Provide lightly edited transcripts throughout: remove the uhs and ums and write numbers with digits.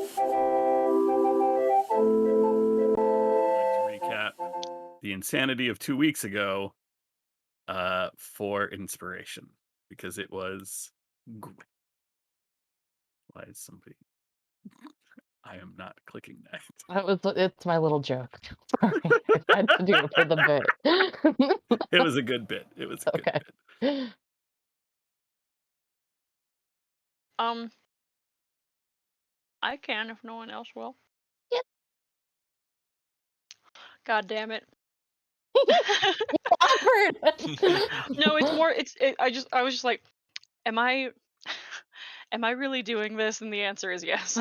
Like to recap the insanity of 2 weeks ago for inspiration because it was great. Why is somebody? I am not clicking that. It's my little joke. Sorry, I had to do it for the bit. It was a good bit. It was a good Okay. bit. Um, I can if no one else will. Yep. God damn it. Awkward. No, it's more. I was just like, am I, am I really doing this? And the answer is yes.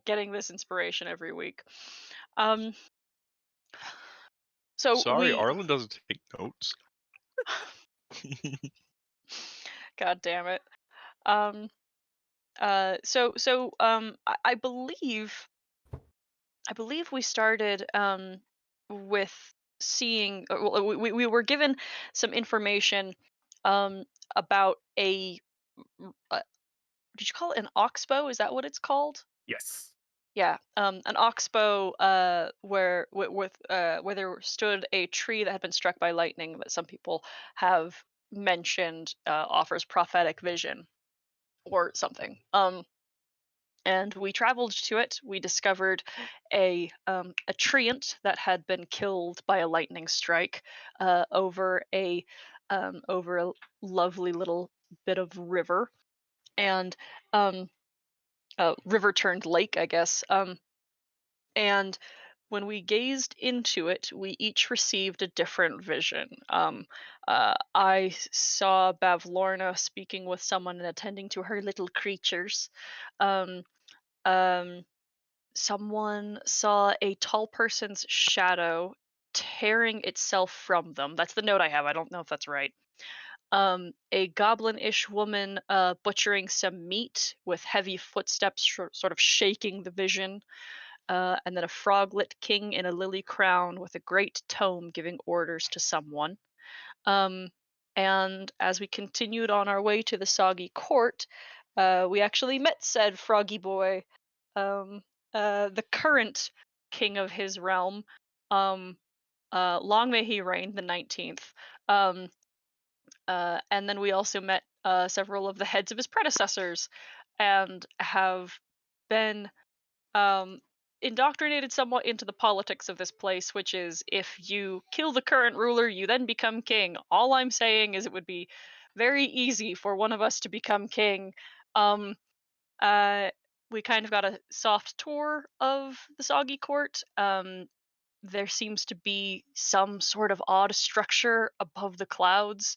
Getting this inspiration every week. Um, so Sorry, we. Arlen doesn't take notes. God damn it. Um. I believe. I believe we started with seeing. Well, we were given some information um about did you call it an oxbow? Is that what it's called? Yes. Yeah, an oxbow, where there stood a tree that had been struck by lightning that some people have mentioned offers prophetic vision or something. And we traveled to it. We discovered a treant that had been killed by a lightning strike over a lovely little bit of river, and um, river turned lake, I guess. And when we gazed into it, we each received a different vision. Saw Bavlorna speaking with someone and attending to her little creatures. Um, um, Someone saw a tall person's shadow tearing itself from them. That's the note I have. I don't know if that's right. A goblin-ish woman butchering some meat with heavy footsteps, sort of shaking the vision, and then a froglet king in a lily crown with a great tome giving orders to someone. Um, and as we continued on our way to the soggy court, we actually met said froggy boy, um, the current king of his realm. Um, Long may he reign, the 19th. Um, and then we also met several of the heads of his predecessors and have been um, indoctrinated somewhat into the politics of this place, which is if you kill the current ruler, you then become king. All I'm saying is it would be very easy for one of us to become king. Um, uh, we kind of got a soft tour of the Soggy Court. There seems to be some sort of odd structure above the clouds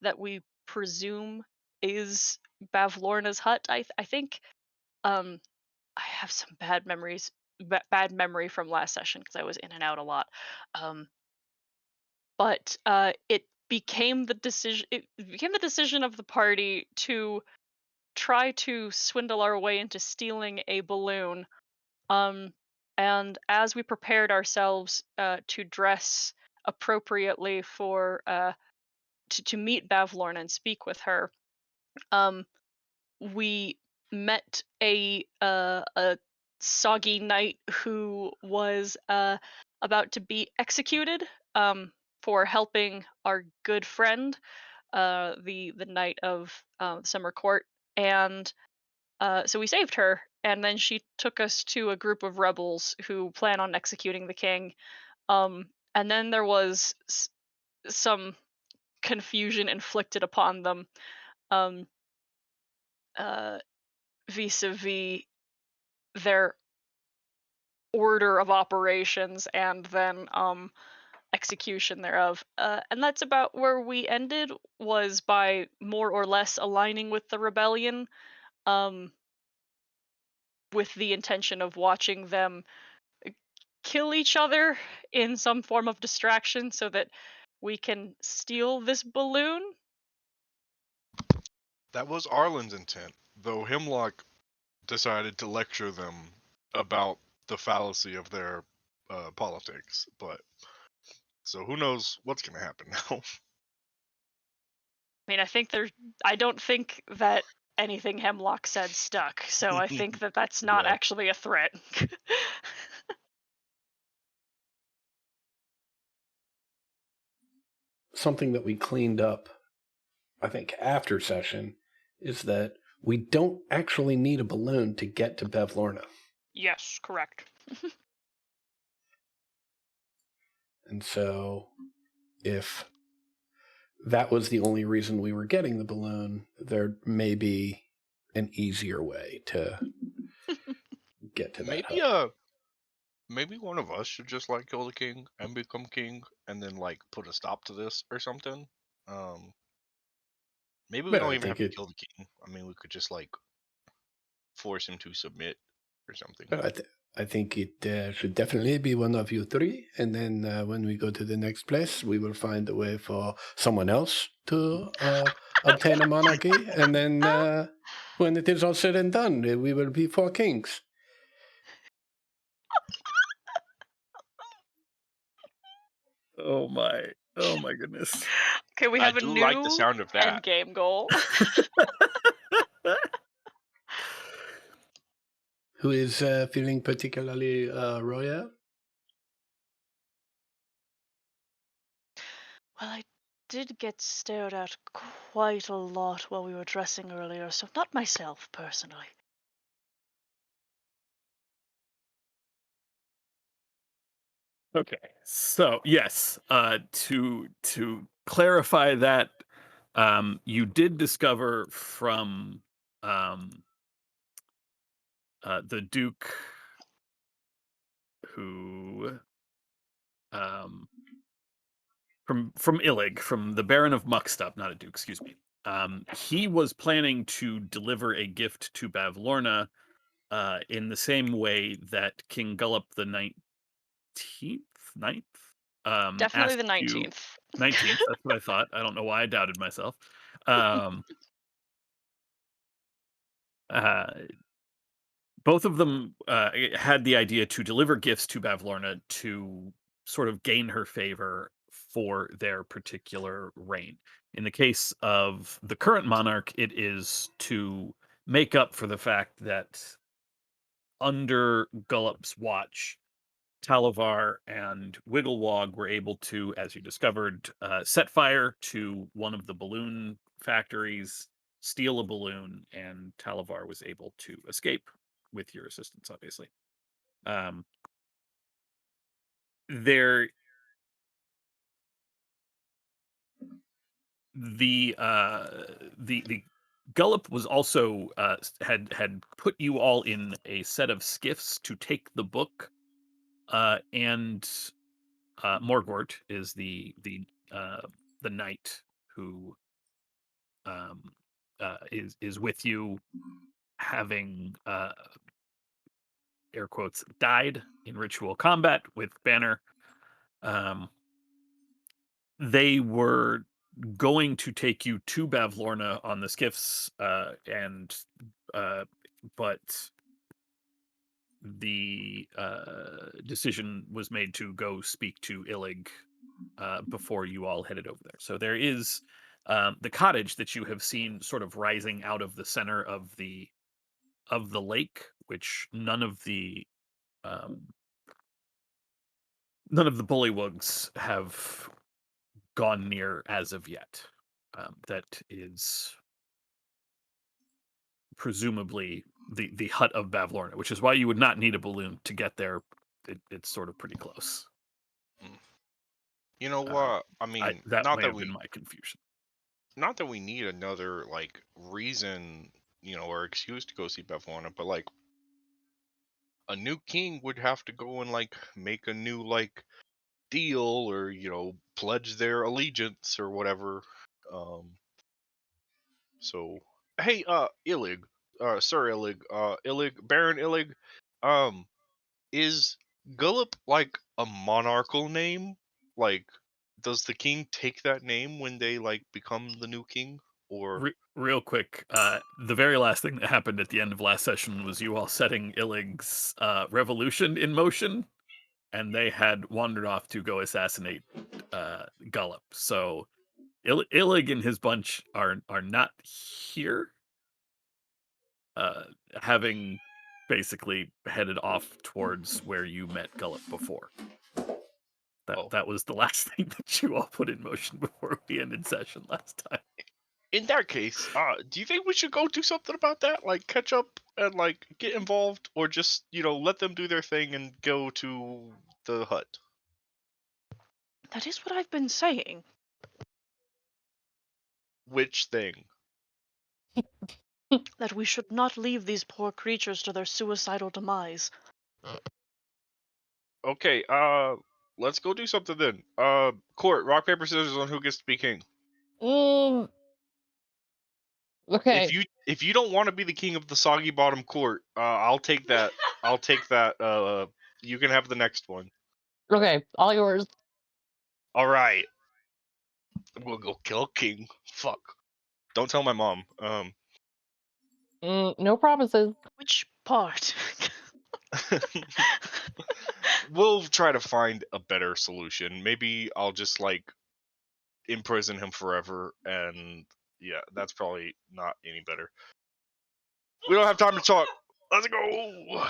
that we presume is Bavlorna's hut. I think. Um, I have some bad memory from last session because I was in and out a lot. Um, but it became the decision of the party to try to swindle our way into stealing a balloon. Um, and as we prepared ourselves to dress appropriately for to meet Bavlorna and speak with her, um, we met a soggy knight who was about to be executed for helping our good friend, the knight of Summer Court, and so we saved her. And then she took us to a group of rebels who plan on executing the king. And then there was some confusion inflicted upon them, um, uh, vis-a-vis their order of operations and then execution thereof. And that's about where we ended, was by more or less aligning with the rebellion, um, with the intention of watching them kill each other in some form of distraction so that we can steal this balloon. That was Arlen's intent, though Hemlock decided to lecture them about the fallacy of their politics. But so who knows what's gonna happen now? I mean, I don't think that anything Hemlock said stuck. So I think that that's not Yeah. actually a threat. Something that we cleaned up, I think, after session is that we don't actually need a balloon to get to Bevlorna. Yes, correct. And so if that was the only reason we were getting the balloon, there may be an easier way to get to that Maybe hub. maybe one of us should just like kill the king and become king, and then like put a stop to this or something. Maybe we But don't I even have think to it. kill the king. I mean, we could just like force him to submit or something. I think it should definitely be one of you three, and then when we go to the next place, we will find a way for someone else to obtain a monarchy, and then when it is all said and done, we will be 4 kings. Oh my goodness. Okay, we I have a do like the new sound of that. end game goal. Who is feeling particularly royal? Well, I did get stared at quite a lot while we were dressing earlier, so not myself personally. Okay. So, yes, to clarify that, you did discover from the Duke who from Illig, from the Baron of Muckstup, not a Duke, excuse me. He was planning to deliver a gift to Bavlorna in the same way that King Gullop the 9th Definitely asked the you 19th. 19th. That's what I thought. I don't know why I doubted myself. Um, uh, both of them had the idea to deliver gifts to Bavlorna to sort of gain her favor for their particular reign. In the case of the current monarch, it is to make up for the fact that under Gullop's watch, Talavar and Wigglewog were able to, as you discovered, set fire to one of the balloon factories, steal a balloon, and Talavar was able to escape with your assistance, obviously. Um, there, the Gullop was also had put you all in a set of skiffs to take the book, and Morgort is the knight who is with you, having air quotes died in ritual combat with Banner. Um, they were going to take you to Bavlorna on the skiffs, and but the decision was made to go speak to Illig before you all headed over there. So there is the cottage that you have seen sort of rising out of the center of the lake, which um, none of the bullywugs have gone near as of yet. That is presumably the hut of Bavlorna, which is why you would not need a balloon to get there. It's sort of pretty close. You know Uh, what? I mean, that may have been my confusion. not that we need another like reason, or excuse to go see Bevlorna, but like a new king would have to go and like make a new like deal or pledge their allegiance or whatever. Um, so hey, Illig, Sir Illig, Illig, Baron Illig, um, is Gullop like a monarchical name? Like, does the king take that name when they like become the new king? Or Real quick, the very last thing that happened at the end of last session was you all setting Illig's revolution in motion, and they had wandered off to go assassinate Gullop. So Illig and his bunch are not here. having basically headed off towards where you met Gullet before. That was the last thing that you all put in motion before we ended session last time. In that case, do you think we should go do something about that? Like catch up and like get involved, or just let them do their thing and go to the hut? That is what I've been saying. Which thing? That we should not leave these poor creatures to their suicidal demise. Okay, let's go do something then. Court, rock paper scissors on who gets to be king. Okay. If you don't want to be the king of the soggy bottom court, I'll take that. I'll take that. You can have the next one. Okay. All yours. All right. I'm gonna go kill king. Fuck. Don't tell my mom. No promises. Which part? We'll try to find a better solution. Maybe I'll just like imprison him forever, and yeah, that's probably not any better. We don't have time to talk. Let's go.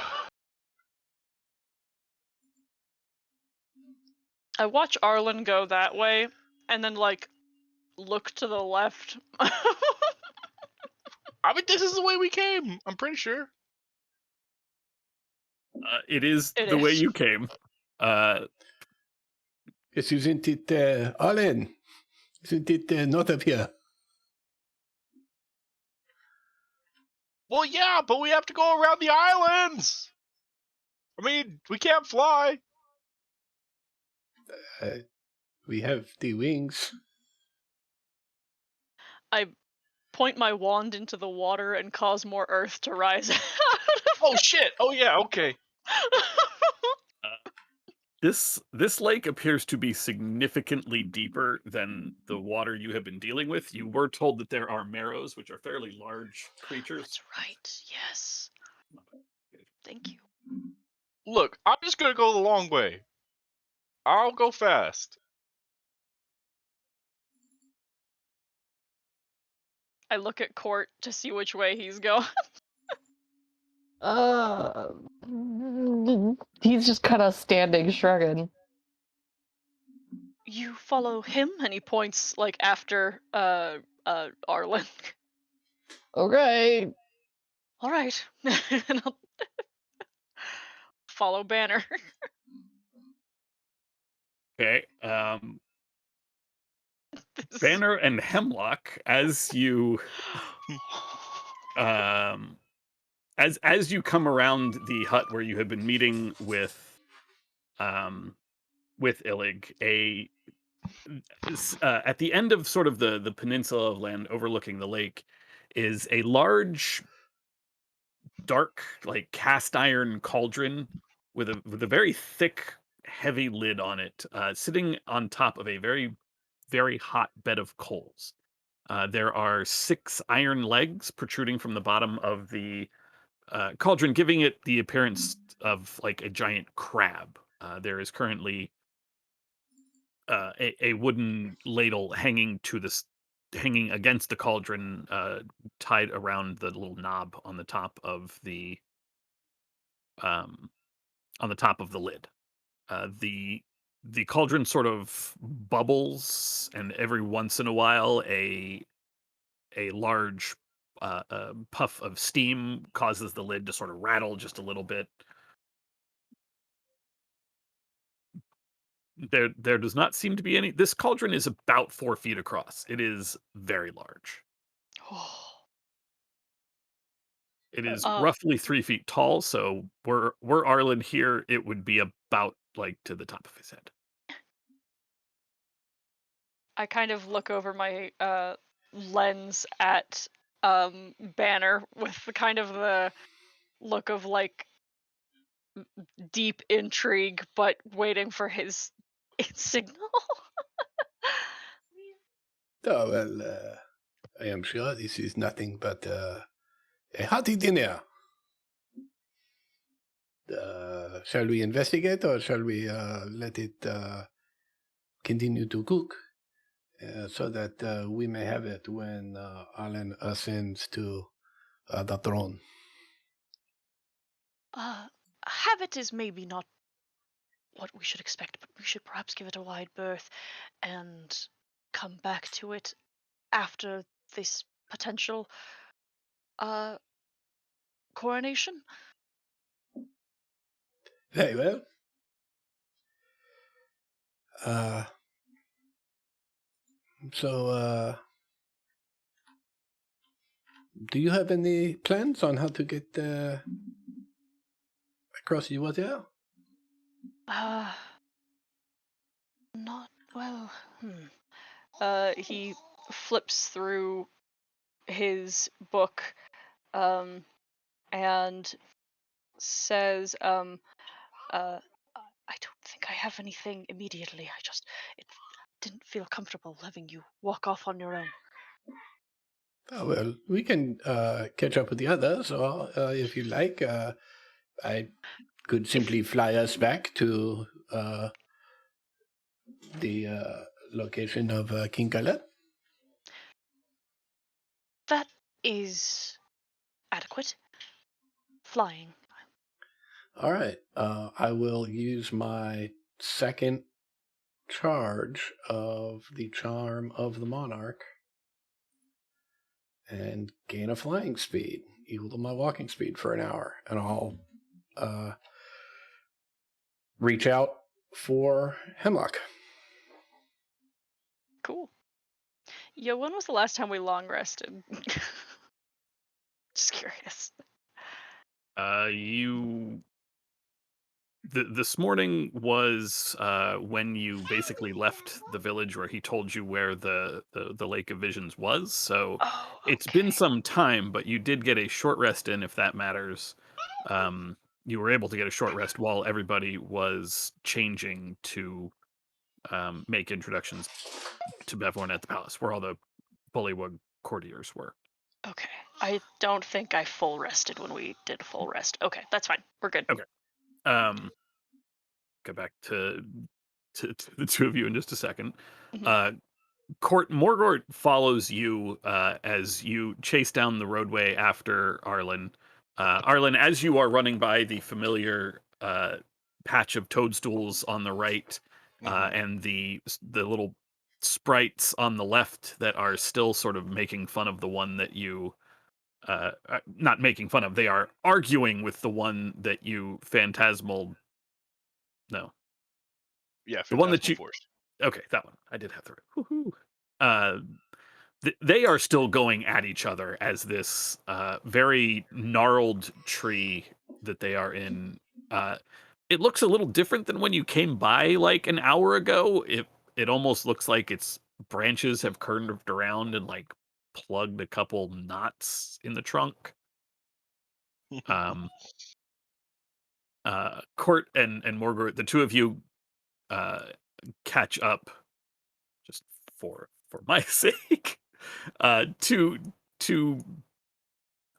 I watch Arlen go that way, and then like look to the left. I mean, this is the way we came. I'm pretty sure. It is It the way is. you came. Yes, isn't it, Allen? Isn't it not up here? Well, yeah, but we have to go around the islands. I mean, we can't fly. We have the wings. I point my wand into the water and cause more earth to rise out. Oh shit. Oh yeah. Okay. This lake appears to be significantly deeper than the water you have been dealing with. You were told that there are marrows, which are fairly large creatures. That's right. Yes. Thank you. Look, I'm just gonna go the long way. I'll go fast. I look at Court to see which way he's going. He's just kind of standing, shrugging. You follow him, and he points like after Arlen. Okay. All right. And I'll follow Banner. Okay. Banner and Hemlock, as you as you come around the hut where you have been meeting with Illig, at the end of sort of the peninsula of land overlooking the lake is a large, dark, like cast iron cauldron with a very thick, heavy lid on it, sitting on top of a very, very hot bed of coals. There are 6 iron legs protruding from the bottom of the cauldron, giving it the appearance of like a giant crab. There is currently a wooden ladle hanging against the cauldron, tied around the little knob on the top of the lid. The cauldron sort of bubbles, and every once in a while, a large puff of steam causes the lid to sort of rattle just a little bit. There does not seem to be any. This cauldron is about 4 feet across. It is very large. It is roughly 3 feet tall. So were Arlen here, it would be about like to the top of his head. I kind of look over my lens at Banner with the kind of the look of like deep intrigue, but waiting for his signal. Oh, well, I am sure this is nothing but a hearty dinner. Shall we investigate, or shall we let it continue to cook so that we may have it when Arlen ascends to the throne? Habit is maybe not what we should expect, but we should perhaps give it a wide berth and come back to it after this potential uh coronation. Very well. Uh, so, do you have any plans on how to get across the water? Uh, Not well. He flips through his book, um, and says, I don't think I have anything immediately. It didn't feel comfortable having you walk off on your own. Oh, well, we can catch up with the others, or if you like, I could simply fly us back to the location of King Khaled. That is adequate. Flying. All right. I will use my second charge of the Charm of the Monarch and gain a flying speed equal to my walking speed for an hour. And I'll reach out for Hemlock. Cool. Yo, when was the last time we long rested? Just curious. This morning was when you basically left the village where he told you where the Lake of Visions was. So Oh, it's been okay. some time, but you did get a short rest in, if that matters. You were able to get a short rest while everybody was changing to make introductions to Bevorn at the palace, where all the Bullywug courtiers were. Okay. I don't think I full rested when we did full rest. Okay, that's fine. We're good. Okay. Go back to the two of you in just a second. Mhm. Morgort follows you as you chase down the roadway after Arlen. Arlen, as you are running by the familiar patch of toadstools on the right, and the little sprites on the left that are still sort of making fun of the one that you not making fun of, they are arguing with the one that you phantasmal. No, Yeah, the one that Phantasmal you. Force. Okay, that one. I did have the right. Woohoo. Uh, they are still going at each other as this very gnarled tree that they are in. It looks a little different than when you came by like an hour ago. It almost looks like its branches have curved around and like plugged a couple knots in the trunk. Um, Court and Morgort, the two of you catch up just for my sake to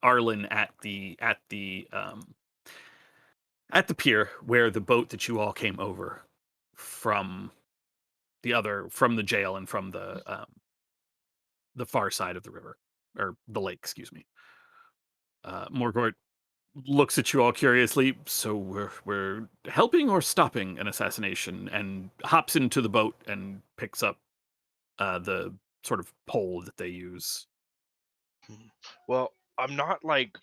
Arlen at the pier where the boat that you all came over from from the jail and from the far side of the river or the lake, excuse me. Morgort looks at you all curiously. So we're helping or stopping an assassination, and hops into the boat and picks up the sort of pole that they use. Well, I'm not like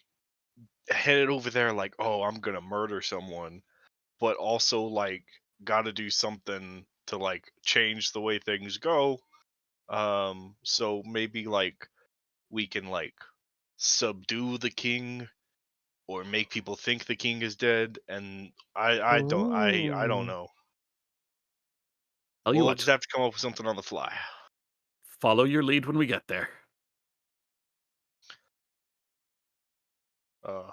headed over there like, oh, I'm gonna murder someone, but also like gotta do something to like change the way things go. So maybe like we can like subdue the king or make people think the king is dead, and I don't Ooh. know. Tell you We'll what, just have to come up with something on the fly. follow your lead when we get there. Uh,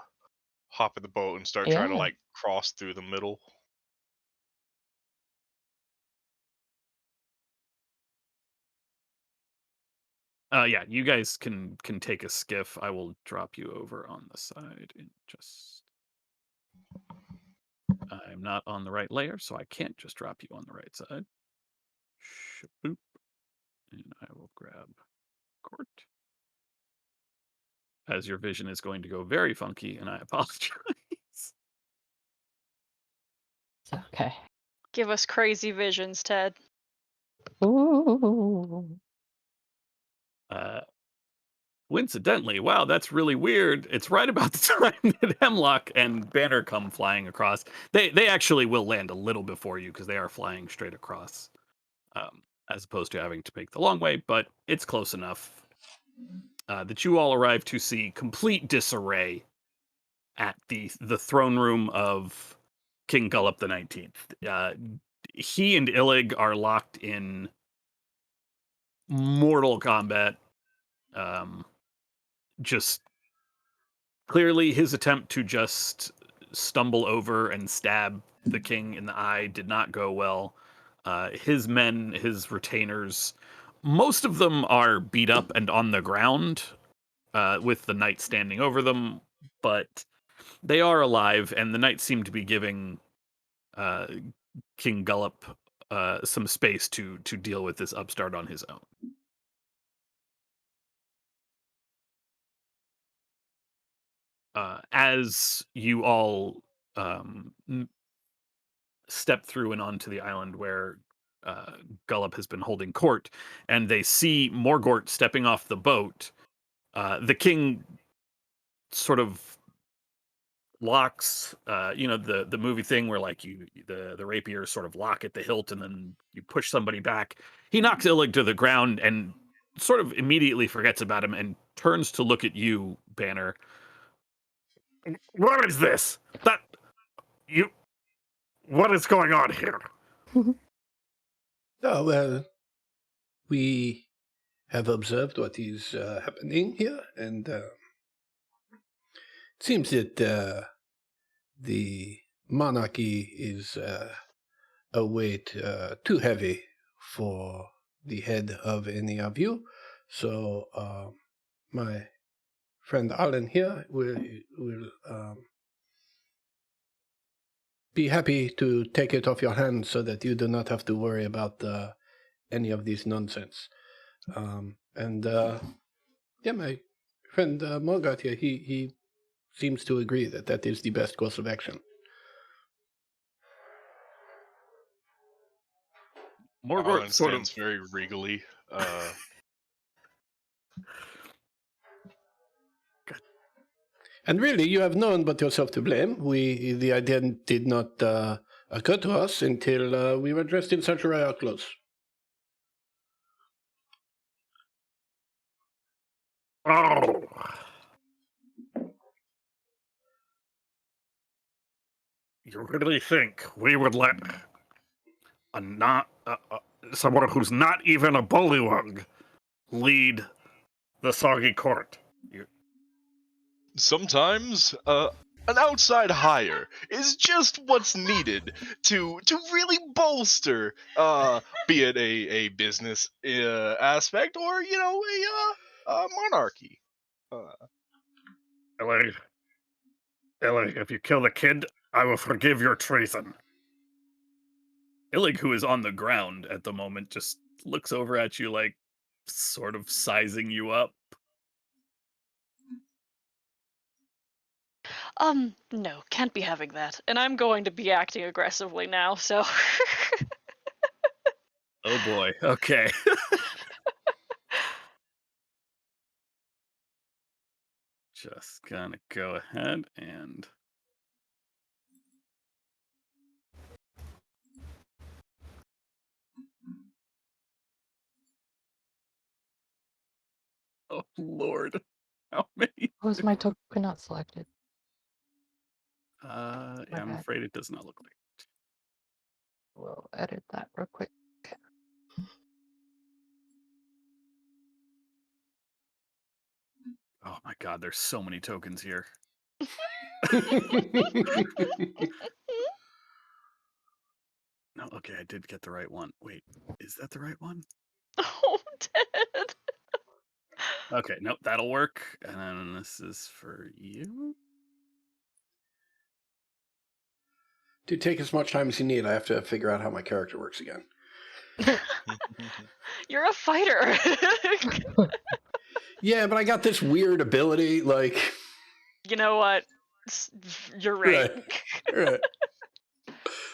hop in the boat and start trying to Yeah. like cross through the middle. Yeah, you guys can take a skiff. I will drop you over on the side in just. I'm not on the right layer, so I can't just drop you on the right side. Shaboop. And I will grab Court. As your vision is going to go very funky, and I apologize. It's okay. Give us crazy visions, Ted. Ooh. Coincidentally, wow, that's really weird. It's right about the time that Hemlock and Banner come flying across. They actually will land a little before you because they are flying straight across, as opposed to having to make the long way. But it's close enough that you all arrive to see complete disarray at the throne room of King Gullop the 19th. He and Illig are locked in mortal combat. Just clearly his attempt to just stumble over and stab the king in the eye did not go well. His men, his retainers, most of them are beat up and on the ground, with the knight standing over them, but they are alive, and the knights seem to be giving King Gullop some space to deal with this upstart on his own. As you all step through and onto the island where Gullop has been holding court, and they see Morgort stepping off the boat, the king sort of locks, the movie thing where like the rapiers sort of lock at the hilt and then you push somebody back. He knocks Illig to the ground and sort of immediately forgets about him and turns to look at you, Banner. What is this? What is going on here? Oh, well, we have observed what is happening here, and it seems that the monarchy is a weight too heavy for the head of any of you. So my friend Alan here will be happy to take it off your hands so that you do not have to worry about any of this nonsense. Yeah, my friend Morgott here, he seems to agree that is the best course of action. Morgort Alan sort of stands very regally. And really, you have no one but yourself to blame. The idea did not occur to us until we were dressed in such royal clothes. Oh. You really think we would let someone who's not even a bullywug lead the Soggy Court? Sometimes an outside hire is just what's needed to really bolster, be it a business aspect or a monarchy. Illig, if you kill the kid, I will forgive your treason. Illig, who is on the ground at the moment, just looks over at you like sort of sizing you up. No, can't be having that. And I'm going to be acting aggressively now, so. Oh boy, okay. Just gonna go ahead and... Oh Lord, how many? Was my token not selected? Yeah, I'm bad. afraid it does not look like it. We'll edit that real quick. Oh my god, there's so many tokens here. No, okay, I did get the right one. Wait, is that the right one? Oh, Ted. Okay, nope, that'll work. And then this is for you. To take as much time as you need, I have to figure out how my character works again. You're a fighter. Yeah, but I got this weird ability, like... You know what? You're right. Right.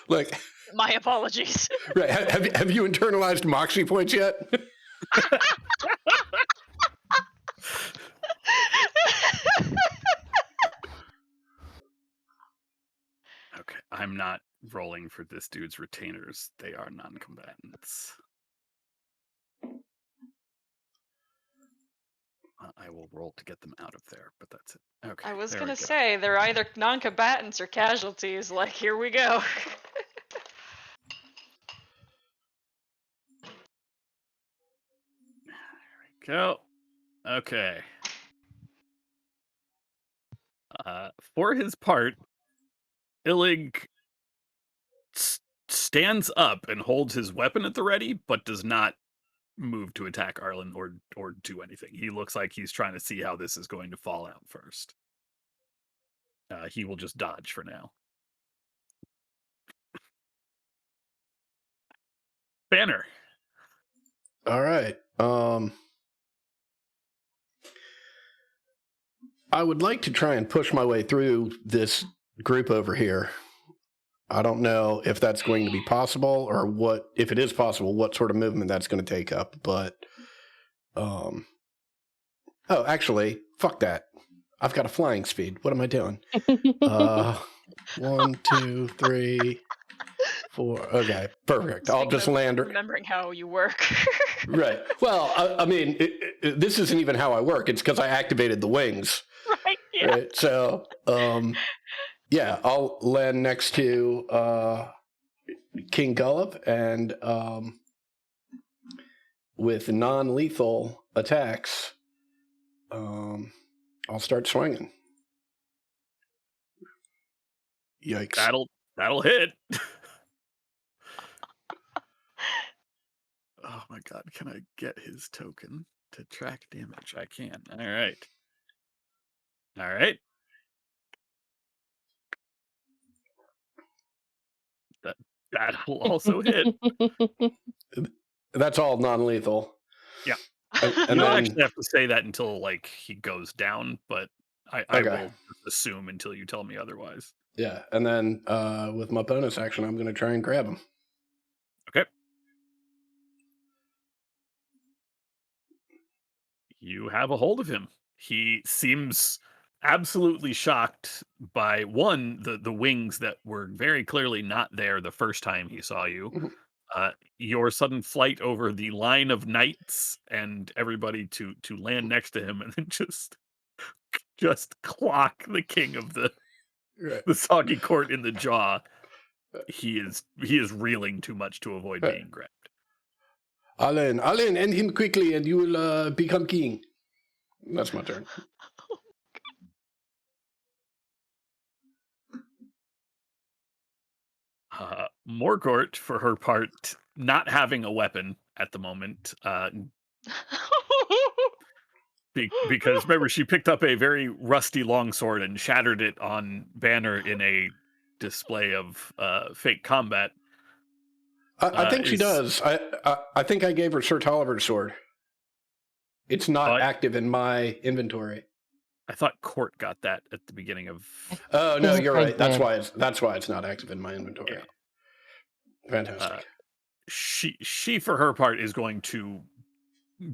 Like, My apologies. right? Have you internalized Moxie points yet? Okay, I'm not rolling for this dude's retainers. They are non-combatants. I will roll to get them out of there, but that's it. Okay, I was there we gonna go. say they're either non-combatants or casualties. Like, here we go. Go. Okay. For his part, Illig stands up and holds his weapon at the ready, but does not move to attack Arlen or do anything. He looks like he's trying to see how this is going to fall out first. He will just dodge for now. Banner. All right. I would like to try and push my way through this group over here. I don't know if that's going to be possible or what, if it is possible, what sort of movement that's going to take up. But, oh, actually, fuck that. I've got a flying speed. What am I doing? 1, 2, 3, 4. Okay, perfect. I'll Speaking just of land. remembering how you work. Right. Well, I mean, this isn't even how I work. It's because I activated the wings. Right? Yeah. Right. So, yeah, I'll land next to King Gullop, and with non-lethal attacks, I'll start swinging. Yikes! That'll hit. Oh my god, can I get his token to track damage? I can. All right. All right. That will also hit. That's all non-lethal. Yeah. And You don't then, actually have to say that until like he goes down, but I Okay. will just assume until you tell me otherwise. yeah, and then with my bonus action, I'm going to try and grab him. Okay. You have a hold of him. He seems absolutely shocked by one, the wings that were very clearly not there the first time he saw you. Mhm. Your sudden flight over the line of knights and everybody to land next to him and then just clock the king of the Right. soggy court in the jaw. He is reeling too much to avoid Right. being grabbed. Alan, end him quickly, and you will become king. That's my turn. Morgort, for her part, not having a weapon at the moment, because remember she picked up a very rusty longsword and shattered it on Banner in a display of fake combat. I think she is- does. I think I gave her Sir Tolliver's sword. It's not active in my inventory. I thought Court got that at the beginning of. Oh no, think you're I right. That's did. why it's not active in my inventory. Fantastic. She for her part is going to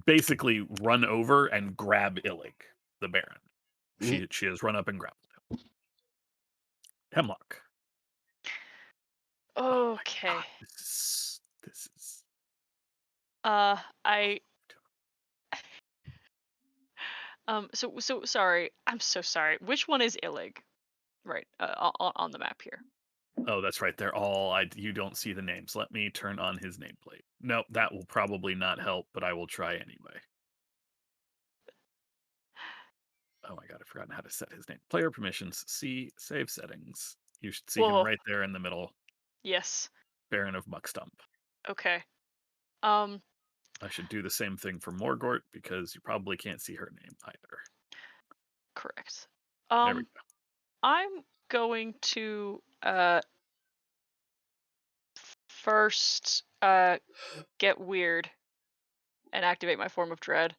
basically run over and grab Illig, the Baron. She has run up and grabbed him. Hemlock. Okay. This is I so sorry. I'm so sorry. Which one is Illig? Right. On the map here. Oh, that's right. They're all. You don't see the names. Let me turn on his nameplate. Nope, that will probably not help, but I will try anyway. Oh my god, I've forgotten how to set his name. Player permissions. See save settings. You should see Whoa. him right there in the middle. Yes. Baron of Muckstump. Okay. I should do the same thing for Morgort because you probably can't see her name either. Correct. There we go. I'm going to first get weird and activate my form of dread.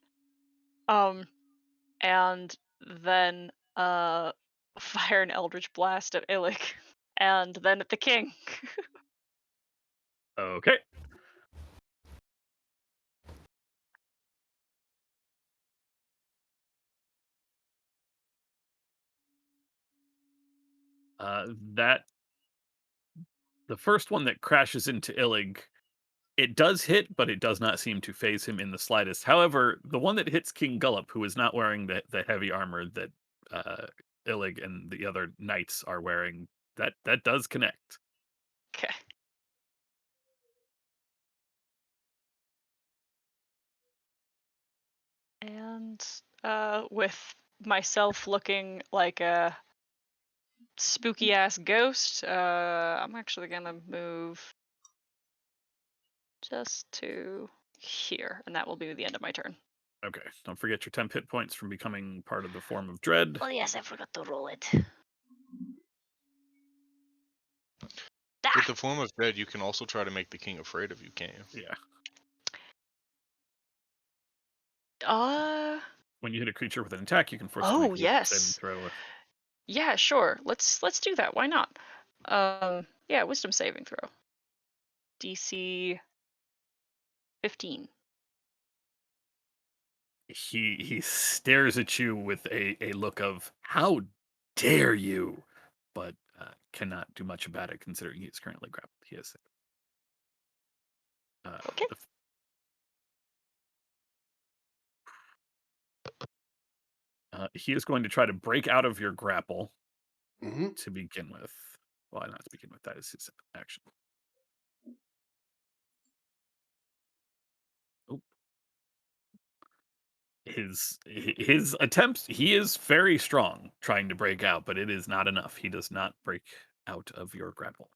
And then fire an eldritch blast at Illig and then at the king. Okay. That the first one that crashes into Illig, it does hit, but it does not seem to phase him in the slightest. However, the one that hits King Gullop, who is not wearing the heavy armor that Illig and the other knights are wearing, that does connect. Okay. And with myself looking like a spooky ass ghost, I'm actually gonna move just to here, and that will be the end of my turn. Okay. Don't forget your temp hit points from becoming part of the form of dread. Oh yes, I forgot to roll it. With the form of dread, you can also try to make the king afraid of you, can't you? Yeah. Uh, When you hit a creature with an attack, you can force it to Oh, make a wisdom yes. saving throw. yeah, sure. Let's do that. Why not? Yeah, wisdom saving throw. DC 15. He stares at you with a look of "How dare you!" but cannot do much about it considering he is currently grappled. He is. Okay. He is going to try to break out of your grapple Hmm. to begin with. Well, not to begin with. That is his action. Oh. His attempts. He is very strong trying to break out, but it is not enough. He does not break out of your grapple.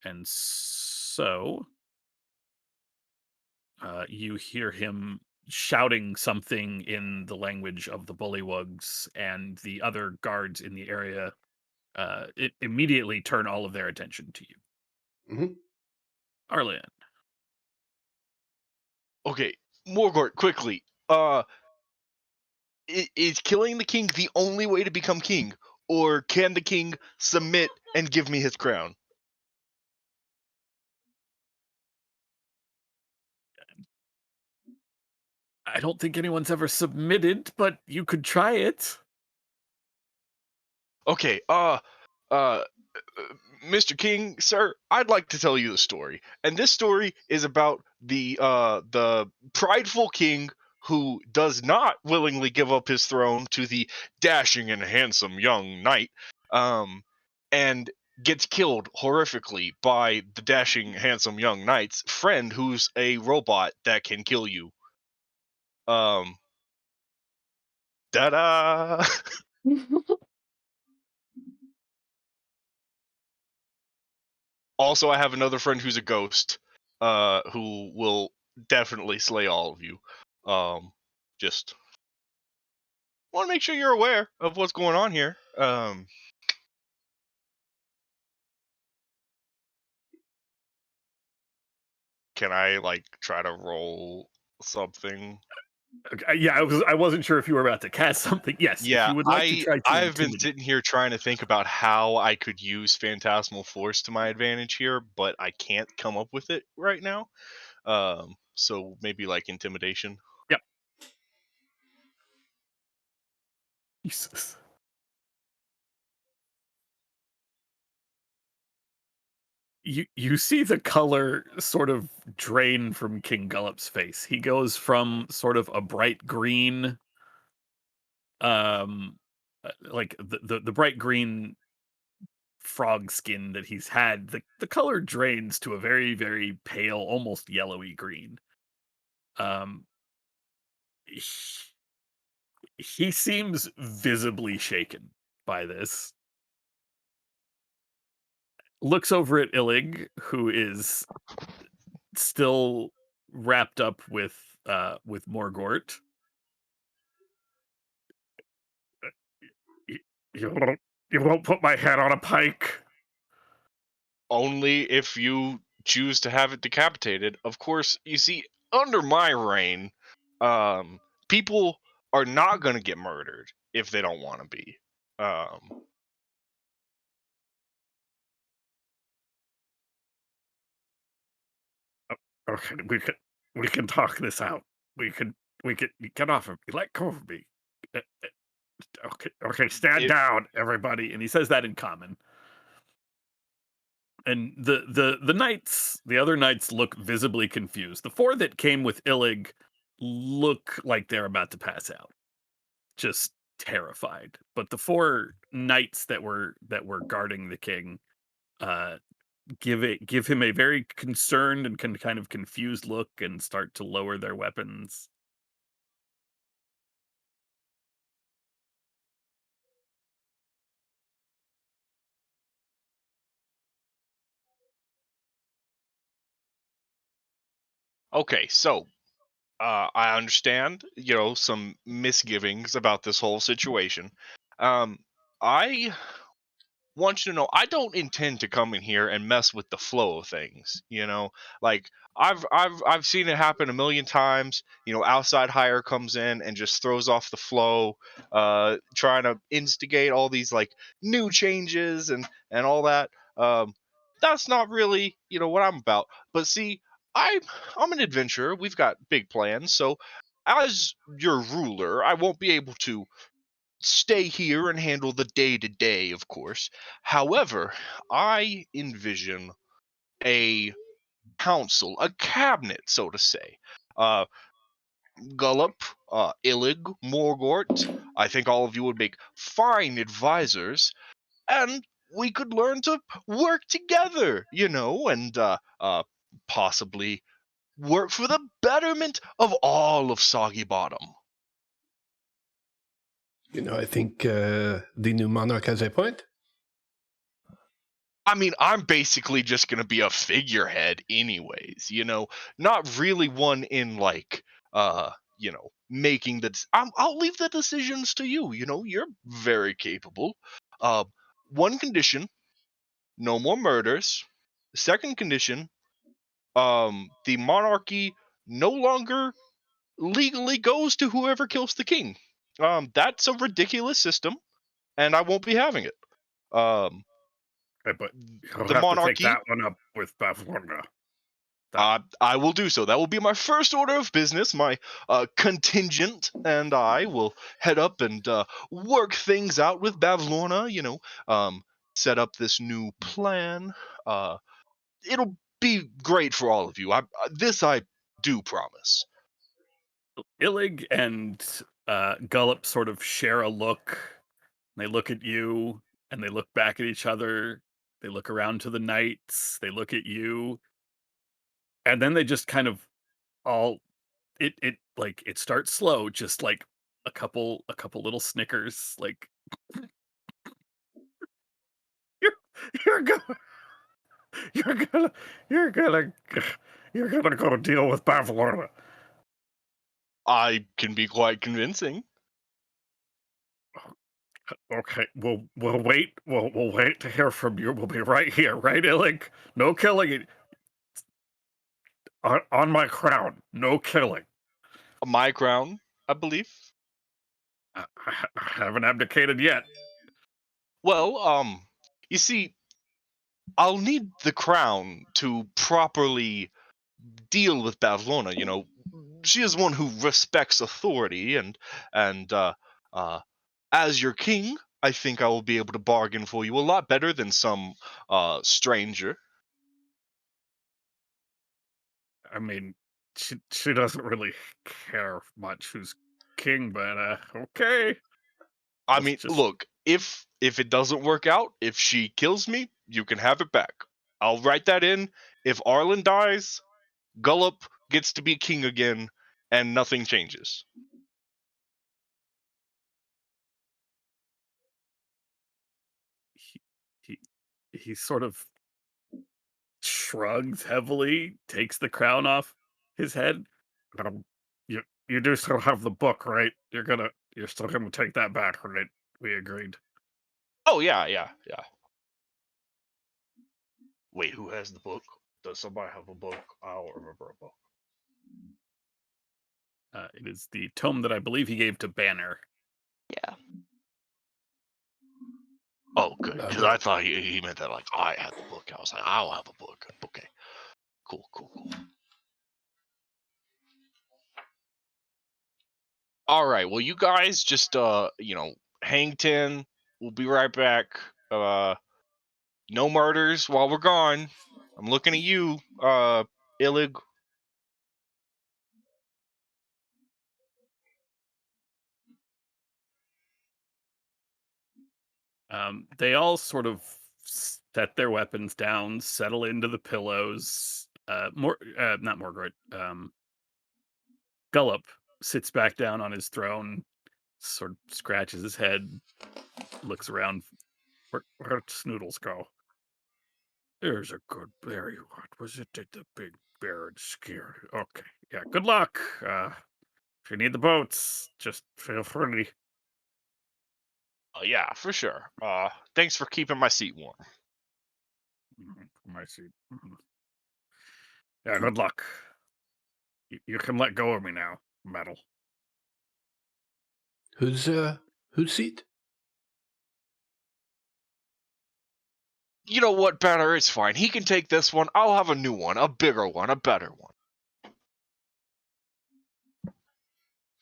And so you hear him shouting something in the language of the bullywugs, and the other guards in the area it immediately turn all of their attention to you. Hmm. Arlian. Okay, Morgort, quickly. Is killing the king the only way to become king, or can the king submit and give me his crown? I don't think anyone's ever submitted, but you could try it. Okay, Mr. King, sir, I'd like to tell you the story. And this story is about the prideful king who does not willingly give up his throne to the dashing and handsome young knight, and gets killed horrifically by the dashing, handsome young knight's friend, who's a robot that can kill you. Ta-da! Also, I have another friend who's a ghost, who will definitely slay all of you. Just want to make sure you're aware of what's going on here. Can I like try to roll something? Okay, yeah, I wasn't sure if you were about to cast something. Yes, if Yeah, you would like to try to I've been intimidate. sitting here trying to think about how I could use Phantasmal Force to my advantage here, but I can't come up with it right now. So maybe like intimidation. Yep. Jesus. You see the color sort of drain from King Gullop's face. He goes from sort of a bright green, like the bright green frog skin that he's had. The color drains to a very very pale, almost yellowy green. Um, he, he seems visibly shaken by this. Looks over at Illig, who is still wrapped up with Morgort. You won't put my head on a pike. Only if you choose to have it decapitated. Of course, you see, under my reign, people are not going to get murdered if they don't want to be. Um, Okay, we can talk this out. We can get off of me. Let go of me. Uh, okay, stand If down, everybody. And he says that in common. And the knights, the other knights look visibly confused. The four that came with Illig look like they're about to pass out, just terrified. But the four knights that were guarding the king uh give him a very concerned and kind of confused look and start to lower their weapons. Okay, so I understand, some misgivings about this whole situation. I want you to know I don't intend to come in here and mess with the flow of things. Like I've seen it happen a million times. Outside hire comes in and just throws off the flow, trying to instigate all these like new changes and all that. That's not really what I'm about. But see, I'm an adventurer. We've got big plans, so as your ruler, I won't be able to stay here and handle the day to day, of course. However, I envision a council, a cabinet, so to say. Uh, Gullop, Illig, Morgort. I think all of you would make fine advisors, and we could learn to work together, and possibly work for the betterment of all of Soggy Bottom. I think the new monarch has a point. I mean, I'm basically just going to be a figurehead anyways, not really one in like, making I'll leave the decisions to you, you're very capable. Uh, One condition, no more murders. Second condition, the monarchy no longer legally goes to whoever kills the king. That's a ridiculous system, and I won't be having it. Um, Okay, but you'll the have to take monarchy that one up with Bavlorna. I will do so. That will be my first order of business. My contingent and I will head up and work things out with Bavlorna. Set up this new plan. It'll be great for all of you. This I do promise. Illig and Gullop sort of share a look. They look at you and they look back at each other. They look around to the knights. They look at you. And then they just kind of all it starts slow, just like a couple little snickers, like you're you're gonna you're gonna you're gonna you're gonna go deal with Bavlorna. I can be quite convincing. Okay, we'll wait. We'll wait to hear from you. We'll be right here, right, Illig? No killing on my crown. No killing. My crown, I believe. I haven't abdicated yet. Well, you see, I'll need the crown to properly deal with Bavlorna. She is one who respects authority, and as your king, I think I will be able to bargain for you a lot better than some stranger. I mean, she doesn't really care much who's king, but okay. I mean, Just look, if it doesn't work out, if she kills me, you can have it back. I'll write that in. If Arlen dies, Gullop gets to be king again, and nothing changes. he he he sort of shrugs heavily, takes the crown off his head. Um, you do still have the book, right? You're still gonna take that back, right? We agreed. Oh yeah, yeah, yeah. Wait, who has the book? Does somebody have a book? I don't remember a book. It is the tome that I believe he gave to Banner. Yeah. Oh, good. Because I thought he meant that like I had the book. I was like, I'll have a book. Okay. Cool. All right. Well, you guys just hang 10. We'll be right back. No murders while we're gone. I'm looking at you, Illig. They all sort of set their weapons down, settle into the pillows. Not Morgort. Gullop sits back down on his throne, sort of scratches his head, looks around. Where'd Snoodles go? There's a good berry. What was it that the big bear had scared? Okay, yeah. Good luck. If you need the boats, just feel free. Yeah, for sure. Thanks for keeping my seat warm. My seat. Yeah, good luck. You can let go of me now, Metal. Whose seat? You know what, Banner? It's fine. He can take this one. I'll have a new one, a bigger one, a better one.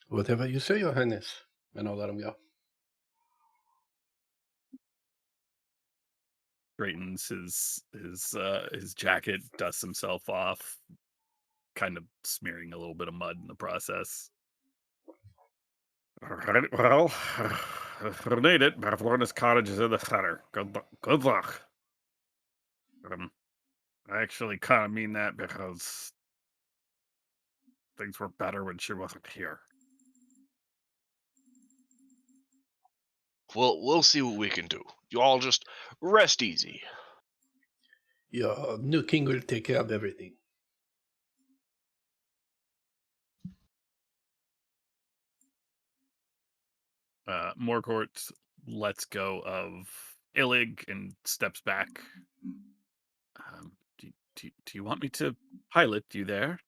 Whatever you say, Your Highness. And I'll let him go. Straightens his jacket, dusts himself off, kind of smearing a little bit of mud in the process. All right, well, if need it, Bavlorna's cottage is in the center. Good luck. I actually kind of mean that because things were better when she wasn't here. We'll see what we can do. You all just rest easy. Your new king will take care of everything. Morgort lets go of Illig and steps back. Do you want me to pilot you there,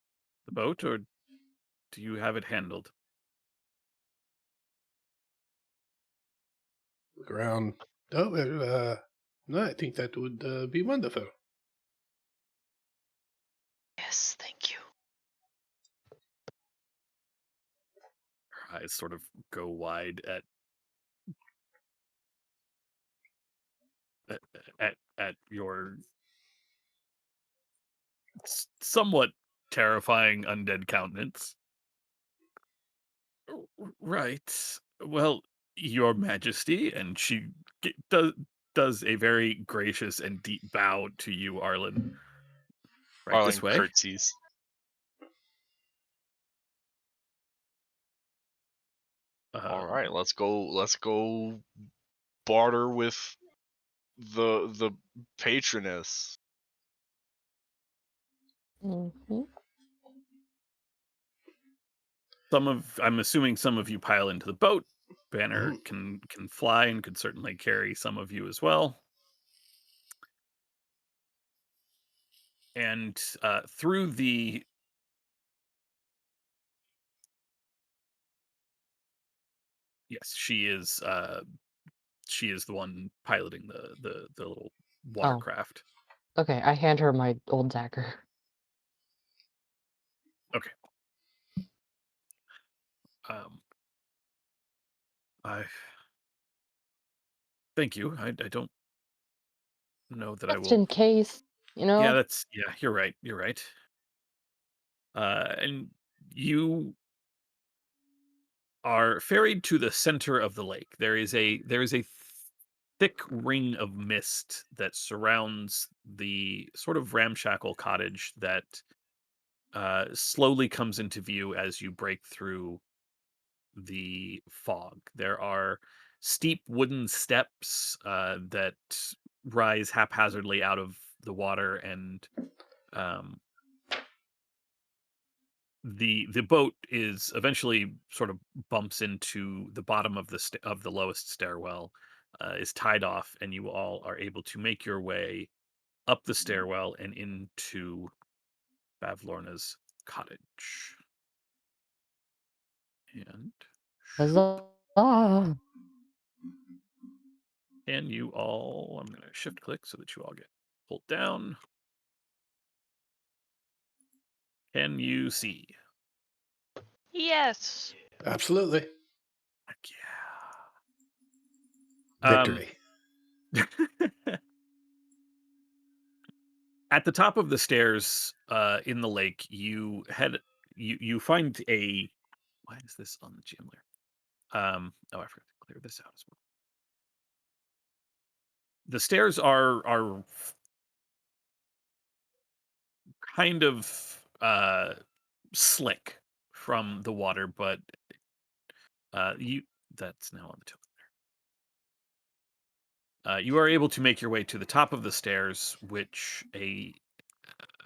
the boat, or do you have it handled? Look around. Oh, well, no, I think that would be wonderful. Yes, thank you. Her eyes sort of go wide at your somewhat terrifying undead countenance. Right. Well, Your Majesty, and she does a very gracious and deep bow to you, Arlen. Right this Arlen way. curtsies. All right, let's go barter with the patroness. Mhm. I'm assuming some of you pile into the boat. Banner Mhm. can fly and could certainly carry some of you as well. And through the yes, she is the one piloting the little Oh, watercraft. okay. I hand her my old dagger. Okay. I thank you. I don't know that I Just will. in case, you Yeah, know? you're right. You're right. And you are ferried to the center of the lake. There is a thick ring of mist that surrounds the sort of ramshackle cottage that slowly comes into view as you break through the fog. There are steep wooden steps that rise haphazardly out of the water, and um, the boat is eventually sort of bumps into the bottom of of the lowest stairwell, is tied off, and you all are able to make your way up the stairwell and into Bavlorna's cottage. And shoot. Huzzah! And you all, I'm going to shift click so that you all get pulled down. Can you see? Yes. Absolutely. Heck yeah. Victory. At the top of the stairs in the lake, you find a. Why is this on the GM layer? Oh, I forgot to clear this out as well. The stairs are kind of slick from the water, but you that's now on the top. You are able to make your way to the top of the stairs,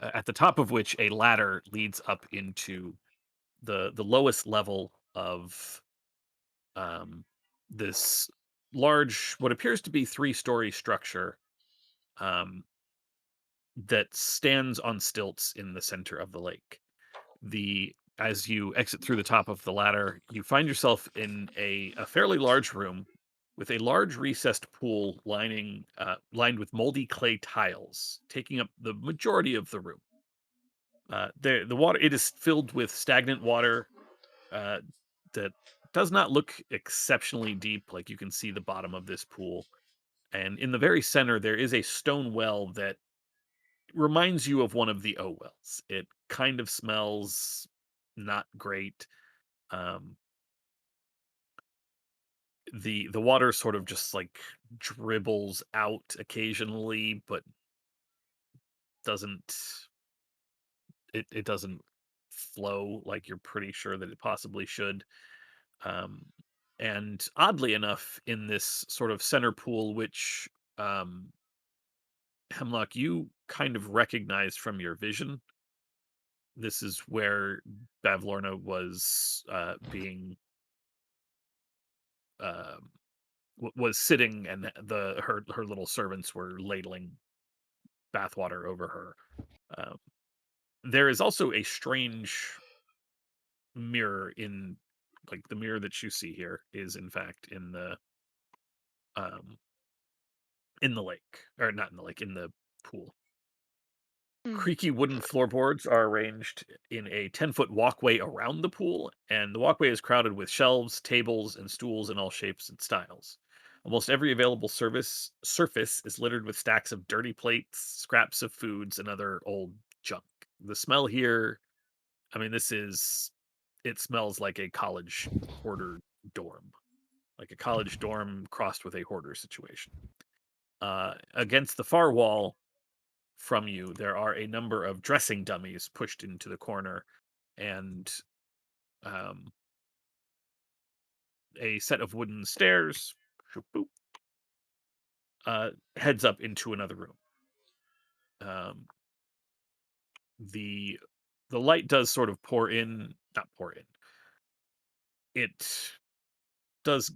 at the top of which a ladder leads up into the lowest level of this large, what appears to be 3-story structure um, that stands on stilts in the center of the lake. As you exit through the top of the ladder, you find yourself in a fairly large room with a large recessed pool lined with moldy clay tiles, taking up the majority of the room. The water, it is filled with stagnant water uh, that does not look exceptionally deep. Like, you can see the bottom of this pool, and in the very center there is a stone well that reminds you of one of the O wells. It kind of smells not great. Um, the water sort of just like dribbles out occasionally, but doesn't it doesn't flow like you're pretty sure that it possibly should. Um, and oddly enough, in this sort of center pool, which um, Hemlock, you kind of recognize from your vision, this is where Bavlorna was being um was sitting, and her little servants were ladling bathwater over her. Um, there is also a strange mirror like the mirror that you see here is in fact um in the lake, or not in the lake, in the pool. Hmm. Creaky wooden floorboards are arranged in a 10-foot walkway around the pool, and the walkway is crowded with shelves, tables, and stools in all shapes and styles. Almost every available surface is littered with stacks of dirty plates, scraps of foods, and other old junk. The smell here, I mean, it smells like a college hoarder dorm, like a college dorm crossed with a hoarder situation. Against the far wall from you, there are a number of dressing dummies pushed into the corner, and um, a set of wooden stairs shoop, boop, heads up into another room. Um, the the light does sort of not pour in. It does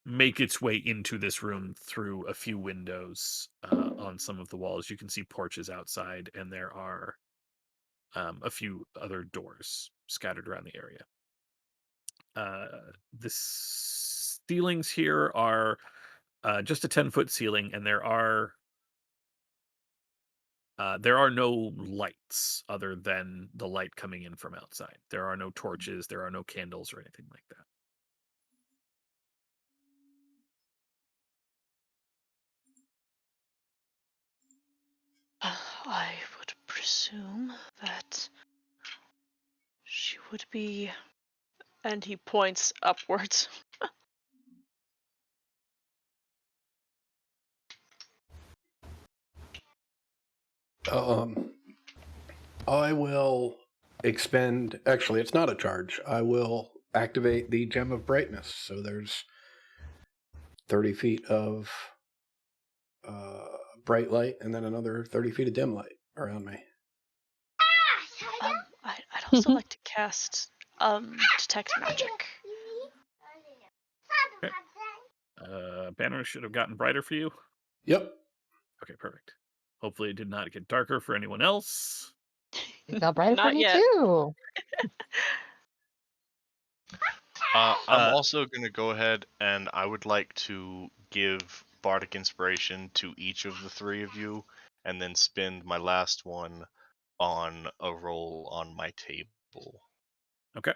make its way into this room through a few windows on some of the walls. You can see porches outside, and there are a few other doors scattered around the area. The ceilings here are just a 10-foot ceiling, and there are no lights other than the light coming in from outside. There are no torches, there are no candles or anything like that. I would presume that she would be. And he points upwards. I will expend. Actually, it's not a charge. I will activate the Gem of Brightness. So there's 30 feet of bright light, and then another 30 feet of dim light around me. I'd also like to cast detect magic. Banner should have gotten brighter for you. Yep. Okay, perfect. Hopefully it did not get darker for anyone else. It got brighter for Not me yet. too. I'm also going to go ahead, and I would like to give Bardic Inspiration to each of the three of you, and then spend my last one on a roll on my table. Okay.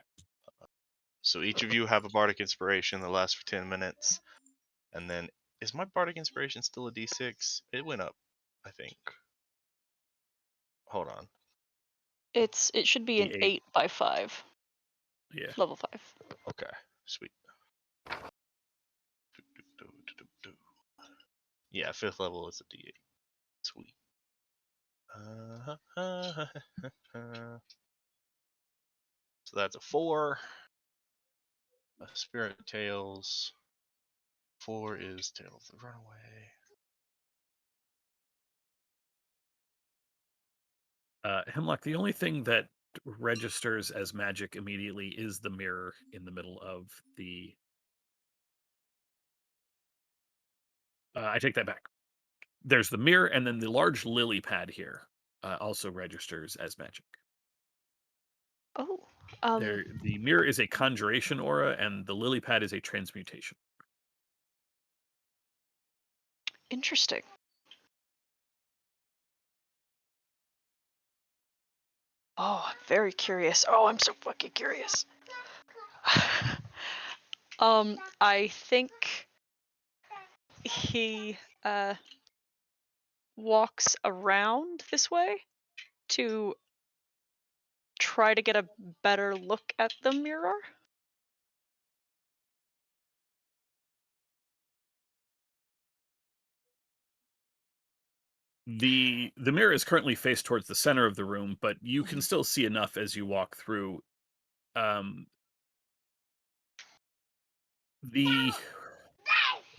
So each of you have a bardic inspiration that lasts for 10 minutes, and then is my bardic inspiration still a d6? It went up, I think. Hold on. It should be an D8. 8x5, Yeah. level 5. Okay, sweet. Yeah, 5th level is a d8. Sweet. So that's a 4. A Spirit Tales. 4 is Tale of the Runaway. Hemlock, the only thing that registers as magic immediately is the mirror in the middle of the... I take that back. There's the mirror, and then the large lily pad here also registers as magic. Oh, The mirror is a conjuration aura, and the lily pad is a transmutation. interesting. Oh, I'm very curious. Oh, I'm so fucking curious. I think he walks around this way to try to get a better look at the mirror. The mirror is currently faced towards the center of the room, but you can Mhm. still see enough as you walk through.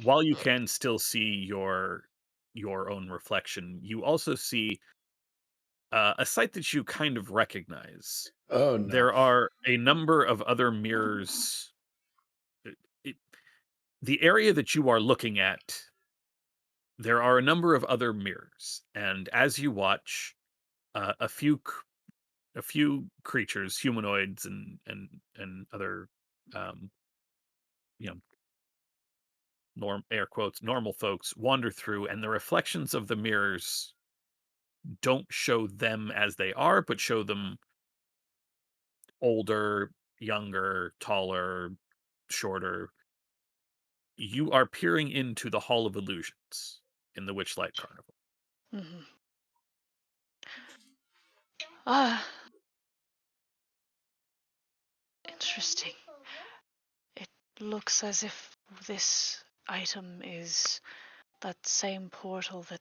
While you can still see your own reflection, you also see a sight that you kind of recognize. Oh no. There are a number of other mirrors. The area that you are looking at, there are a number of other mirrors, and as you watch, a few creatures, humanoids and other, um, you know, air quotes, normal folks wander through, and the reflections of the mirrors don't show them as they are, but show them older, younger, taller, shorter. You are peering into the Hall of Illusions in the Witchlight Carnival. Mm-hmm. Ah, interesting. It looks as if this item is that same portal that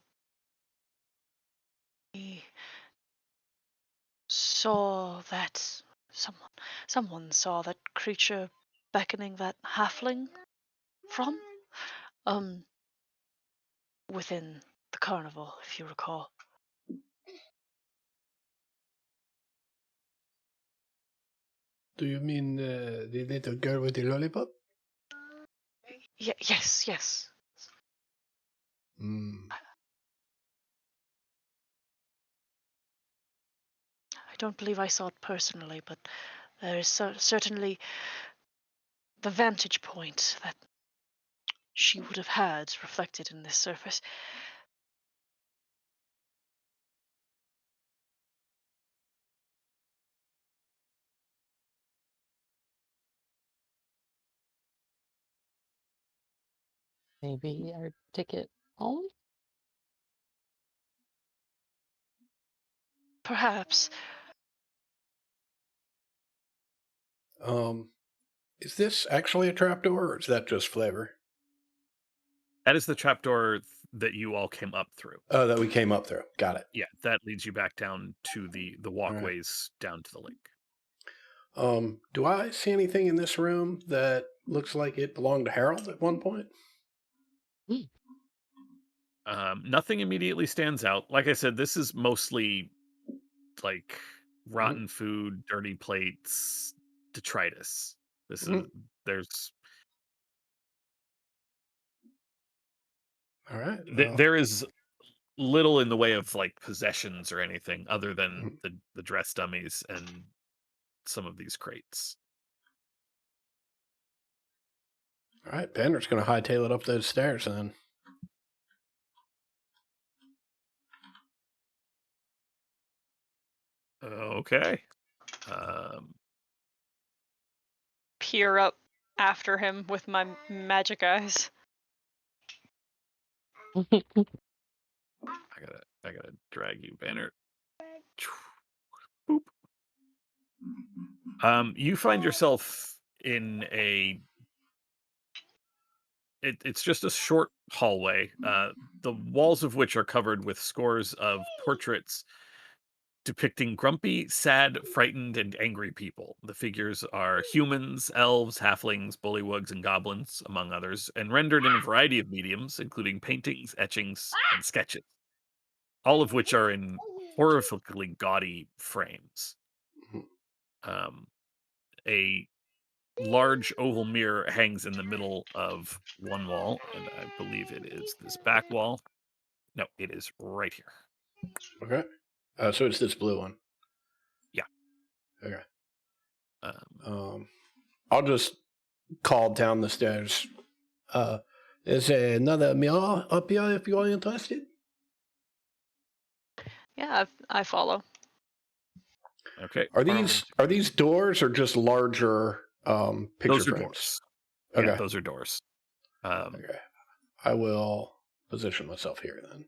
we saw that someone saw that creature beckoning that halfling from within the carnival, if you recall. Do you mean the little girl with the lollipop? Yes. Hmm. I don't believe I saw it personally, but there is certainly the vantage point that she would have had reflected in this surface. Maybe our ticket home? Perhaps. Is this actually a trapdoor, or is that just flavor? That is the trapdoor that you all came up through. Oh, that we came up through. Got it. Yeah, that leads you back down to the walkways down to the lake. Do I see anything in this room that looks like it belonged to Harold at one point? Nothing immediately stands out. Like I said, this is mostly like rotten food, dirty plates, detritus. This is there's All right. there is little in the way of like possessions or anything other than the dress dummies and some of these crates. All right, Banner's going to hightail it up those stairs then. Okay. peer up after him with my magic eyes. I gotta drag you, Banner. Boop. You find yourself in it's just a short hallway, the walls of which are covered with scores of portraits depicting grumpy, sad, frightened, and angry people. The figures are humans, elves, halflings, bullywugs, and goblins, among others, and rendered in a variety of mediums, including paintings, etchings, and sketches, all of which are in horrifically gaudy frames. Mhm. A large oval mirror hangs in the middle of one wall, and I believe it is this back wall. No, it is right here. Okay. So it's this blue one. Yeah. Okay. Um, I'll just call down the stairs. There's another mirror up here if you're interested. Yeah, I follow. okay, Are these doors or just larger picture those are frames? doors. Okay. Yeah, those are doors. Okay. I will position myself here then.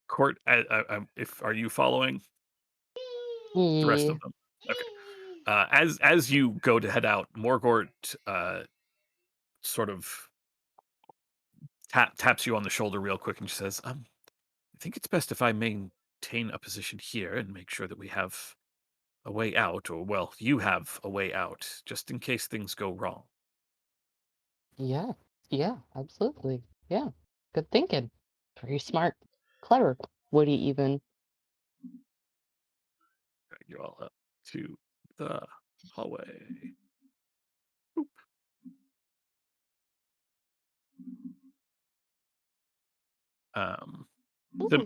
Court, if are you following the rest of them? Okay. As you go to head out, Morgort sort of taps you on the shoulder real quick, and she says, "I think it's best if I maintain a position here and make sure that we have a way out, or well, you have a way out, just in case things go wrong." Yeah, yeah, absolutely. Yeah, good thinking. Very smart, clever, witty even. Drag you all up to the hallway.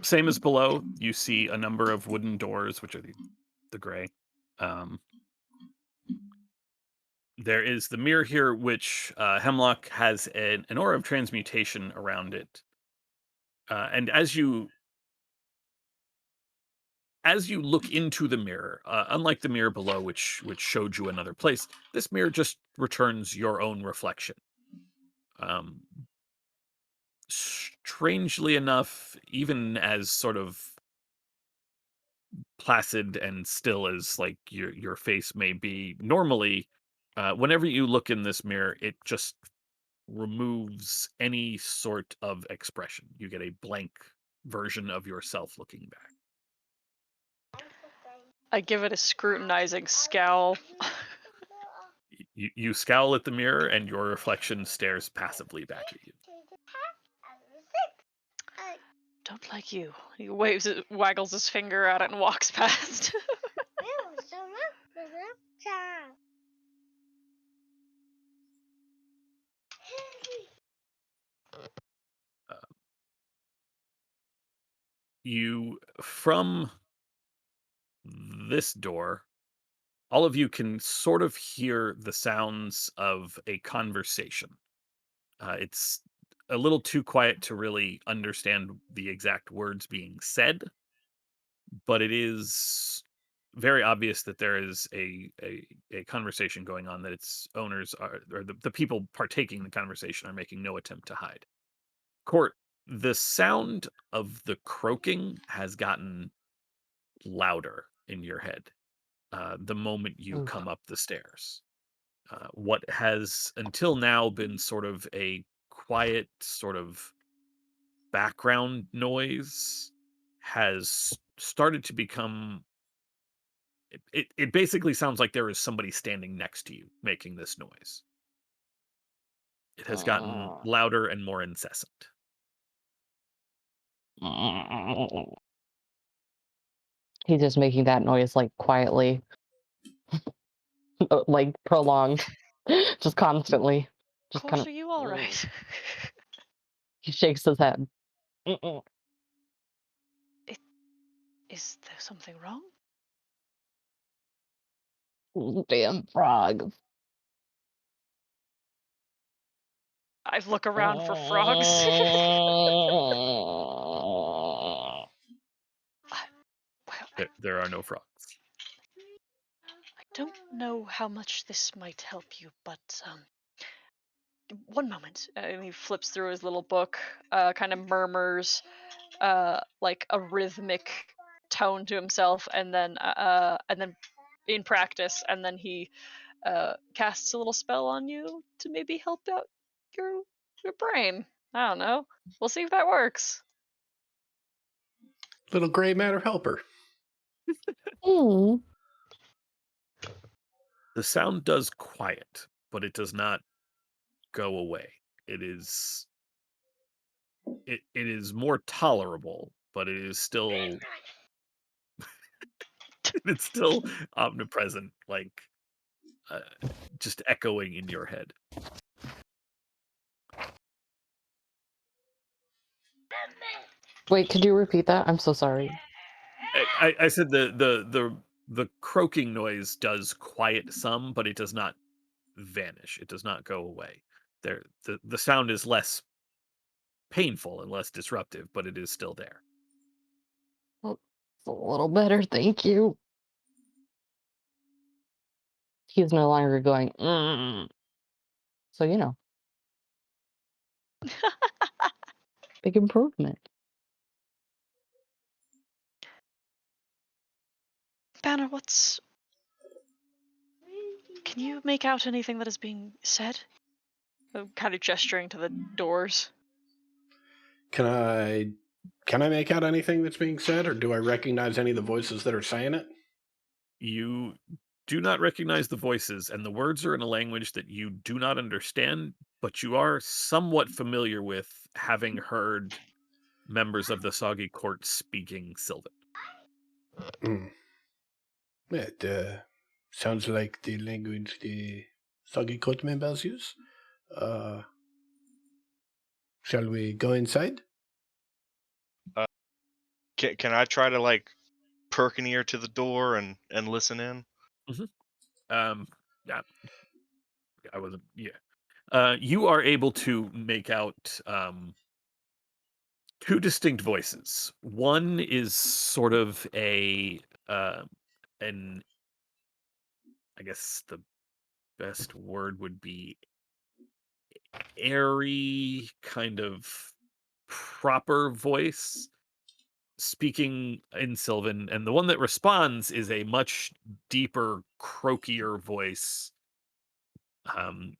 Same as below, you see a number of wooden doors, which are the gray. There is the mirror here, which Hemlock has an aura of transmutation around it. And as you look into the mirror, unlike the mirror below, which showed you another place, this mirror just returns your own reflection. Strangely enough, even as sort of placid and still as like your face may be normally, whenever you look in this mirror, it just removes any sort of expression. You get a blank version of yourself looking back. I give it a scrutinizing scowl. You scowl at the mirror, and your reflection stares passively back at you. Don't like you. He waggles his finger at it and walks past. You, from this door, all of you can sort of hear the sounds of a conversation. It's a little too quiet to really understand the exact words being said, but it is very obvious that there is a conversation going on that its owners are, or the people partaking in the conversation are making no attempt to hide. Court, the sound of the croaking has gotten louder in your head the moment you come up the stairs. What has until now been sort of a quiet sort of background noise has started to become it basically sounds like there is somebody standing next to you making this noise. It has gotten louder and more incessant. He's just making that noise like quietly, like prolonged, just constantly. Just kind Colt, of. are you all right? He shakes his head. Is there something wrong? Damn frogs. I look around for frogs. There are no frogs. I don't know how much this might help you, but one moment. And he flips through his little book, kind of murmurs, like a rhythmic tone to himself, and then in practice, and then he casts a little spell on you to maybe help out your your brain. I don't know. We'll see if that works. Little gray matter helper. Hmm. The sound does quiet, but it does not go away. It is more tolerable, but it is still it's still omnipresent, like uh, just echoing in your head. Wait, could you repeat that? I'm so sorry. I said the croaking noise does quiet some, but it does not vanish. It does not go away. The sound is less painful and less disruptive, but it is still there. Well, it's a little better, thank you. He's no longer going, "Mm." So, big improvement. Banner, what's? Can you make out anything that is being said? I'm kind of gesturing to the doors. Can I make out anything that's being said, or do I recognize any of the voices that are saying it? You do not recognize the voices, and the words are in a language that you do not understand, but you are somewhat familiar with, having heard members of the Soggy Court speaking Sylvan. It sounds like the language the Soggy Court members use. Shall we go inside? Can I try to like perk an ear to the door and listen in? Yeah, I wasn't. Yeah, you are able to make out two distinct voices. One is sort of an I guess the best word would be airy, kind of proper voice speaking in Sylvan, and the one that responds is a much deeper, croakier voice. Um,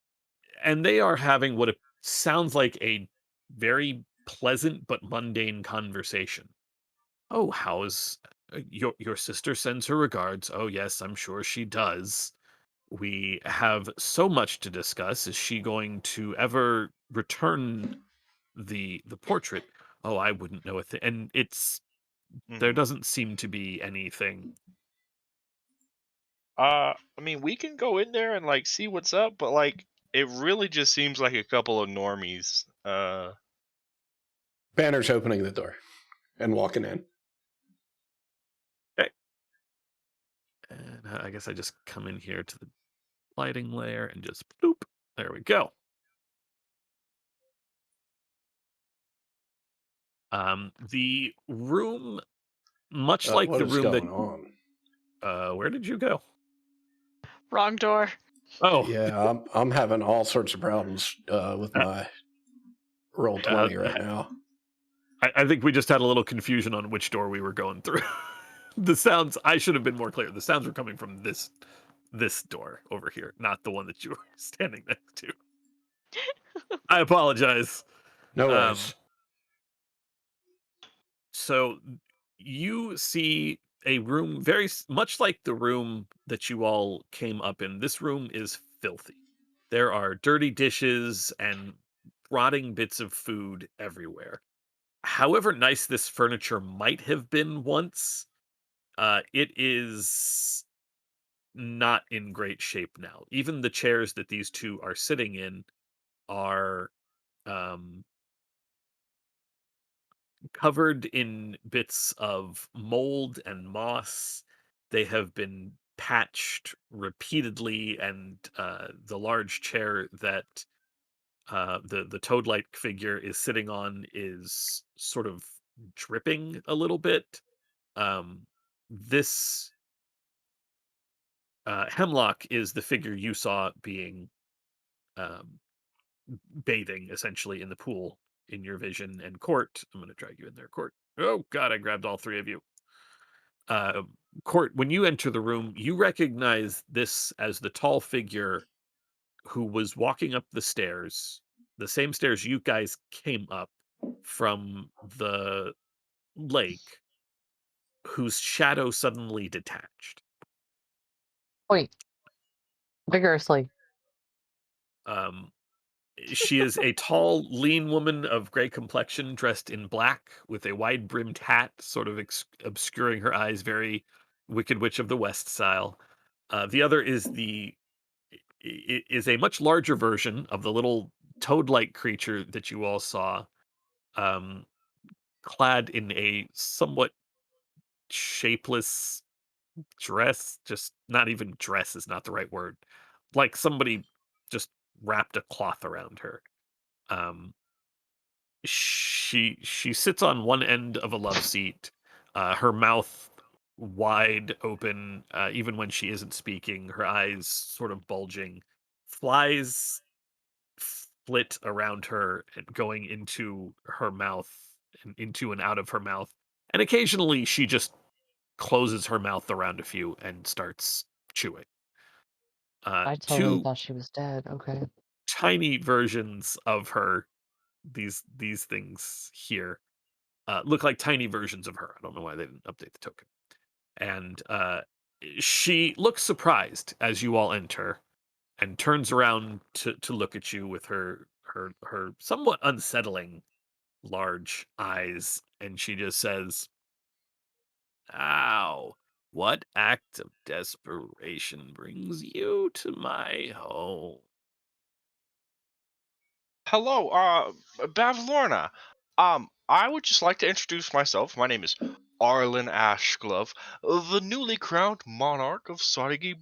and they are having what it sounds like a very pleasant but mundane conversation. Oh, how's your sister sends her regards. Oh, yes, I'm sure she does. We have so much to discuss. Is she going to ever return the portrait? Oh, I wouldn't know a thing. And there Mhm. doesn't seem to be anything. I mean, we can go in there and like see what's up, but like, it really just seems like a couple of normies. Banner's opening the door and walking in. Okay. And I guess I just come in here to the lighting layer and just bloop. There we go. The room, much like What the is room that going on? where did you go? Wrong door. Oh, Yeah, I'm having all sorts of problems with my roll 20 right now. I think we just had a little confusion on which door we were going through. The sounds, I should have been more clear. The sounds were coming from this door over here, not the one that you were standing next to. I apologize. No Um, worries. So you see a room very much like the room that you all came up in. This room is filthy. There are dirty dishes and rotting bits of food everywhere. However nice this furniture might have been once, it is not in great shape now. Even the chairs that these two are sitting in are um, covered in bits of mold and moss. They have been patched repeatedly, and the large chair that the toad-like figure is sitting on is sort of dripping a little bit. This Hemlock is the figure you saw being bathing essentially in the pool in your vision. And Court, I'm going to drag you in there, Court. Oh God, I grabbed all three of you. Court, when you enter the room, you recognize this as the tall figure who was walking up the stairs, the same stairs you guys came up from the lake, whose shadow suddenly detached. Point vigorously. Um, she is a tall, lean woman of gray complexion, dressed in black, with a wide-brimmed hat, sort of obscuring her eyes, very Wicked Witch of the West style. The other is a much larger version of the little toad-like creature that you all saw, um, clad in a somewhat shapeless dress. Just not even dress is not the right word. Like somebody just wrapped a cloth around her. Um, she sits on one end of a love seat, her mouth wide open, even when she isn't speaking, her eyes sort of bulging, flies flit around her and going into her mouth and into and out of her mouth. And occasionally she just closes her mouth around a few and starts chewing. I totally Two thought she was dead. Okay. tiny versions of her, these things here, look like tiny versions of her. I don't know why they didn't update the token. And she looks surprised as you all enter and turns around to look at you with her somewhat unsettling large eyes, and she just says, "Ow, what act of desperation brings you to my home?" Hello, Bavlorna. I would just like to introduce myself. My name is Arlen Ashglove, the newly crowned monarch of Soggy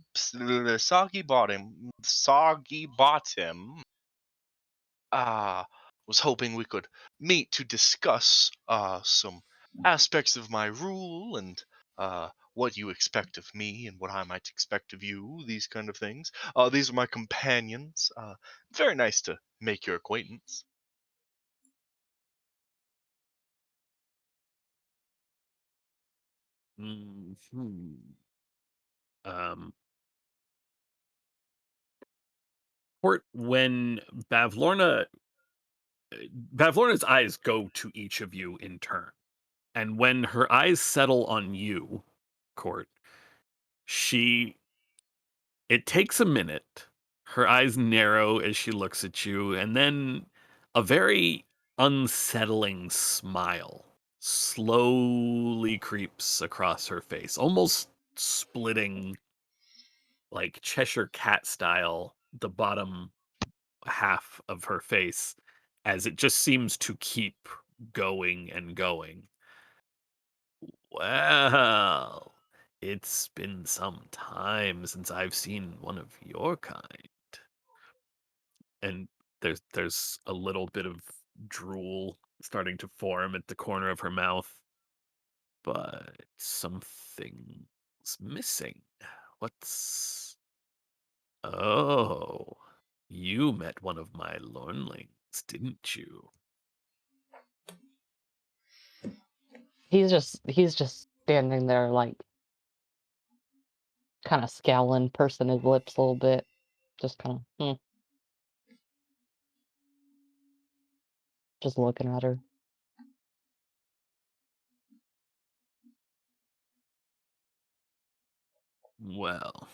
Bottom. Soggy Bottom. Was hoping we could meet to discuss some aspects of my rule and what you expect of me and what I might expect of you. These kind of things. These are my companions. Very nice to make your acquaintance. Mhm. Um, Court, when Bavlorna's eyes go to each of you in turn, and when her eyes settle on you, Court, she it takes a minute. Her eyes narrow as she looks at you, and then a very unsettling smile slowly creeps across her face, almost splitting like Cheshire cat style the bottom half of her face as it just seems to keep going and going. Well, it's been some time since I've seen one of your kind. And there's a little bit of drool starting to form at the corner of her mouth. But something's missing. What's Oh, you met one of my Lornlings, didn't you? He's just standing there like kind of scowling, pursing his lips a little bit. Just kind of just looking at her. Well,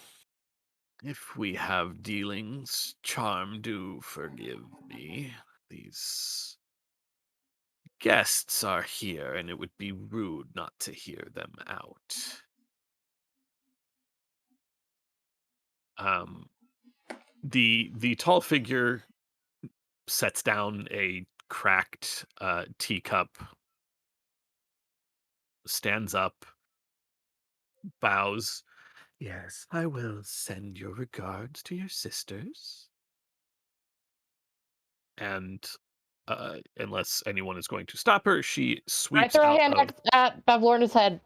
if we have dealings, charm do forgive me. These guests are here, and it would be rude not to hear them out. Um, the tall figure sets down a cracked teacup, stands up, bows. Yes, I will send your regards to your sisters. And unless anyone is going to stop her, she I sweeps throw a out hand of. at Bavlorna's head.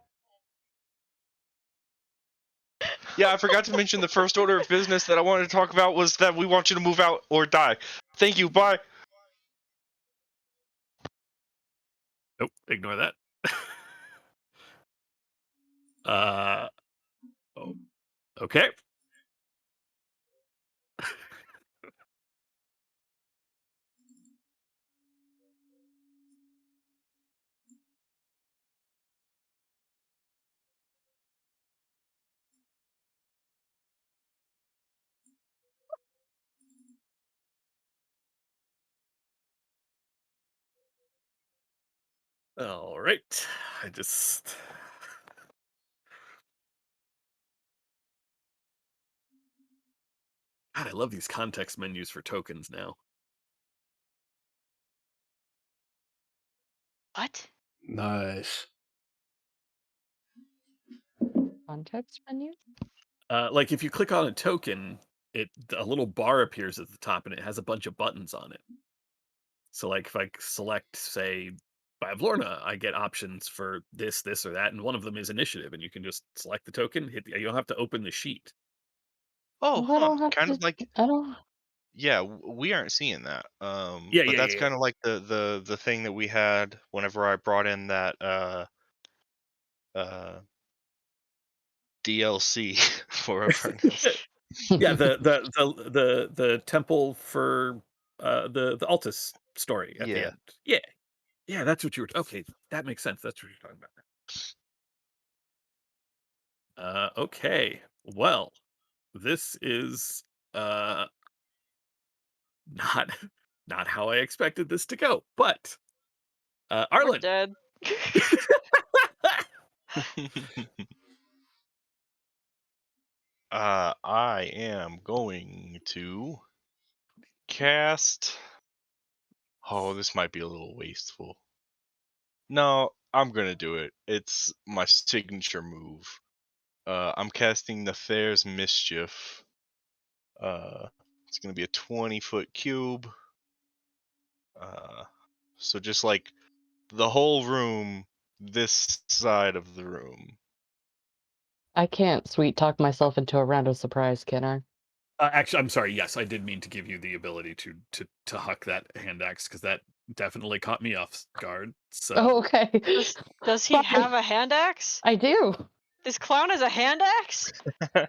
Yeah, I forgot to mention the first order of business that I wanted to talk about was that we want you to move out or die. Thank you. Bye. Nope, ignore that. uh, oh, okay. All right. I just. God, I love these context menus for tokens now. What? Nice. Context menu? Like if you click on a token, a little bar appears at the top and it has a bunch of buttons on it. So like if I select, say, Five Lorna, I get options for this, this, or that, and one of them is initiative, and you can just select the token. You don't have to open the sheet. Oh, Well, I huh. don't have Kind to. of like I don't. yeah, we aren't seeing that. Yeah, But yeah, that's yeah, kind of like the thing that we had whenever I brought in that uh DLC for Avernus. yeah. The temple for the Altus story at the Yeah. end. Yeah, yeah. That's what you were. Okay, that makes sense. That's what you're talking about. Okay. Well, this is not not how I expected this to go, but We're Arlen. dead. I am going to cast. Oh, this might be a little wasteful. No, I'm gonna do it. It's my signature move. I'm casting Nefarious Mischief. It's gonna be a 20-foot cube. So just like the whole room, this side of the room. I can't sweet talk myself into a round of surprise, can I? Actually, I'm sorry. Yes, I did mean to give you the ability to huck that hand axe because that definitely caught me off guard. So Oh, okay. Does he Sorry. have a hand axe? I do. This clown has a hand axe?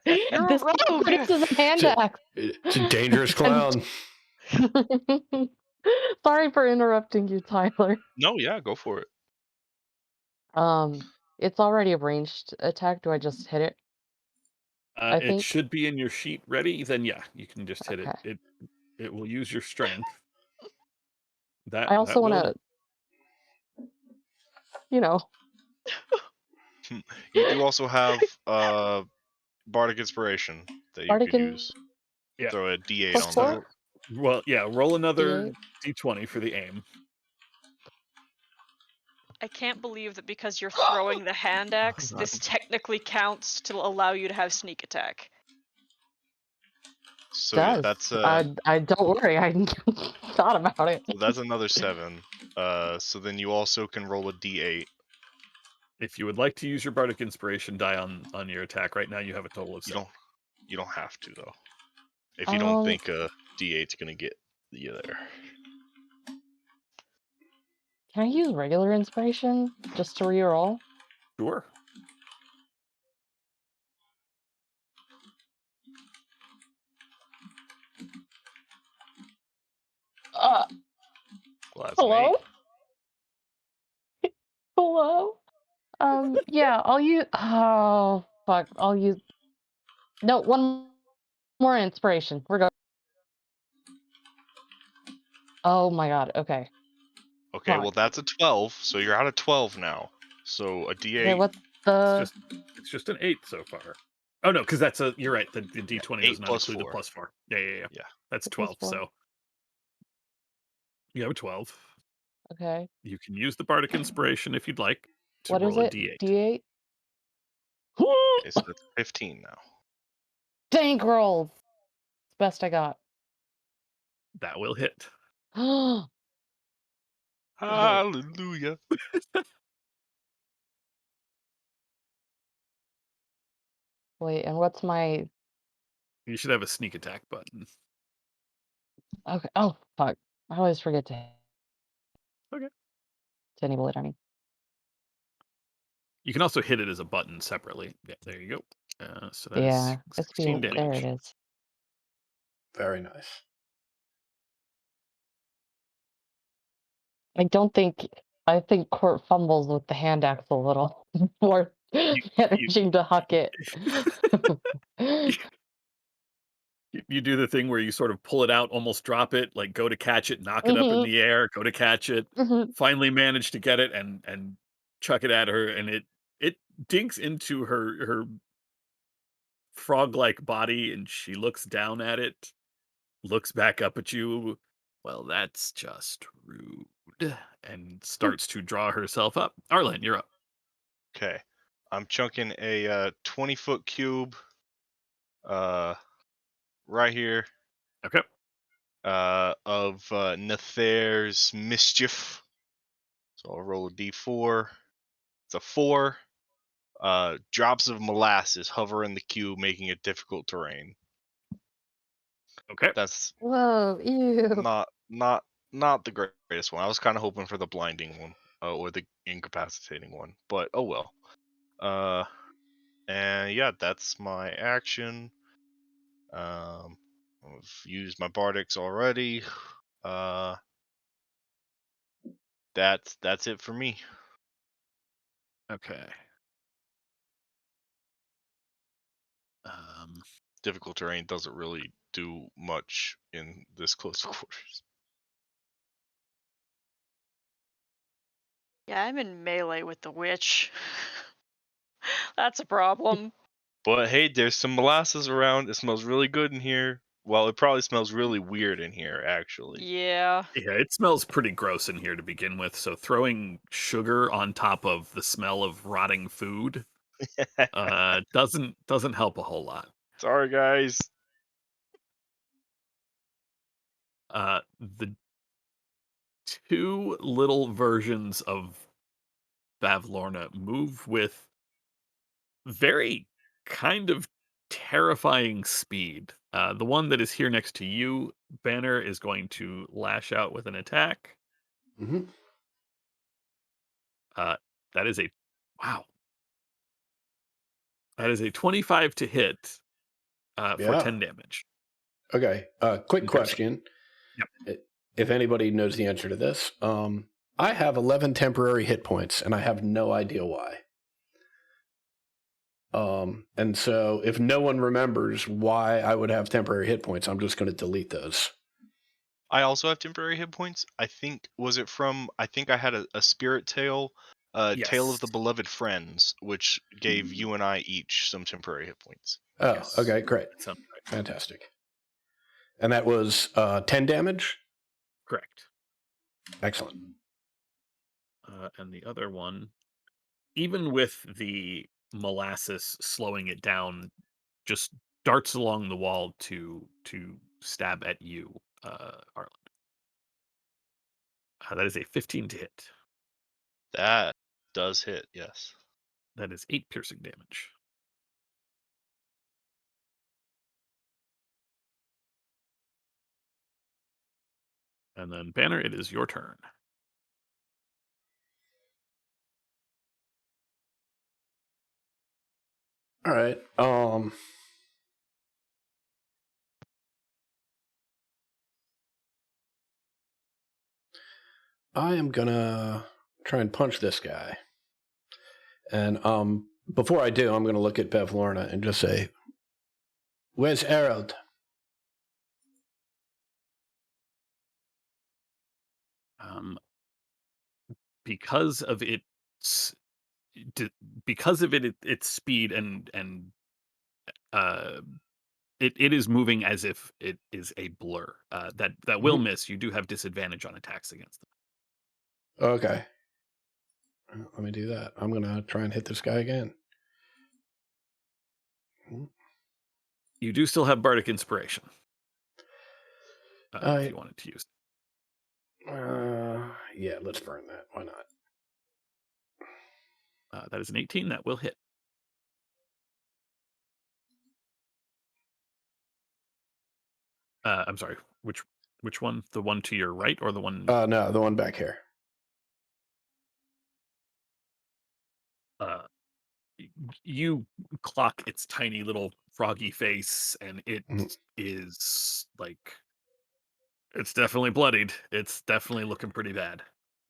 You're This a clown rogue! produces a hand axe. It's a dangerous clown. Sorry for interrupting you, Tyler. No, yeah, go for it. It's already a ranged attack. Do I just hit it? I it think. should be in your sheet ready. Then yeah, you can just hit Okay. it. It will use your strength. I also want will. to, you know, You do also have Bardic Inspiration that you could Bardican use. Yeah. Throw a D8 plus on four. that. Well, yeah. Roll another D8. d20 for the aim. I can't believe that because you're throwing the hand axe, God. this technically counts to allow you to have sneak attack. So Does. yeah, that's I don't worry. I thought about it. so that's another 7. So then you also can roll a D8. If you would like to use your bardic inspiration die on your attack right now, you have a total of 7. You don't have to though. If you don't Um, think a D8's gonna get you there. Can I use regular inspiration just to reroll? Sure. Well, that's Hello? an Hello? Yeah, I'll use. Oh, fuck. I'll use. No, one more inspiration. We're going. Oh my god. Okay. 8. Okay, Fuck. well that's a 12, so you're out of 12 now. So a Okay, D8. what's It's the. just an 8 so far. Oh no, because that's a. You're right. The d20 does 8 not plus include the 4. plus 4. Yeah. Yeah. That's Plus 12. 4? So you have a 12. Okay. You can use the bardic inspiration if you'd like to What is roll a it? d8. D8? Okay, so that's 15 now. Dank rolls! It's best I got. That will hit. Oh, Hallelujah. Wait, and what's my... You should have a sneak attack button. Okay. Oh, fuck. I always forget to Okay. enable it, I mean. You can also hit it as a button separately. Yeah, there you go. So that is Yeah, it's 16 being... There it damage. is. Very nice. I think Court fumbles with the hand axe a little before You, managing to huck it. you do the thing where you sort of pull it out, almost drop it, like go to catch it, knock it up in Mhm, the air, go to catch it, mhm. finally manage to get it and chuck it at her, and it dinks into her frog-like body, and she looks down at it, looks back up at you. Well, that's just rude, and starts to draw herself up. Arlen, you're up. Okay. I'm chunking a 20-foot cube uh right here Okay. of Nether's mischief. So I'll roll a d4. It's a 4. Drops of molasses hover in the cube, making it difficult terrain. Okay. That's Whoa, ew. not the greatest one. I was kind of hoping for the blinding one, or the incapacitating one, but oh well. And yeah, that's my action. I've used my bardics already. That's it for me. Okay. Um, Difficult terrain doesn't really do much in this close quarters. Yeah, I'm in melee with the witch. That's a problem. But hey, there's some molasses around. It smells really good in here. Well, it probably smells really weird in here, actually. Yeah. yeah, it smells pretty gross in here to begin with, so throwing sugar on top of the smell of rotting food doesn't help a whole lot. Sorry, guys. The two little versions of Bavlorna move with very kind of terrifying speed. The one that is here next to you, Banner, is going to lash out with an attack. Hmm. That is a wow. That is a 25 to hit for Yeah. 10 damage. Okay. Quick Okay. question. Yep. If anybody knows the answer to this, I have 11 temporary hit points, and I have no idea why. And so if no one remembers why I would have temporary hit points, I'm just going to delete those. I also have temporary hit points. I think I think I had a spirit tale, Tale of the Yes. Beloved Friends, which gave you and I each some temporary hit points. Oh, Yes. okay, great. That sounds right. Fantastic. And that was 10 damage? Correct. Excellent. And the other one, even with the molasses slowing it down, just darts along the wall to stab at you, Arlen. That is a 15 to hit. That does hit, yes. That is 8 piercing damage. And then Banner, it is your turn. All right. I am gonna try and punch this guy. And before I do, I'm gonna look at Bavlorna and just say, "Where's Harold?" Because of its its speed and uh it is moving as if it is a blur. That will miss. You do have disadvantage on attacks against them. Okay. Let me do that. I'm gonna try and hit this guy again. You do still have bardic inspiration if I you wanted to use yeah, let's burn that. Why not? that is an 18 that will hit. I'm sorry. Which one? The one to your right or the one? No, the one back here. Uh, you clock its tiny little froggy face, and it Mhm. is like it's definitely bloodied. It's definitely looking pretty bad.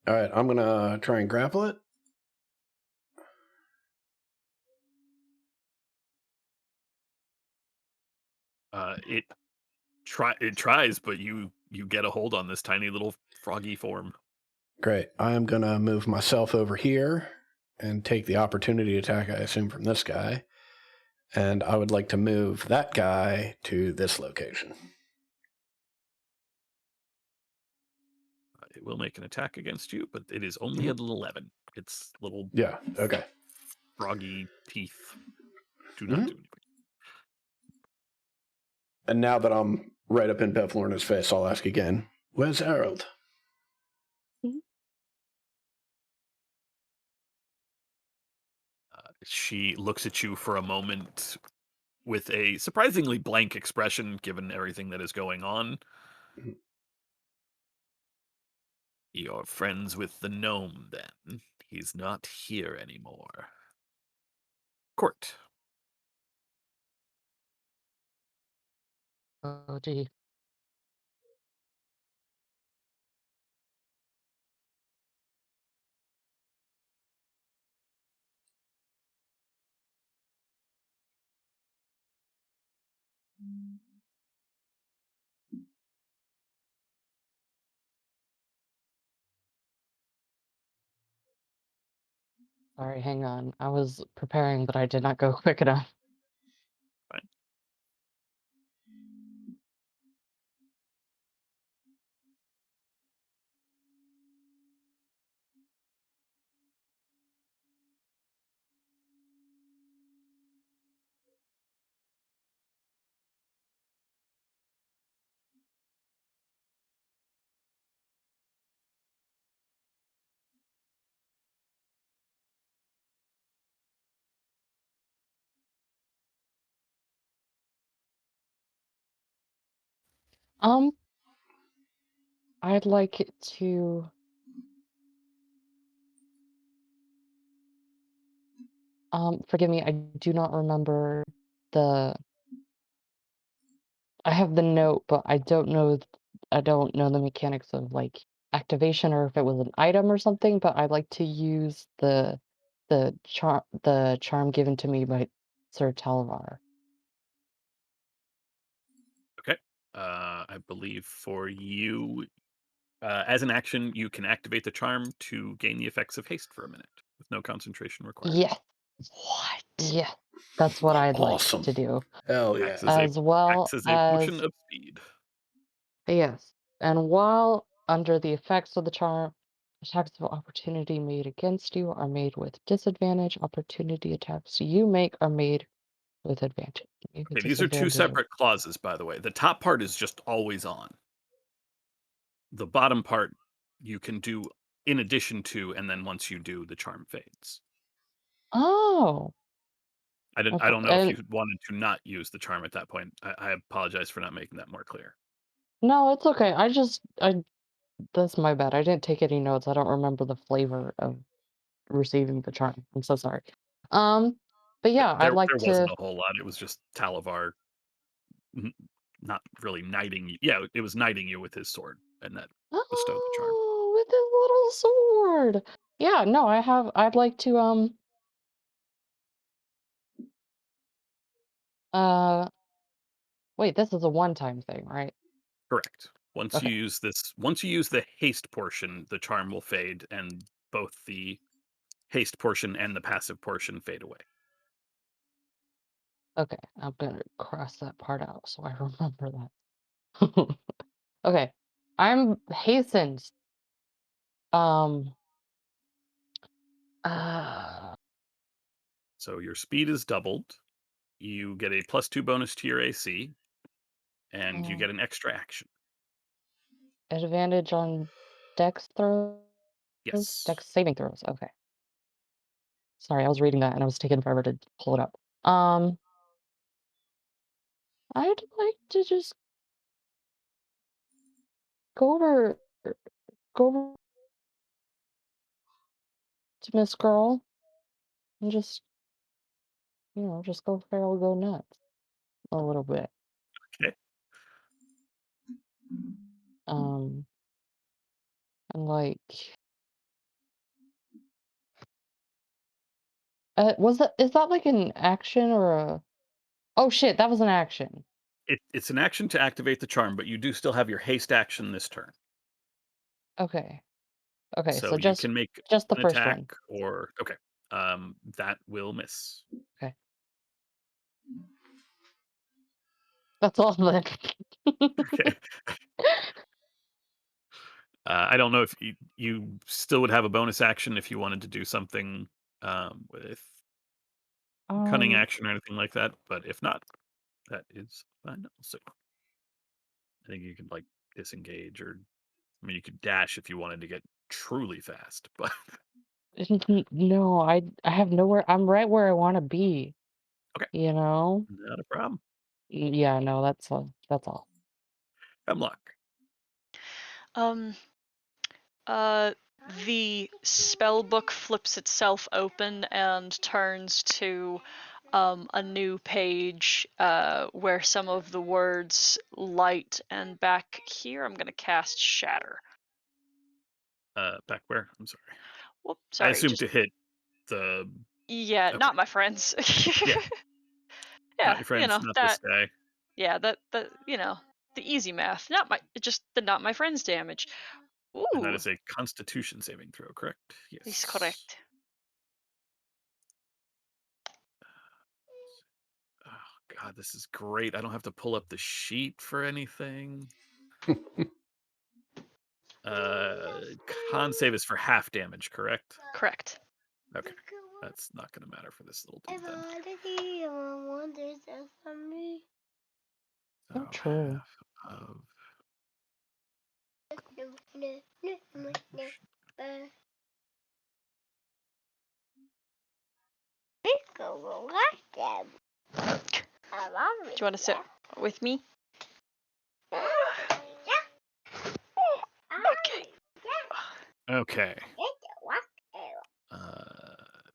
All right, I'm gonna try and grapple it. It tries, but you get a hold on this tiny little froggy form. Great. I am gonna move myself over here and take the opportunity attack, I assume, from this guy. And I would like to move that guy to this location. It will make an attack against you, but it is only at an 11. Its little Yeah, okay. froggy teeth do not Mhm. do anything. And now that I'm right up in Beth Lorna's face, I'll ask again, where's Harold? She looks at you for a moment with a surprisingly blank expression, given everything that is going on. Mhm. You're friends with the gnome, then. He's not here anymore. Court. Oh, gee. Sorry, hang on. I was preparing, but I did not go quick enough. Fine. Um, I'd like it to forgive me, I do not remember the I have the note, but I don't know the mechanics of like activation or if it was an item or something, but I'd like to use the charm given to me by Sir Talvar. Okay. I believe for you, as an action, you can activate the charm to gain the effects of haste for a minute with no concentration required. Yes, What? yes. That's what I'd like Awesome. to do. Hell yeah. Acts as a As well potion as of speed. yes. And while under the effects of the charm, attacks of opportunity made against you are made with disadvantage. Opportunity attacks you make are made with advantage. Made with Okay, these are two disadvantage. separate clauses, by the way. The top part is just always on. The bottom part you can do in addition to, and then once you do, the charm fades. Oh, I okay. don't know if you wanted to not use the charm at that point. I apologize for not making that more clear. No, it's okay. That's my bad. I didn't take any notes. I don't remember the flavor of receiving the charm. I'm so sorry. Um, but yeah, I'd like There to. wasn't a whole lot. It was just Talavar n- not really knighting you. Yeah, it was knighting you with his sword, and that bestowed the charm. Oh, with his little sword. Yeah, no, I'd like to uh wait, this is a one-time thing, right? Correct. Once Okay. you use the haste portion, the charm will fade, and both the haste portion and the passive portion fade away. Okay. I'm gonna cross that part out so I remember that. Okay. I'm hastened. Um uh So your speed is doubled. You get a +2 bonus to your AC, and you uh, get an extra action. advantage on dex throws, Yes. dex saving throws. Okay. Sorry, I was reading that and I was taking forever to pull it up. Um I'd like to just go over go over to Miss Girl and just just go feral, go nuts a little bit. Okay. Um, and like, is that like an action or a? Oh shit, that was an action. It's an action to activate the charm, but you do still have your haste action this turn. Okay, okay, So so you can make just the an first attack one. or okay. That will miss. Okay, that's all then. Okay. I don't know if you still would have a bonus action if you wanted to do something with cunning Um, action or anything like that, but if not, that is fine. So I think you can like disengage, or I mean, you could dash if you wanted to get truly fast, but no, I have nowhere. I'm right where I want to be. okay, You know? not a problem. Yeah, no, that's all. That's all. Hemlock. Um, uh, the spell book flips itself open and turns to a new page where some of the words light, and back here I'm gonna cast Shatter. Back where? I'm sorry. Whoop, I sorry, assume just to hit the yeah, okay. not my friends. Yeah, Yeah, not your friends, not this that guy. yeah, that the easy math, just the not my friends damage. And that Ooh, is a Constitution saving throw, correct? he's Yes. correct. Oh God, this is great. I don't have to pull up the sheet for anything. Uh, Con save is for half damage, correct? Correct. Okay, that's not going to matter for this little dude then. So So true. half of Do you want to sit with me? Okay. okay.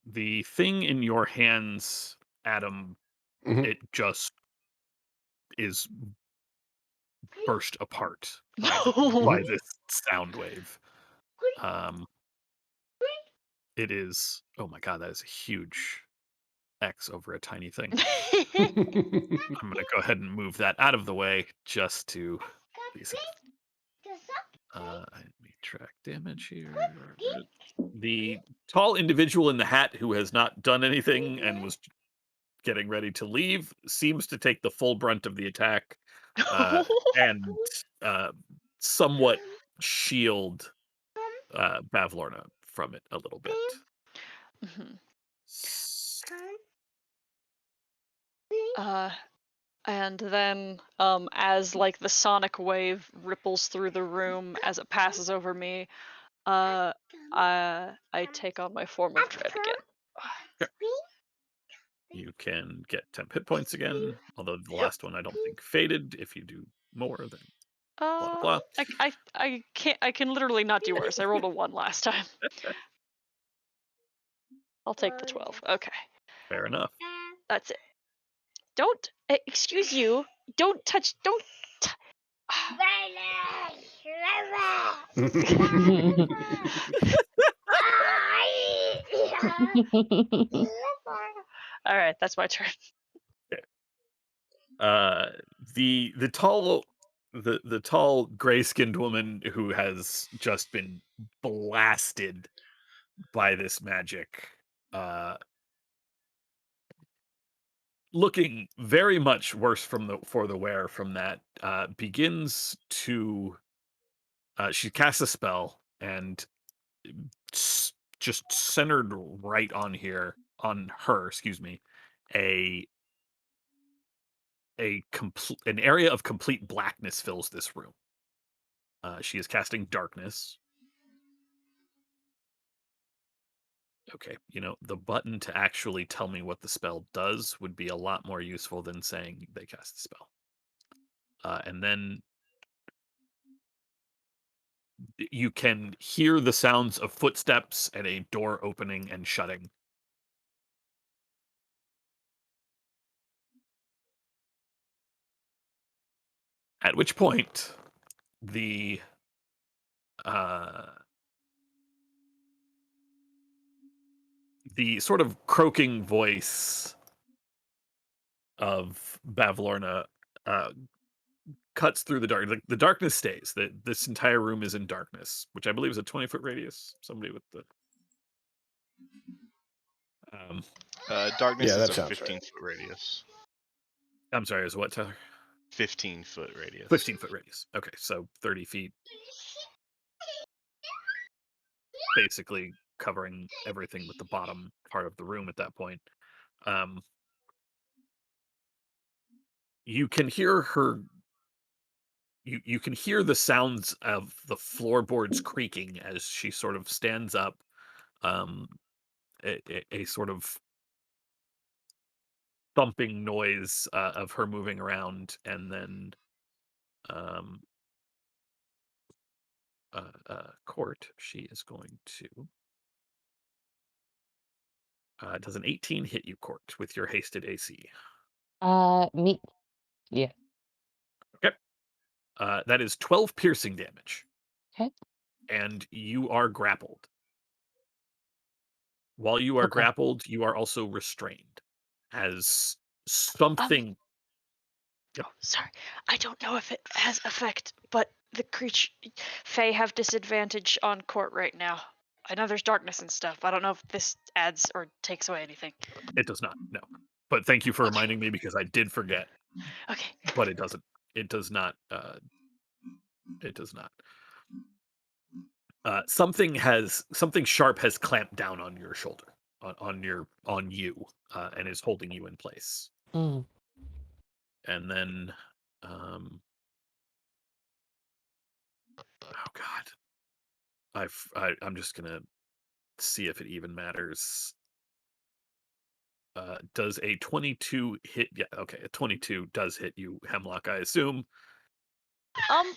The thing in your hands, Adam, Mhm. it just is burst apart by this sound wave. It is. Oh my God, that is a huge X over a tiny thing. I'm going to go ahead and move that out of the way just to be safe. Let me track damage here. The tall individual in the hat who has not done anything and was getting ready to leave seems to take the full brunt of the attack and somewhat shield Bavlorna from it a little bit. Mhm. S- And then, as like the sonic wave ripples through the room as it passes over me, I take on my form of dread again. You can get temp hit points again, although the Yep. last one I don't think faded. If you do more, then blah blah blah. I can't. I can literally not do worse. I rolled a 1 last time. I'll take the 12. Okay, Fair enough. that's it. Don't. Excuse you. Don't touch. Don't. All right, that's my turn. Uh, the tall gray skinned woman who has just been blasted by this magic, looking very much worse for the wear from that, begins to she casts a spell and just centered right on her, excuse me, a an area of complete blackness fills this room. She is casting darkness. Okay, the button to actually tell me what the spell does would be a lot more useful than saying they cast the spell. And then You can hear the sounds of footsteps and a door opening and shutting. At which point, the uh, the sort of croaking voice of Bavlorna cuts through the dark. The darkness stays. This entire room is in darkness, which I believe is a 20-foot radius. Somebody with the Darkness Yeah, is that a sounds 15-foot radius. I'm sorry, is what, Tyler? 15-foot radius. 15-foot radius. Okay, so 30 feet, basically covering everything with the bottom part of the room at that point. You can hear her. You can hear the sounds of the floorboards creaking as she sort of stands up. A sort of thumping noise of her moving around, and then Court, she is going to does an 18 hit you, Court, with your hasted AC? Me. Yeah. Okay. That is 12 piercing damage. Okay. And you are grappled. While you are Okay. grappled, you are also restrained. As something. Yep. Oh, sorry. I don't know if it has effect, but the creature Fae have disadvantage on Court right now. I know there's darkness and stuff. I don't know if this adds or takes away anything. It does not, no. But thank you for Okay. reminding me, because I did forget. Okay. But it doesn't. It does not. It does not. Something sharp has clamped down on your shoulder, on you, and is holding you in place. Mm. And then, oh God, I'm just gonna see if it even matters. Does a 22 hit? Yeah, okay, a 22 does hit you, Hemlock, I assume. Hold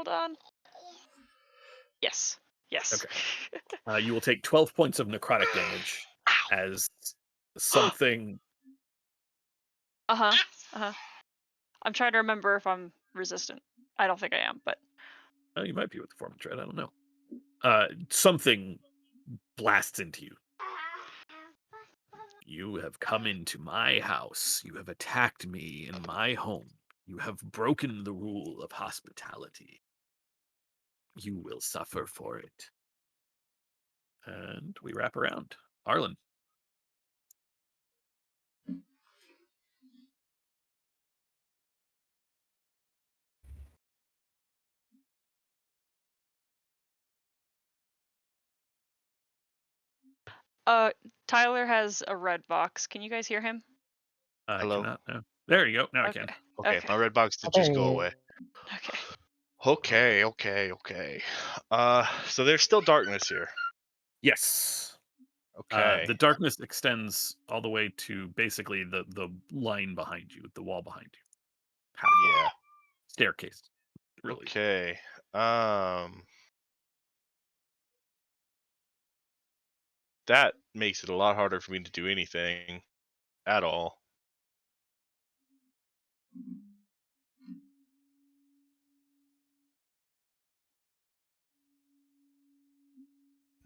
on. Yes. Okay. You will take 12 points of necrotic damage Ow. as something. I'm trying to remember if I'm resistant. I don't think I am, but Oh, you might be with the form of dread. I don't know. Something blasts into you. You have come into my house. You have attacked me in my home. You have broken the rule of hospitality. You will suffer for it. And we wrap around. Arlen. Tyler has a red box. Can you guys hear him? I Hello? cannot. No. There you go. Now I can. Okay, my red box did Oh, there just go he is. away. Okay. Okay. So there's still darkness here. Yes. Okay. The darkness extends all the way to basically the line behind you, the wall behind you. Yeah. Staircase. Really. Okay. That makes it a lot harder for me to do anything at all.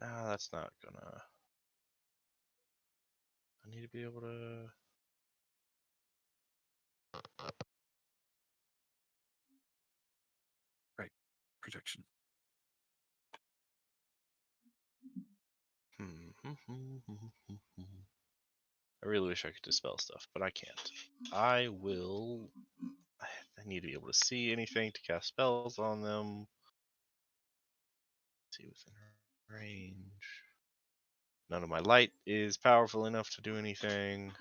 Nah, that's not gonna. I need to be able to. Right. Protection. I really wish I could dispel stuff, but I can't. I will. I need to be able to see anything to cast spells on them. See within range. None of my light is powerful enough to do anything.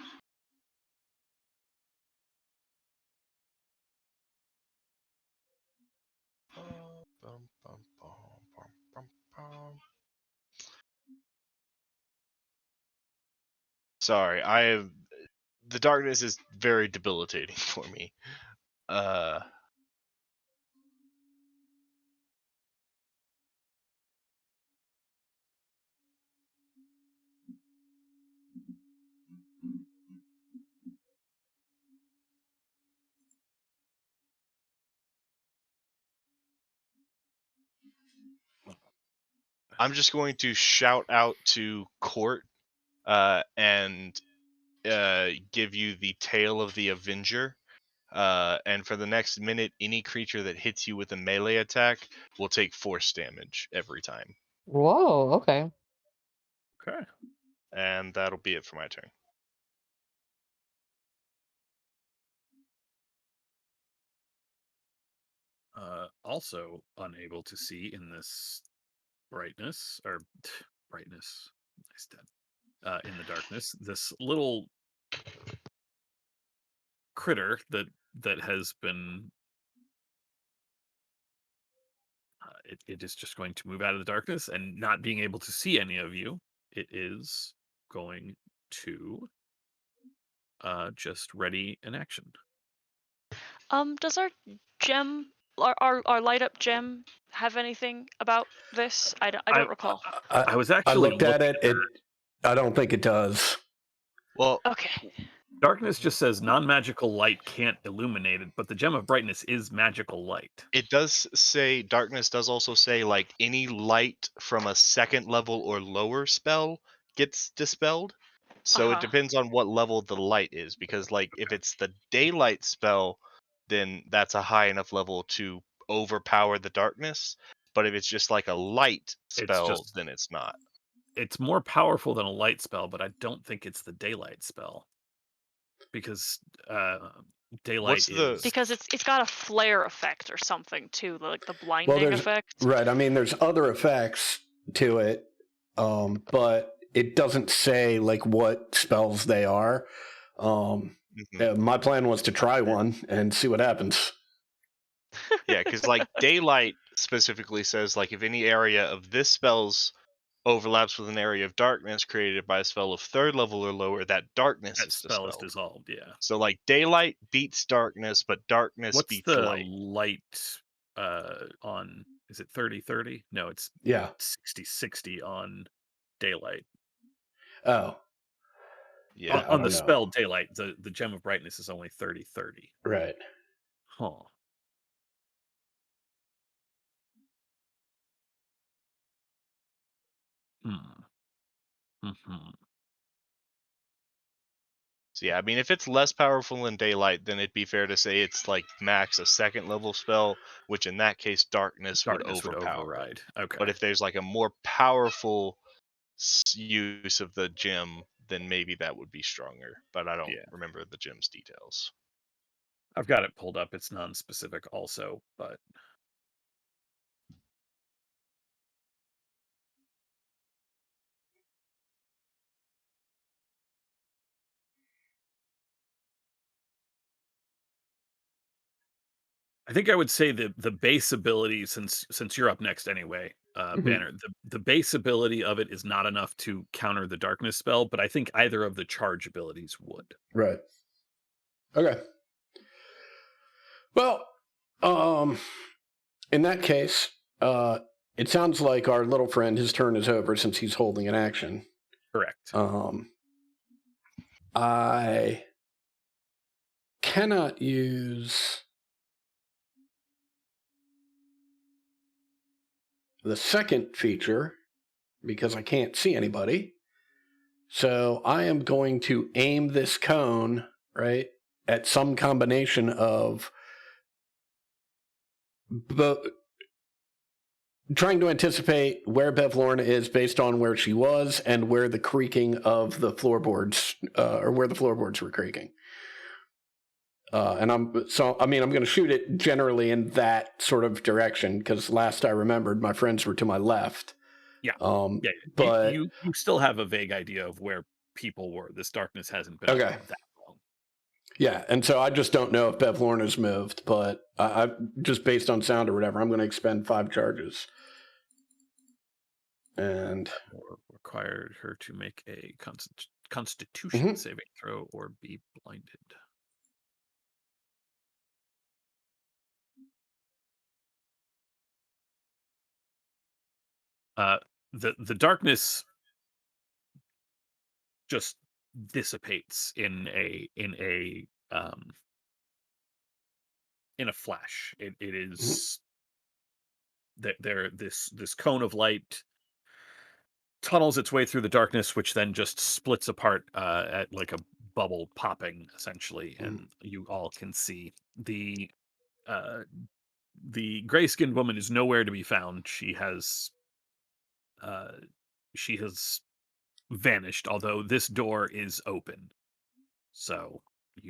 Sorry, the darkness is very debilitating for me. I'm just going to shout out to Court and give you the Tale of the Avenger. And for the next minute, any creature that hits you with a melee attack will take force damage every time. Whoa, okay. Okay. And that'll be it for my turn. Also unable to see in this brightness or brightness. Nice dead. In the darkness, this little critter that has been. It is just going to move out of the darkness and not being able to see any of you. It is going to just ready an action. Does our gem, our light up gem, have anything about this? I don't recall. I was I actually looked at looking it. I don't think it does. Well, Okay. Darkness just says non-magical light can't illuminate it, but the gem of brightness is magical light. it does say, darkness does also say, like, any light from a second level or lower spell gets dispelled. So it depends on what level the light is, because, like, if it's the daylight spell, then that's a high enough level to overpower the darkness. But if it's just like a light spell, then it's not. It's more powerful than a light spell, but I don't think it's the daylight spell. Because daylight is because it's got a flare effect or something too, like the blinding effect. Right. I mean, there's other effects to it, but it doesn't say like what spells they are. My plan was to try one and see what happens. Yeah, because like daylight specifically says, like, if any area of this spell's overlaps with an area of darkness created by a spell of third level or lower, that darkness is spell dispelled. is dissolved. Yeah. So like daylight beats darkness, but darkness beats the light. Light on, is it 30-30? No, it's 60-60 on daylight. Oh. Yeah. On the spell daylight, the gem of brightness is only 30-30. Right. Huh. Mm-hmm. So yeah, I mean, if it's less powerful than daylight, then it'd be fair to say it's like max a second level spell, which in that case darkness would override. Okay. But if there's like a more powerful use of the gem, then maybe that would be stronger. But I don't remember the gem's details. I've got it pulled up. It's non-specific also, but I think I would say the base ability, since you're up next anyway, Banner, the base ability of it is not enough to counter the darkness spell, but I think either of the charge abilities would. Right. Okay. Well, in that case, it sounds like our little friend, his turn is over since he's holding an action. Correct. I cannot use the second feature because I can't see anybody. So I am going to aim this cone, right, at some combination of trying to anticipate where Bevlorna is based on where she was and where the creaking of the floorboards, or where the floorboards were creaking. And I'm going to shoot it generally in that sort of direction because last I remembered, my friends were to my left. Yeah. But you still have a vague idea of where people were. This darkness hasn't been okay. that long. Yeah, and so I just don't know if Bevlorna's moved, but I just based on sound or whatever, I'm going to expend 5 charges. And required her to make a Constitution saving throw or be blinded. The darkness just dissipates in a flash. It is that this cone of light tunnels its way through the darkness, which then just splits apart at like a bubble popping, essentially, and you all can see uh, the gray-skinned woman is nowhere to be found. Uh, she has vanished. Although this door is open, so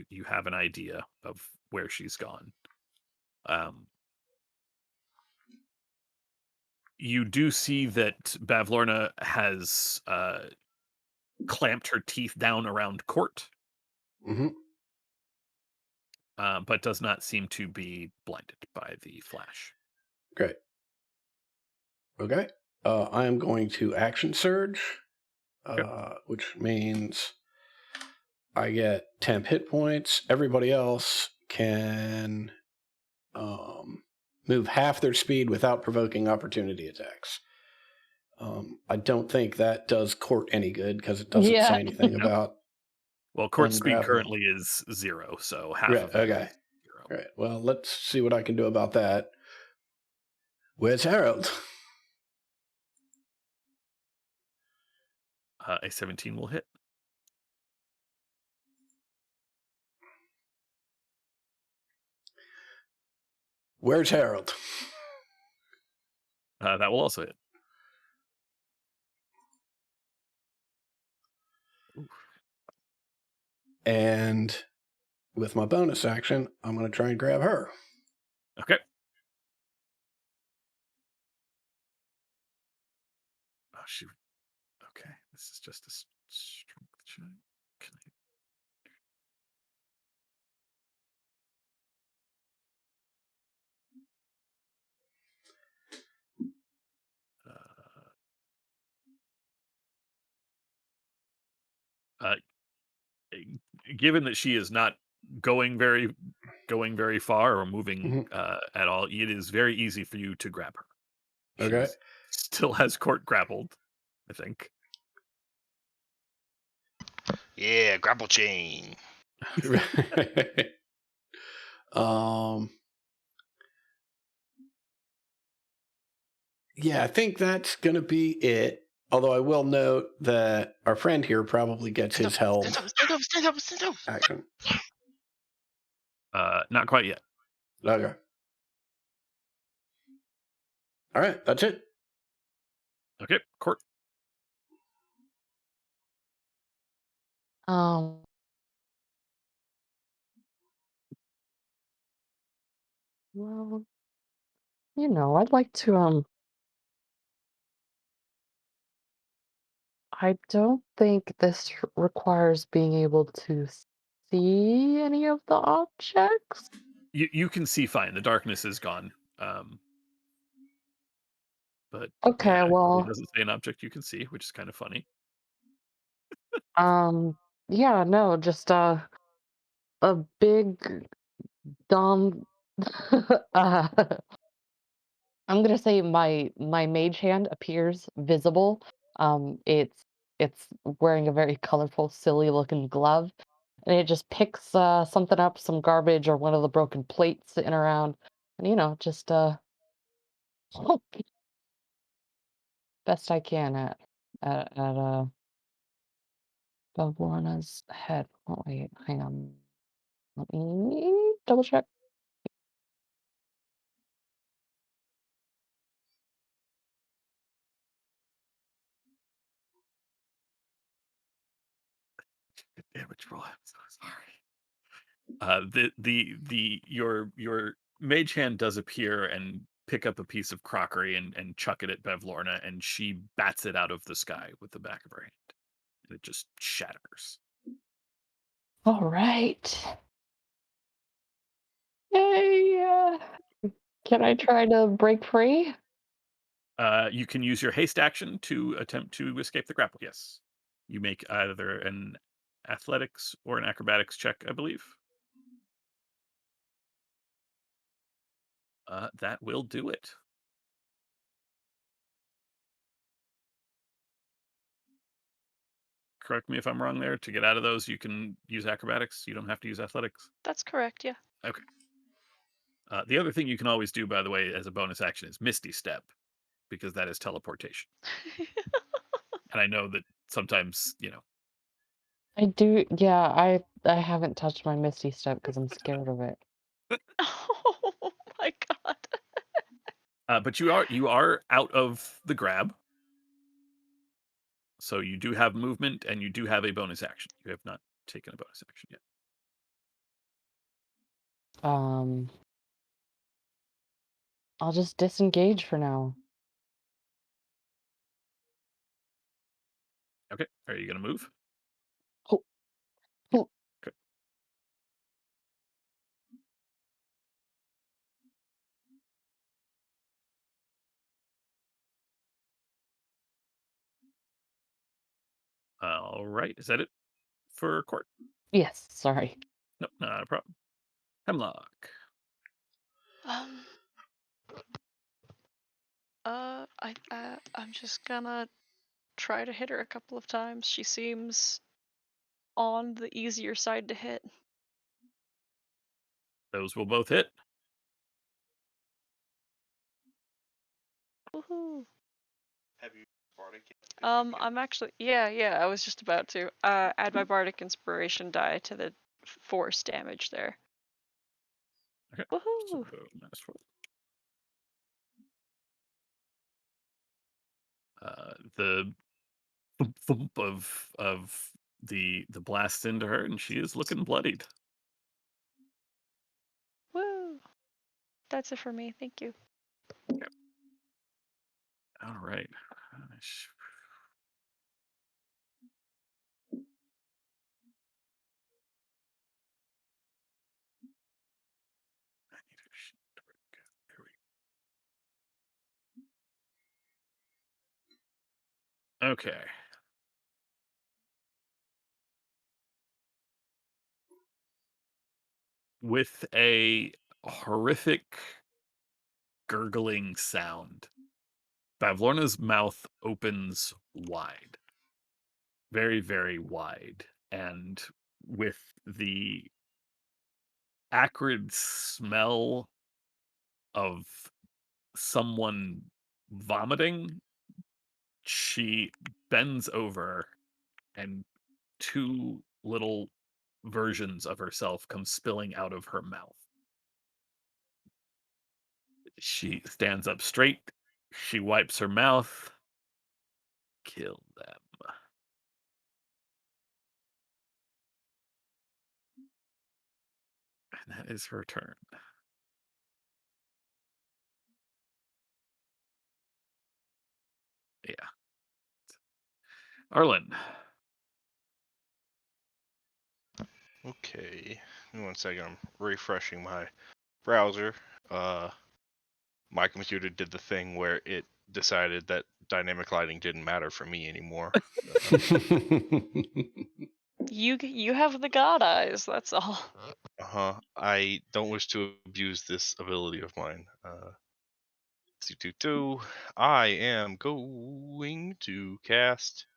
you have an idea of where she's gone. You do see that Bavlorna has clamped her teeth down around Court, Hmm. but does not seem to be blinded by the flash. Great. Okay. I am going to action surge, which means I get temp hit points. Everybody else can move half their speed without provoking opportunity attacks. I don't think that does Court any good because it doesn't Yeah. say anything No. about. Well, Court's speed Ungrabbable. currently is 0, so half Right, of that okay. is 0. Right. Well, let's see what I can do about that. Where's Harold? A 17 will hit. Where's Harold? That will also hit. And with my bonus action, I'm going to try and grab her. Okay. Oh, shoot. Okay. This is just a strength check. Can given that she is not going very far or moving at all, it is very easy for you to grab her. Okay. She's still has Court grappled, I think. Yeah, grapple chain. Yeah, I think that's going to be it. Although I will note that our friend here probably gets his held Stand up. action. Not quite yet. Okay. All right, that's it. Okay, Court. Well, I'd like to I don't think this requires being able to see any of the objects. You can see fine. The darkness is gone. But Okay, yeah, actually, it well, doesn't say an object you can see, which is kind of funny. yeah, no, just a big dumb uh I'm gonna say my mage hand appears visible. It's wearing a very colorful, silly looking glove, and it just picks something up, some garbage or one of the broken plates sitting around, and just best I can at Bavlorna's head. Oh wait, hang on. Let me double check. Damage roll. I'm so sorry. Your mage hand does appear and pick up a piece of crockery and chuck it at Bevlorna, and she bats it out of the sky with the back of her hand, and it just shatters. All right. Yay! Can I try to break free? You can use your haste action to attempt to escape the grapple. Yes, you make either an athletics or an acrobatics check, I believe. That will do it. Correct me if I'm wrong there. To get out of those, you can use acrobatics. You don't have to use athletics. That's correct, yeah. Okay. The other thing you can always do, by the way, as a bonus action is Misty Step, because that is teleportation. And I know that sometimes, I do. Yeah, I haven't touched my Misty Step because I'm scared of it. Oh my god. but you are out of the grab. So you do have movement and you do have a bonus action. You have not taken a bonus action yet. I'll just disengage for now. Okay. Are you going to move? Oh, oh. Okay. All right. Is that it for Court? Yes, sorry. No, not a problem. Hemlock. I'm just gonna try to hit her a couple of times. She seems on the easier side to hit. Those will both hit. Woohoo! Have you bardic yet? I'm actually yeah, I was just about to add my bardic inspiration die to the force damage there. Okay. Woohoo! So -4. The thump of the blast into her, and she is looking bloodied. Woo! That's it for me. Thank you. All right. Okay. With a horrific gurgling sound, Bavlorna's mouth opens wide. Very, very wide. And with the acrid smell of someone vomiting, she bends over and two little versions of herself come spilling out of her mouth. She stands up straight. She wipes her mouth. Kill them. And that is her turn. Yeah. Arlen. Okay. Give me 1 second. I'm refreshing my browser. My computer did the thing where it decided that dynamic lighting didn't matter for me anymore. You have the god eyes. That's all. I don't wish to abuse this ability of mine. 222. I am going to cast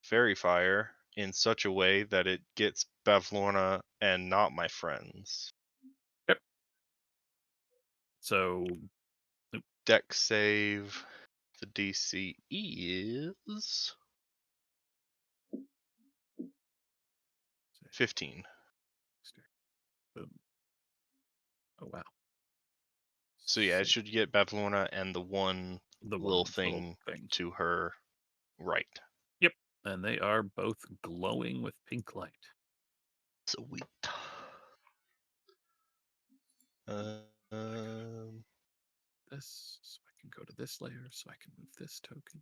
Fairy Fire in such a way that it gets Bavlorna and not my friends. Yep. So Dex save. The DC is 15. boom. Oh wow. So yeah, it should get Bavlorna and the one The little one thing to her right. Yep. And they are both glowing with pink light. Sweet. This, so I can go to this layer, so I can move this token.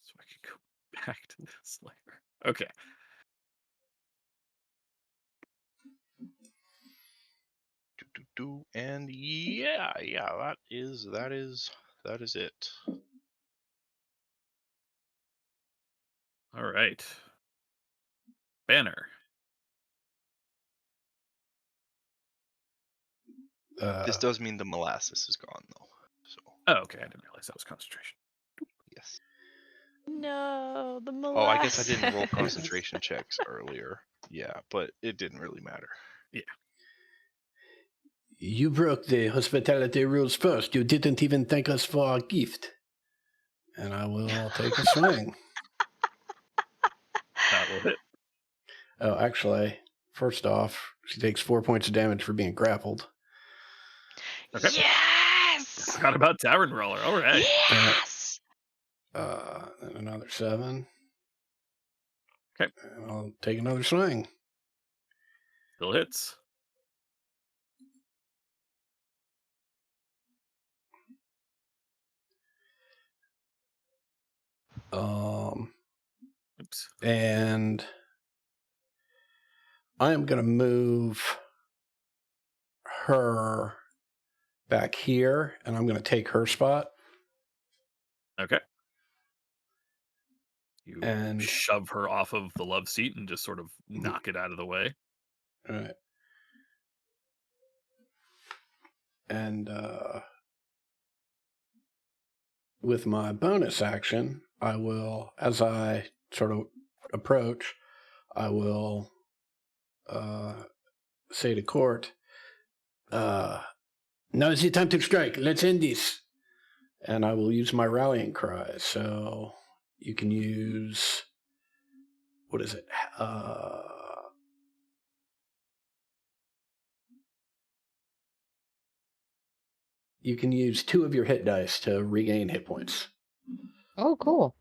So I can go back to this layer. Okay. And yeah, that is it. All right. Banner. This does mean the molasses is gone though. So Oh, okay. I didn't realize that was concentration. yes. No, the molasses. Oh, I guess I didn't roll concentration checks earlier. Yeah, but it didn't really matter. Yeah. You broke the hospitality rules first. You didn't even thank us for our gift. And I will take a swing. That will hit. Oh, actually, first off, she takes 4 points of damage for being grappled. Okay. Yes. Forgot about Tavern Brawler. All right. Yes. And another 7. Okay. And I'll take another swing. Still hits. Oops. And I am going to move her back here, and I'm going to take her spot. Okay. You And shove her off of the love seat and just sort of knock it out of the way. all right. And with my bonus action, I will, as I sort of approach, I will say to Court, now is the time to strike. Let's end this. And I will use my rallying cry. So you can use, what is it? You can use 2 of your hit dice to regain hit points. Oh, cool.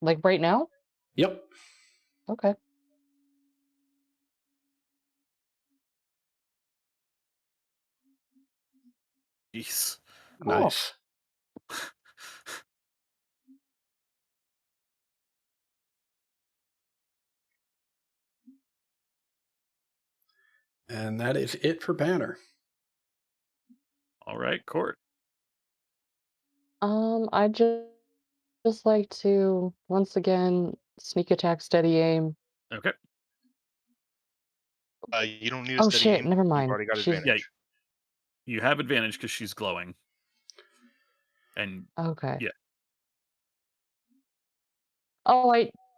Like right now? Yep. Okay. Jeez. Cool. Nice. And that is it for Banner. All right, Court. I just like to once again sneak attack, steady aim. Okay. You don't need a Oh steady shit! aim. Never You've mind. already got She's advantage. You have advantage because she's glowing. And okay. yeah. Oh,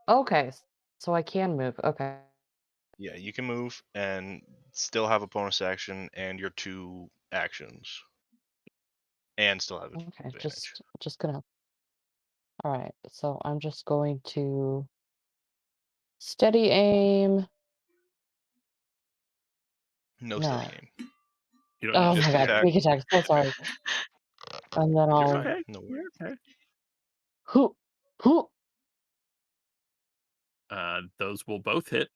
okay. So I can move. Okay. Yeah, you can move and still have a bonus action and your 2 actions, and still have Okay. advantage. Just gonna. All right. So I'm just going to steady aim. No No. steady aim. You don't Oh need Just my god. attack. Sneak attack. So sorry. And then You're I'll. okay. No You're worries. okay. Who? Those will both hit.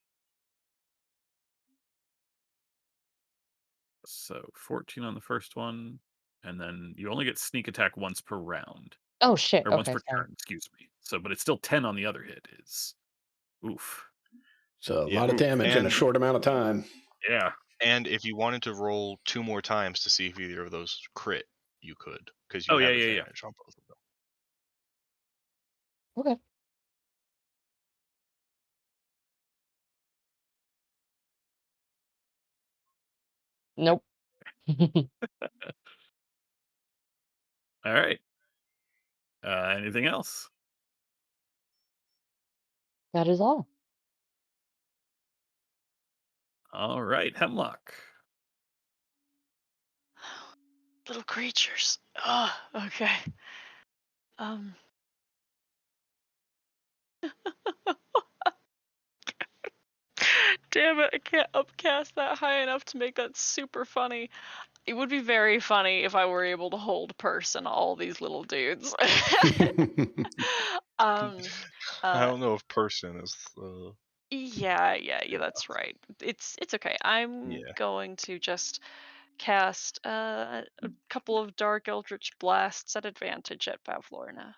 So 14 on the first one, and then you only get sneak attack once per round. Oh shit. Or once Okay. per Sorry. turn, excuse me. So but it's still 10 on the other hit is oof. So a Yeah. lot of damage in a And short amount of time. Yeah. and if you wanted to roll 2 more times to see if either of those crit, you could, because Oh you yeah, have yeah, yeah. advantage on both of them. Okay. Nope. All right. Anything else? That is all. All right, Hemlock. Little creatures. Oh, okay. Um. Damn it, I can't upcast that high enough to make that super funny. It would be very funny if I were able to hold person all these little dudes. um I uh don't know if person is yeah, that's right. It's okay. I'm yeah. going to just cast a couple of dark eldritch blasts at advantage at Pavlorna.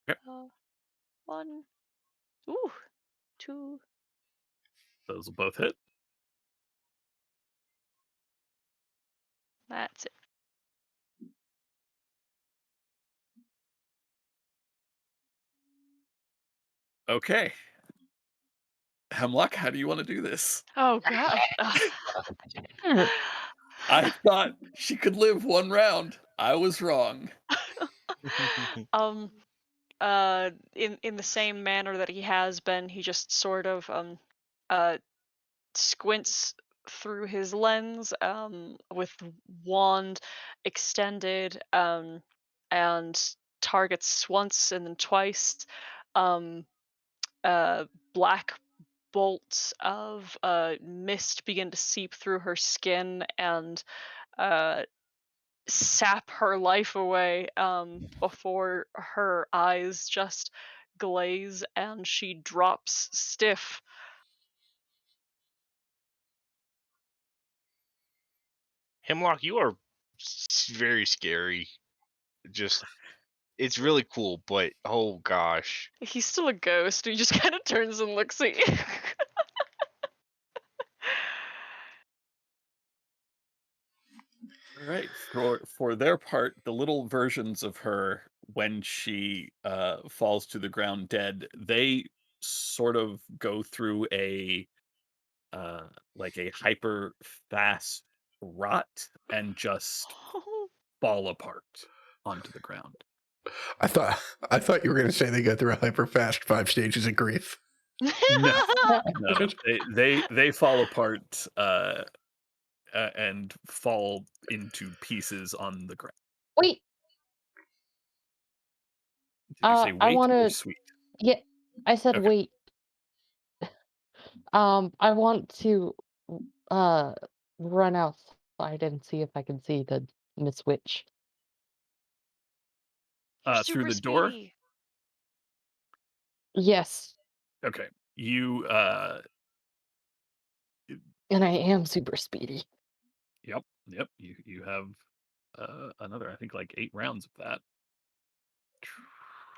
Yep. 1, ooh, 2. Those will both hit. That's it. Okay. Hemlock, how do you want to do this? Oh god. I thought she could live one round. I was wrong. um in the same manner that he has been, he just sort of uh squints through his lens with wand extended and targets once and then twice, um black bolts of mist begin to seep through her skin and uh, sap her life away before her eyes just glaze and she drops stiff. Hemlock, you are very scary. Just, it's really cool, but oh gosh. He's still a ghost. He just kind of turns and looks at you. All right. For their part, the little versions of her when she falls to the ground dead, they sort of go through a like a hyper fast rot and just fall apart onto the ground. I thought you were going to say they go through a hyper fast 5 stages of grief. No, no, they fall apart and fall into pieces on the ground. Wait, Did you say I wait or wanna sweet? yeah, I said Okay. wait. I want to uh run outside and see if I can see the Miss Witch. You're Through super the door? speedy. Yes, Okay. You and I am super speedy. yep, you have another, I think, like 8 rounds of that.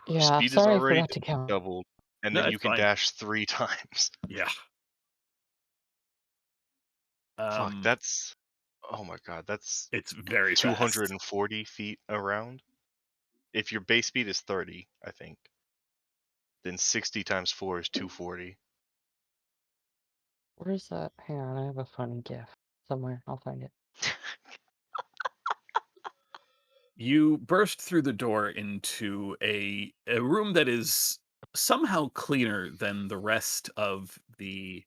Your Yeah, speed is sorry I already forgot to count. doubled, and No, then you it's can fine. dash 3 times. Yeah. Fuck, that's, oh my god, that's It's very fast. 240 feet around. If your base speed is 30, I think, then 60 times 4 is 240. Where's that? Hang on, I have a funny gif somewhere. I'll find it. You burst through the door into a room that is somehow cleaner than the rest of the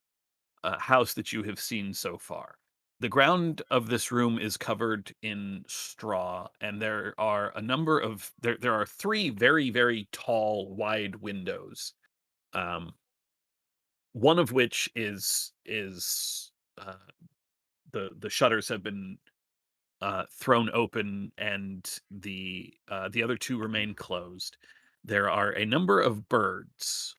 house that you have seen so far. The ground of this room is covered in straw, and there are a number of there are 3 very, very tall, wide windows. One of which is the shutters have been thrown open, and the other 2 remain closed. There are a number of birds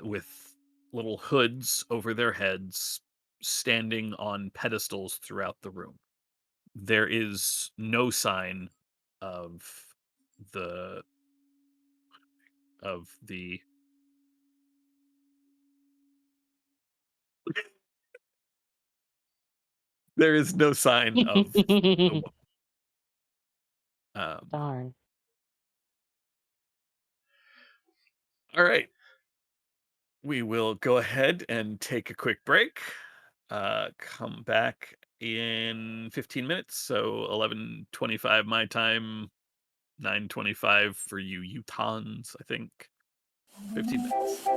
with little hoods over their heads, standing on pedestals throughout the room. There is no sign of the of the there is no sign of the woman. Darn. All right. We will go ahead and take a quick break. Come back in 15 minutes. So 11:25 my time, 9:25 for you Utahns, I think. 15 minutes.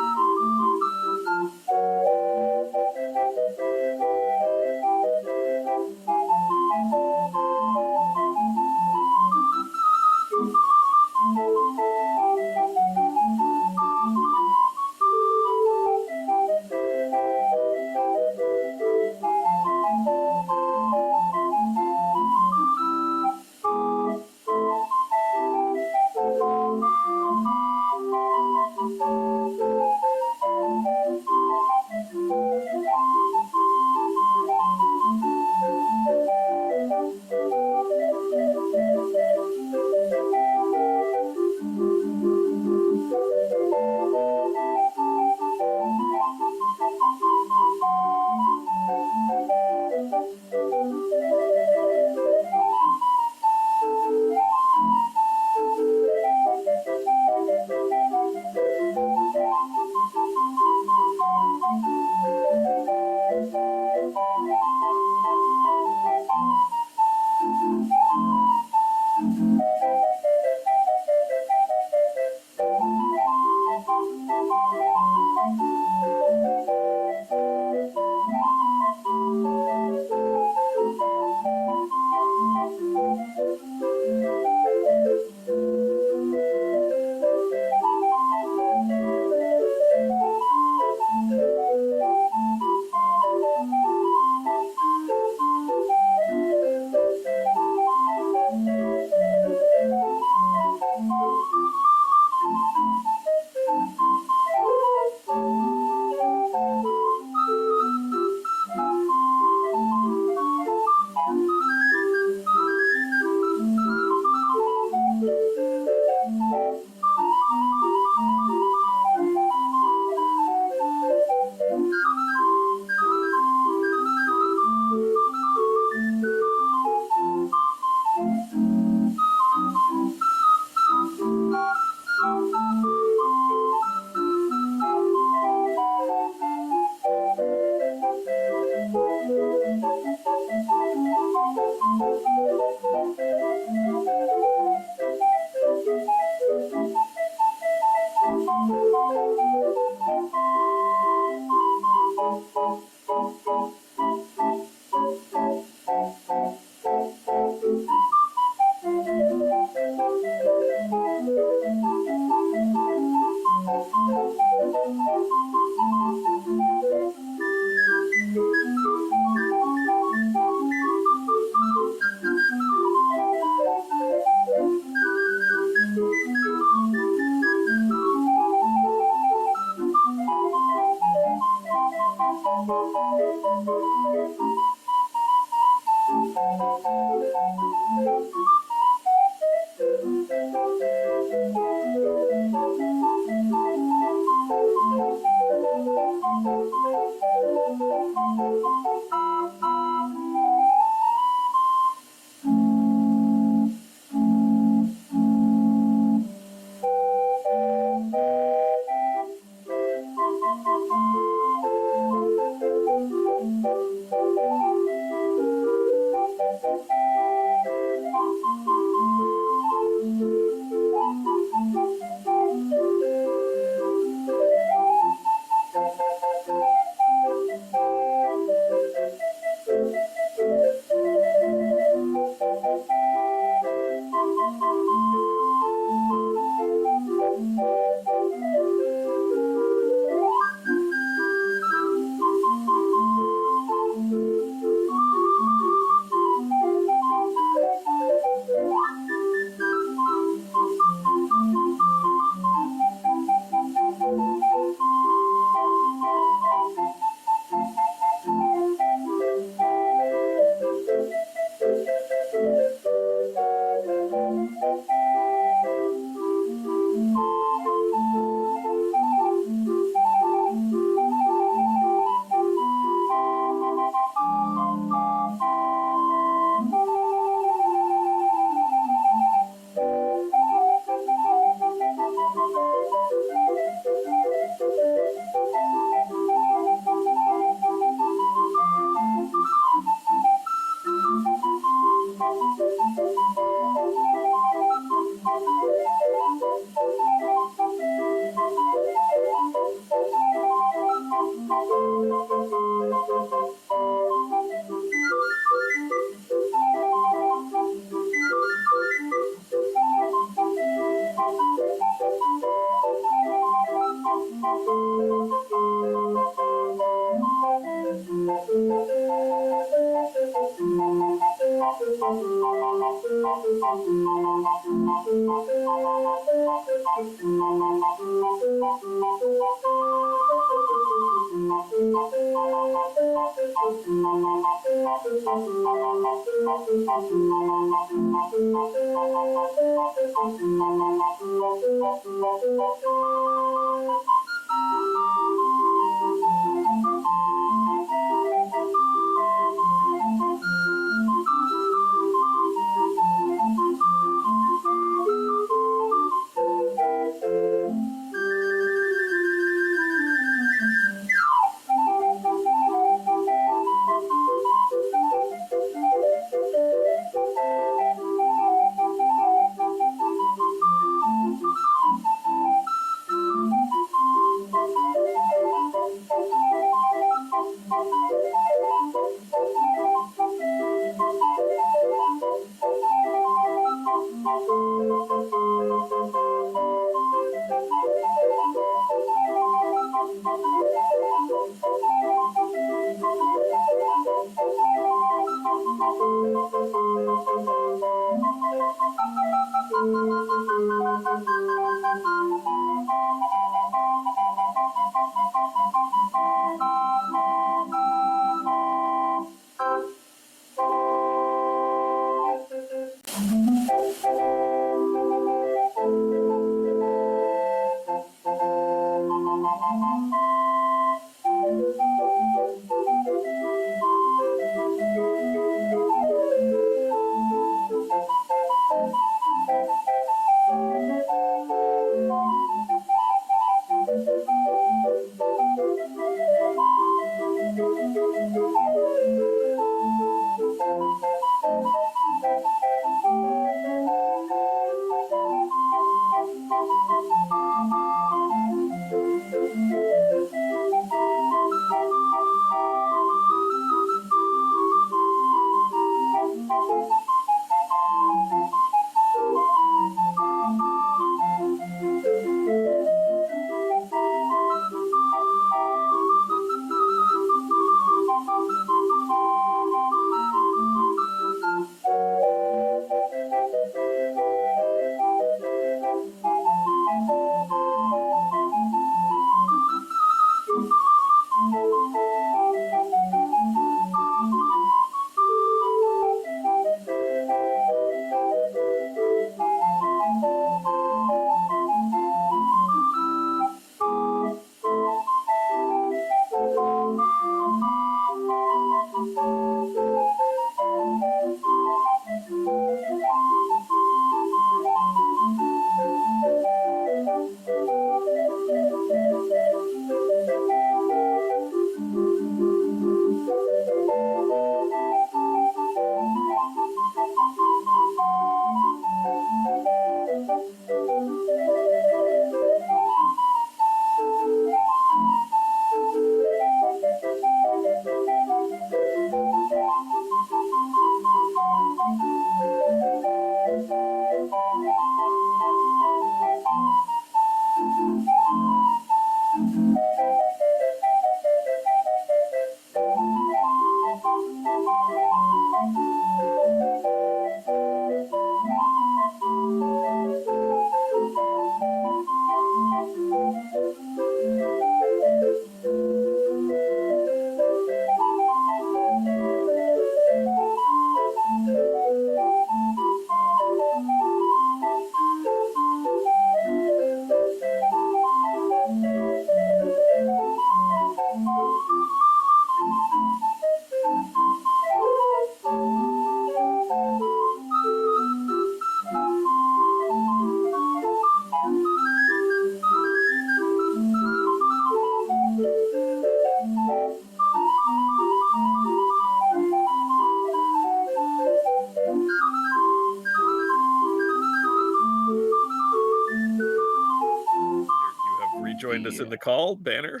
You have rejoined us in the call, Banner.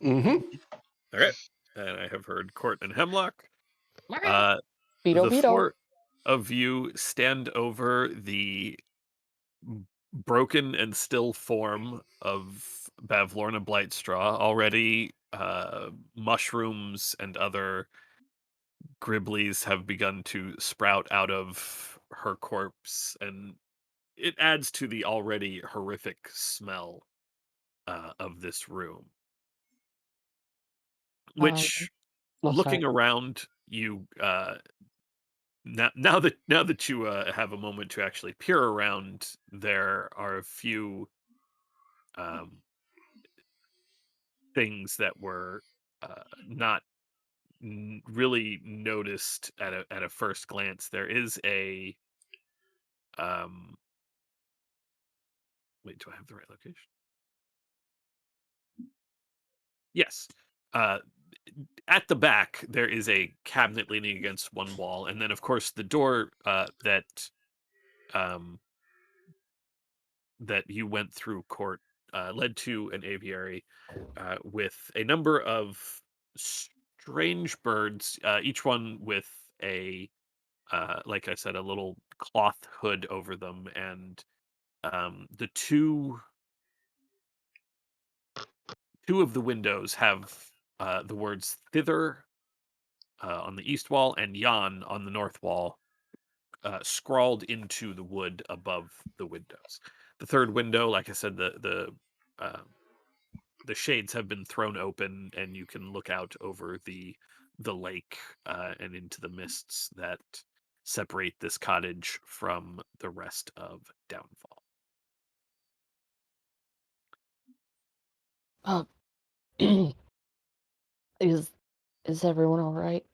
Mm-hmm. Okay. And I have heard Court and Hemlock. Beto, The beto. four of you stand over the broken and still form of Bavlorna Blightstraw. Already, mushrooms and other Griblies have begun to sprout out of her corpse, and it adds to the already horrific smell of this room. Um, Which, well, looking sorry. around, you now that you have a moment to actually peer around, there are a few um, things that were not really noticed at a first glance. There is a um, wait, do I have the right location? Yes. Uh, at the back, there is a cabinet leaning against one wall, and then, of course, the door um, that you went through court led to an aviary with a number of strange birds, each one with a, like I said, a little cloth hood over them, and the two of the windows have the words "thither" on the east wall and "yon" on the north wall, scrawled into the wood above the windows. The third window, like I said, the shades have been thrown open, and you can look out over the lake and into the mists that separate this cottage from the rest of Downfall. Uh, is is everyone all right?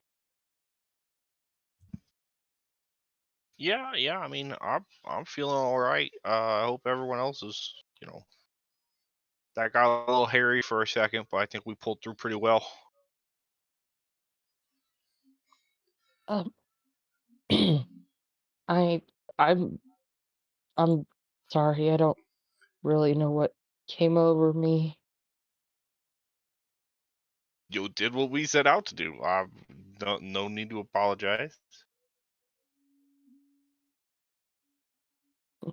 Yeah. I mean, I'm feeling all right. I hope everyone else is. That got a little hairy for a second, but I think we pulled through pretty well. Um, I I'm I'm sorry. I don't really know what came over me. You did what we set out to do. No need to apologize.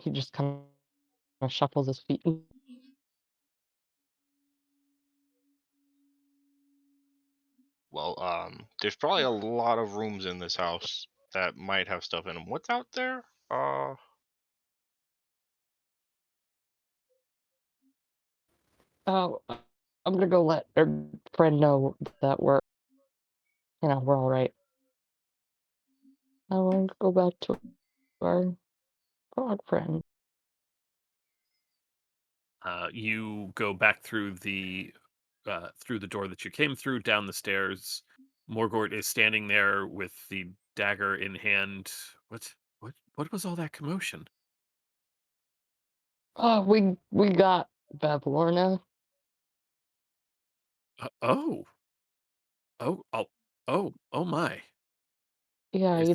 He just kind of shuffles his feet. Well, there's probably a lot of rooms in this house that might have stuff in them. What's out there? Oh, I'm gonna go let our friend know that we're all right. I want to go back to our frog friend. You go back through the door that you came through, down the stairs. Morgort is standing there with the dagger in hand. What was all that commotion? Oh, we got Bavlorna. Oh, oh, oh, oh my! Yeah, Is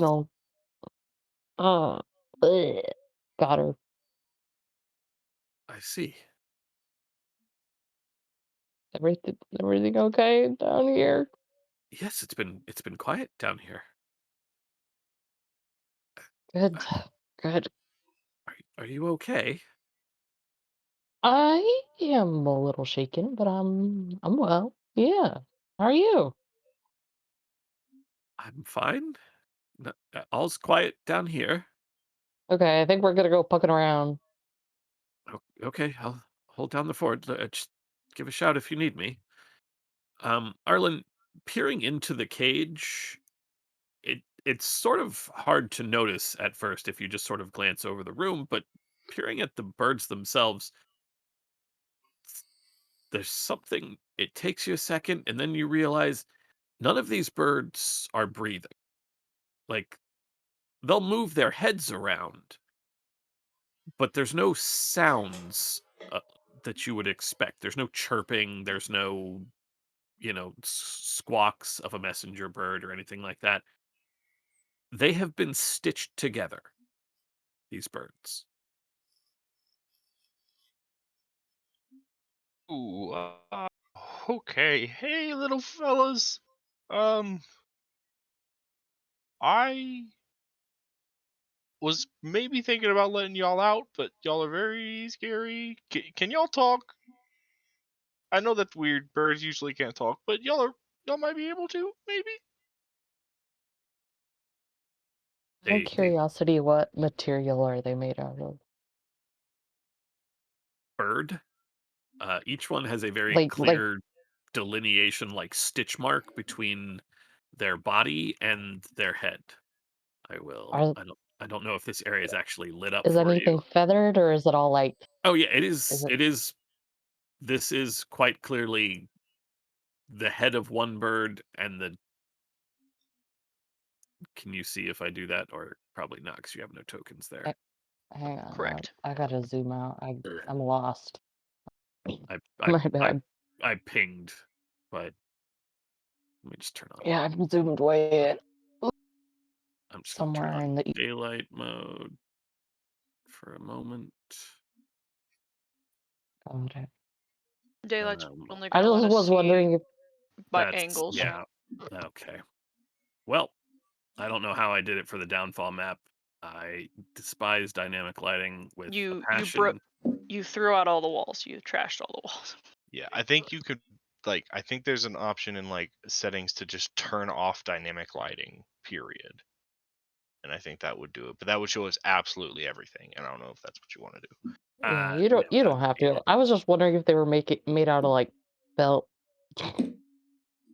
uh, bleh, got her. I see. Everything okay down here? Yes, it's been quiet down here. Good, Uh, good. are you okay? I am a little shaken, but I'm well. Yeah. How are you? I'm fine. All's quiet down here. Okay, I think we're gonna go poking around. Okay, I'll hold down the fort. Just give a shout if you need me. Arlen, peering into the cage, it's sort of hard to notice at first if you just sort of glance over the room, but peering at the birds themselves, there's something. It takes you a second, and then you realize none of these birds are breathing. Like, they'll move their heads around, but there's no sounds uh, that you would expect. There's no chirping. There's no squawks of a messenger bird or anything like that. They have been stitched together, these birds. Ooh, okay. Hey, little fellas. Um, I was maybe thinking about letting y'all out, but y'all are very scary. Can y'all talk? I know that's weird. Birds usually can't talk, but y'all might be able to, maybe. Out of They curiosity, what material are they made out of? bird. Each one has a very Like, clear delineation, like stitch mark between their body and their head. are I don't know if this area is actually lit up is for you. anything feathered or is it all like? Oh yeah, it Is is. it? It is. This is quite clearly the head of one bird and the. Can you see if I do that, or probably not, because you have no tokens there. Hang on, Correct. I gotta zoom out. I'm lost. I My I bad. I pinged, but let me just turn on. Yeah, I've zoomed way in. I'm just gonna turn Somewhere on in the daylight mode for a moment. okay. Daylight's Um, only I gonna let just us was see wondering if by that's angles. yeah. Okay. Well, I don't know how I did it for the downfall map. I despise dynamic lighting with a You passion. you threw out all the walls. You trashed all the walls. Yeah, I think you could I think there's an option in like settings to just turn off dynamic lighting, period. And I think that would do it. But that would show us absolutely everything. And I don't know if that's what you want to do. yeah, No, you don't have to. I was just wondering if they were made out of like felt.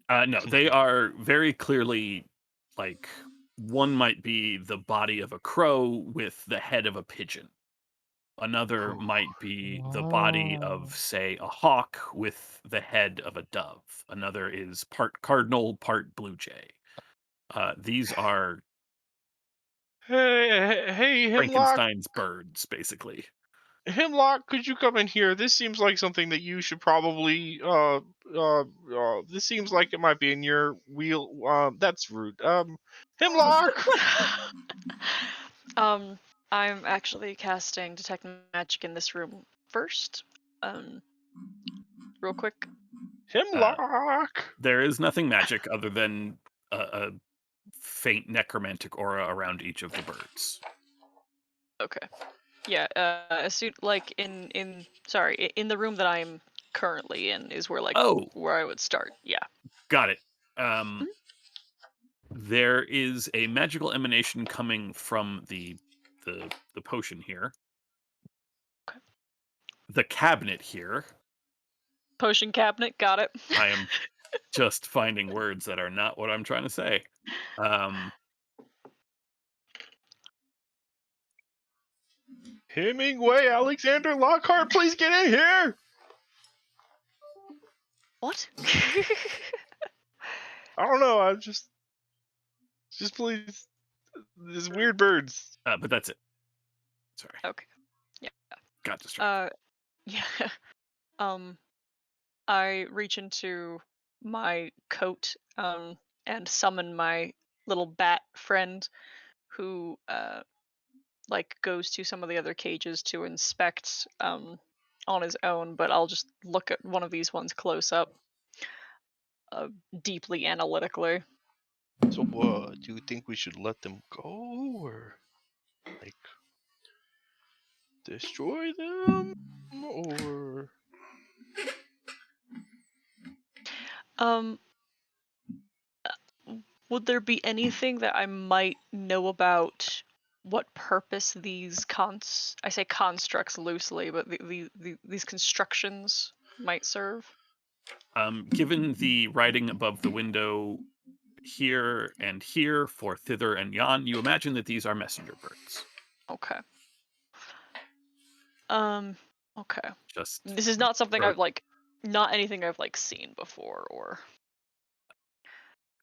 no, they are very clearly like one might be the body of a crow with the head of a pigeon. Another Ooh. might be the body Wow. of, say, a hawk with the head of a dove. Another is part cardinal, part blue jay. These are Hey, Hemlock. Frankenstein's birds, basically. Hemlock, could you come in here? This seems like something that you should probably this seems like it might be in your wheel. That's rude. Hemlock. I'm actually casting detect magic in this room first. Real quick. Hemlock. There is nothing magic other than a faint necromantic aura around each of the birds. Okay. Yeah. As soon like in the room that I'm currently in is where Oh, where I would start. Yeah. got it. Mhm. There is a magical emanation coming from the potion here. Okay. The cabinet here. Potion cabinet. Got it. I am just finding words that are not what I'm trying to say. Hemingway, Alexander Lockhart, please get in here. What? I don't know. I'm just please. These weird birds. But that's it. Sorry. Okay. Yeah. Got distracted. Yeah. I reach into my coat and summon my little bat friend who goes to some of the other cages to inspect on his own, but I'll just look at one of these ones close up deeply analytically. So, do you think we should let them go, or like destroy them, or? Um would there be anything that I might know about what purpose these I say constructs loosely, but these constructions might serve? Given the writing above the window here and here for thither and yon, you imagine that these are messenger birds. Okay. Okay. Just This is not something or- I've not anything I've seen before or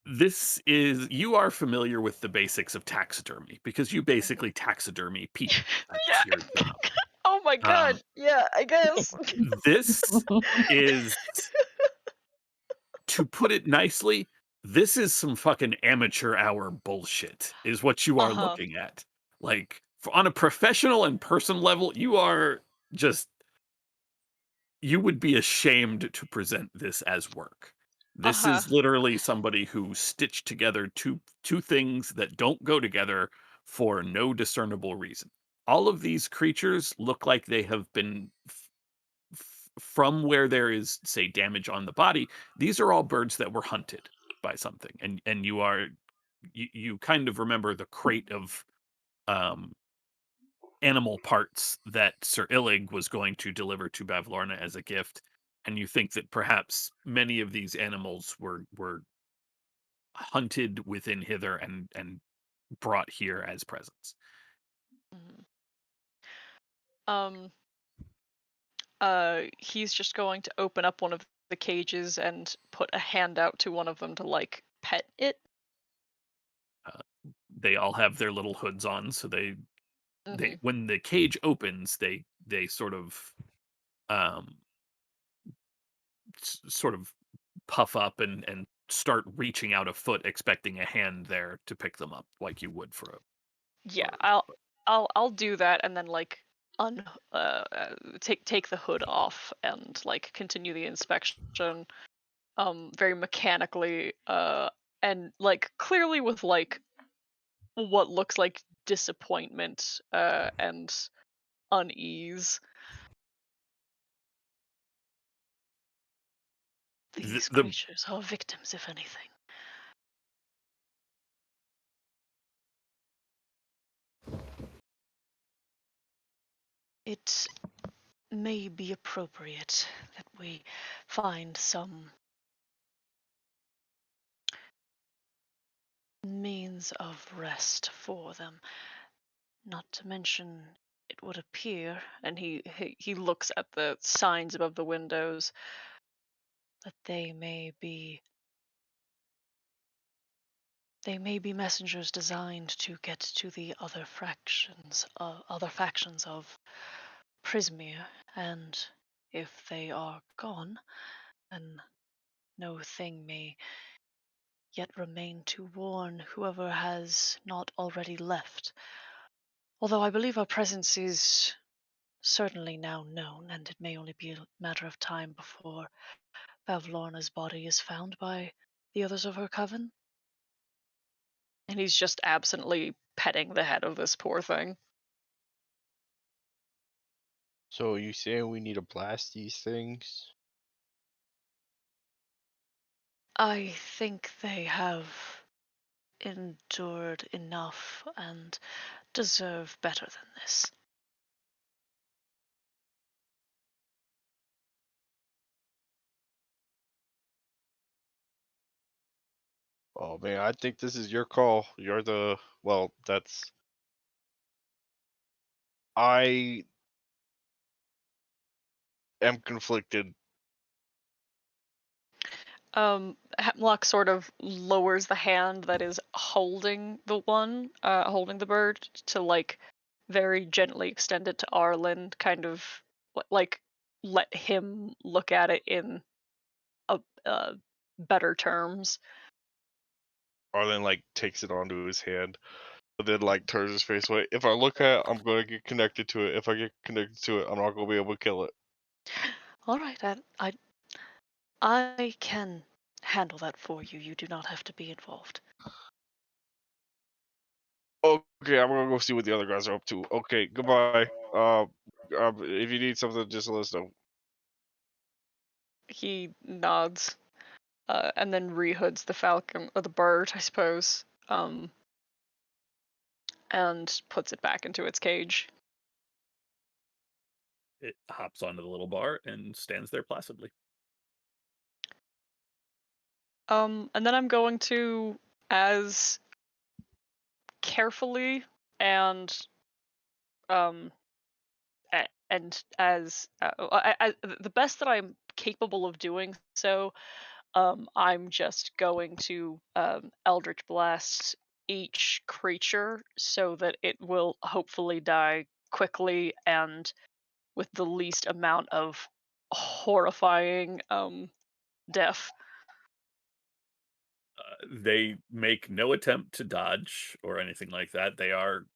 This is you are familiar with the basics of taxidermy because you basically taxidermy people. That's your job. Oh my god. Um, Yeah, I guess. This is, to put it nicely, this is some fucking amateur hour bullshit, is what you are Uh-huh. looking at. Like, on a professional and person level, you are just, you would be ashamed to present this as work. This Uh-huh. is literally somebody who stitched together two things that don't go together for no discernible reason. All of these creatures look like they have been from where there is, say, damage on the body. These are all birds that were hunted by something, and you kind of remember the crate of um, animal parts that Sir Illig was going to deliver to Bavlorna as a gift, and you think that perhaps many of these animals were hunted within hither and brought here as presents. Mhm. Um, he's just going to open up one of the cages and put a hand out to one of them to like pet it. They all have their little hoods on, so they Hmm. when the cage opens, they sort of um sort of puff up and start reaching out a foot, expecting a hand there to pick them up, like you would for a Yeah, bird. I'll do that and then like un take the hood off and like continue the inspection very mechanically and like clearly with like what looks like disappointment and unease. These The creatures are victims, if anything. It may be appropriate that we find some means of rest for them. Not to mention, it would appear, and he looks at the signs above the windows, that they may be messengers designed to get to the other factions of Prismere, and if they are gone, then no thing may yet remain to warn whoever has not already left. Although I believe our presence is certainly now known, and it may only be a matter of time before Bavlorna's body is found by the others of her coven. And he's just absently petting the head of this poor thing. So you saying we need to blast these things? I think they have endured enough and deserve better than this. Oh man, I think this is your call. You're the well, that's I am conflicted. Hemlock sort of lowers the hand that is holding holding the bird to like very gently extend it to Arlen, kind of like let him look at it in a better terms. Arlen like takes it onto his hand, but then like turns his face away. If I look at it, I'm gonna get connected to it. If I get connected to it, I'm not gonna be able to kill it. All right, I can handle that for you. You do not have to be involved. Okay, I'm gonna go see what the other guys are up to. Okay, goodbye. If you need something, just let us know. He nods, and then rehoods the falcon or the bird, I suppose, and puts it back into its cage. It hops onto the little bar and stands there placidly. And then I'm going to, as carefully and um and as the best that I'm capable of doing so, I'm just going to Eldritch Blast each creature so that it will hopefully die quickly and with the least amount of horrifying death. They make no attempt to dodge or anything like that. They are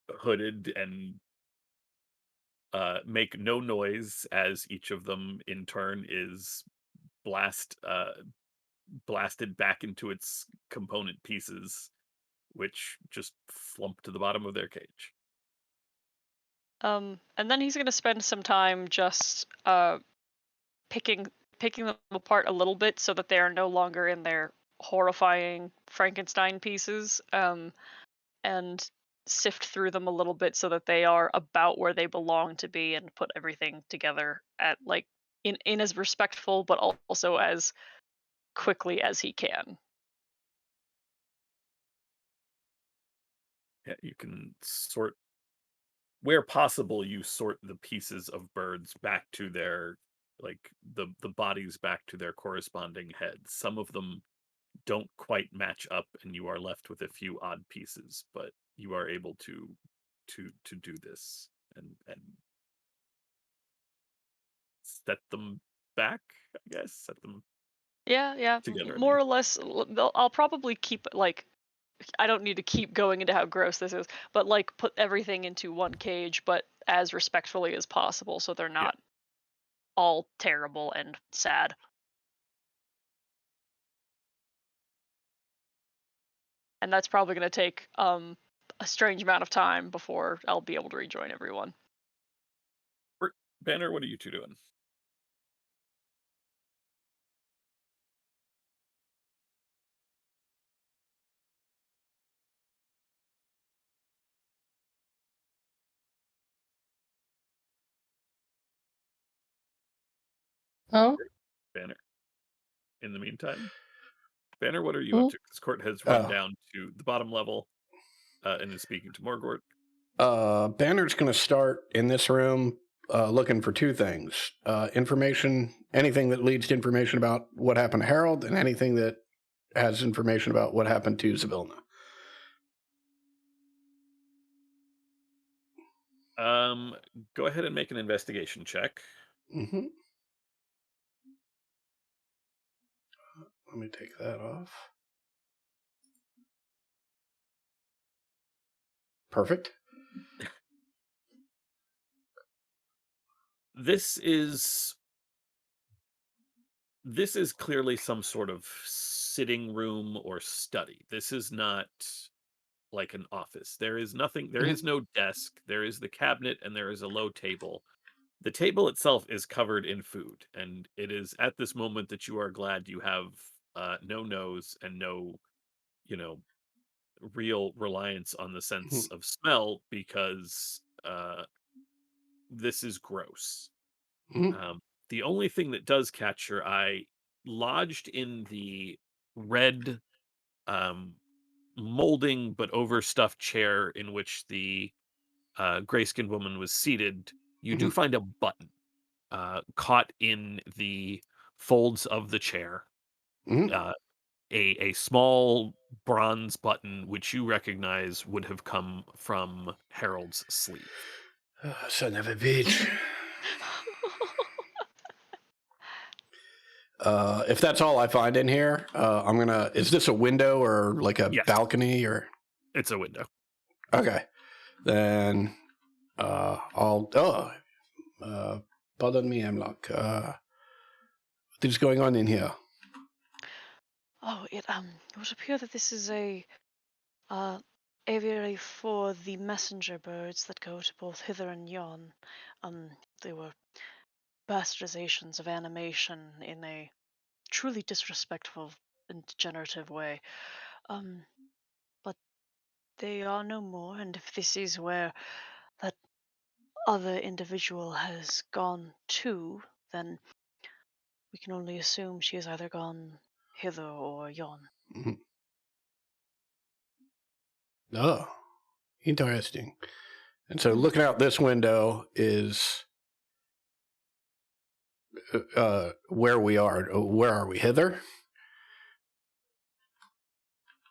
hooded and make no noise as each of them in turn is blasted back into its component pieces which just flump to the bottom of their cage. And then he's gonna spend some time just picking them apart a little bit so that they are no longer in their horrifying Frankenstein pieces. And sift through them a little bit so that they are about where they belong to be, and put everything together at like in as respectful but also as quickly as he can. Yeah, you can sort where possible. You sort the pieces of birds back to their the bodies back to their corresponding heads. Some of them don't quite match up, and you are left with a few odd pieces, but you are able to do this and set them back. I guess set them Yeah, together. I more mean, or less. I'll probably keep like, I don't need to keep going into how gross this is, but like put everything into one cage, but as respectfully as possible, so they're yeah. not all terrible and sad. And that's probably going to take a strange amount of time before I'll be able to rejoin everyone. Banner, what are you two doing? Oh, Banner. In the meantime, Banner, what are you up to? Because Court has run down to the bottom level and is speaking to Morgort. Banner's going to start in this room looking for two things. Information, anything that leads to information about what happened to Harold, and anything that has information about what happened to Zybilna. Go ahead and make an investigation check. Mm-hmm. Let me take that off. Perfect. This is clearly some sort of sitting room or study. This is not like an office. There is nothing. There is no desk. There is the cabinet, and there is a low table. The table itself is covered in food, and it is at this moment that you are glad you have no nose and no, real reliance on the sense of smell, because this is gross. The only thing that does catch your eye, lodged in the red molding but overstuffed chair in which the gray-skinned woman was seated, you do find a button caught in the folds of the chair. A small bronze button which you recognize would have come from Harold's sleeve. Oh, son of a bitch. If that's all I find in here, I'm gonna. Is this a window or like a balcony or? It's a window. Okay, then I'll. Pardon me, Hemlock. What is going on in here? Oh, it would appear that this is a aviary for the messenger birds that go to both hither and yon. They were bastardizations of animation in a truly disrespectful and degenerative way. But they are no more, and if this is where that other individual has gone to, then we can only assume she has either gone hither or yon. Oh, interesting. And so looking out this window is where we are. Where are we? Hither?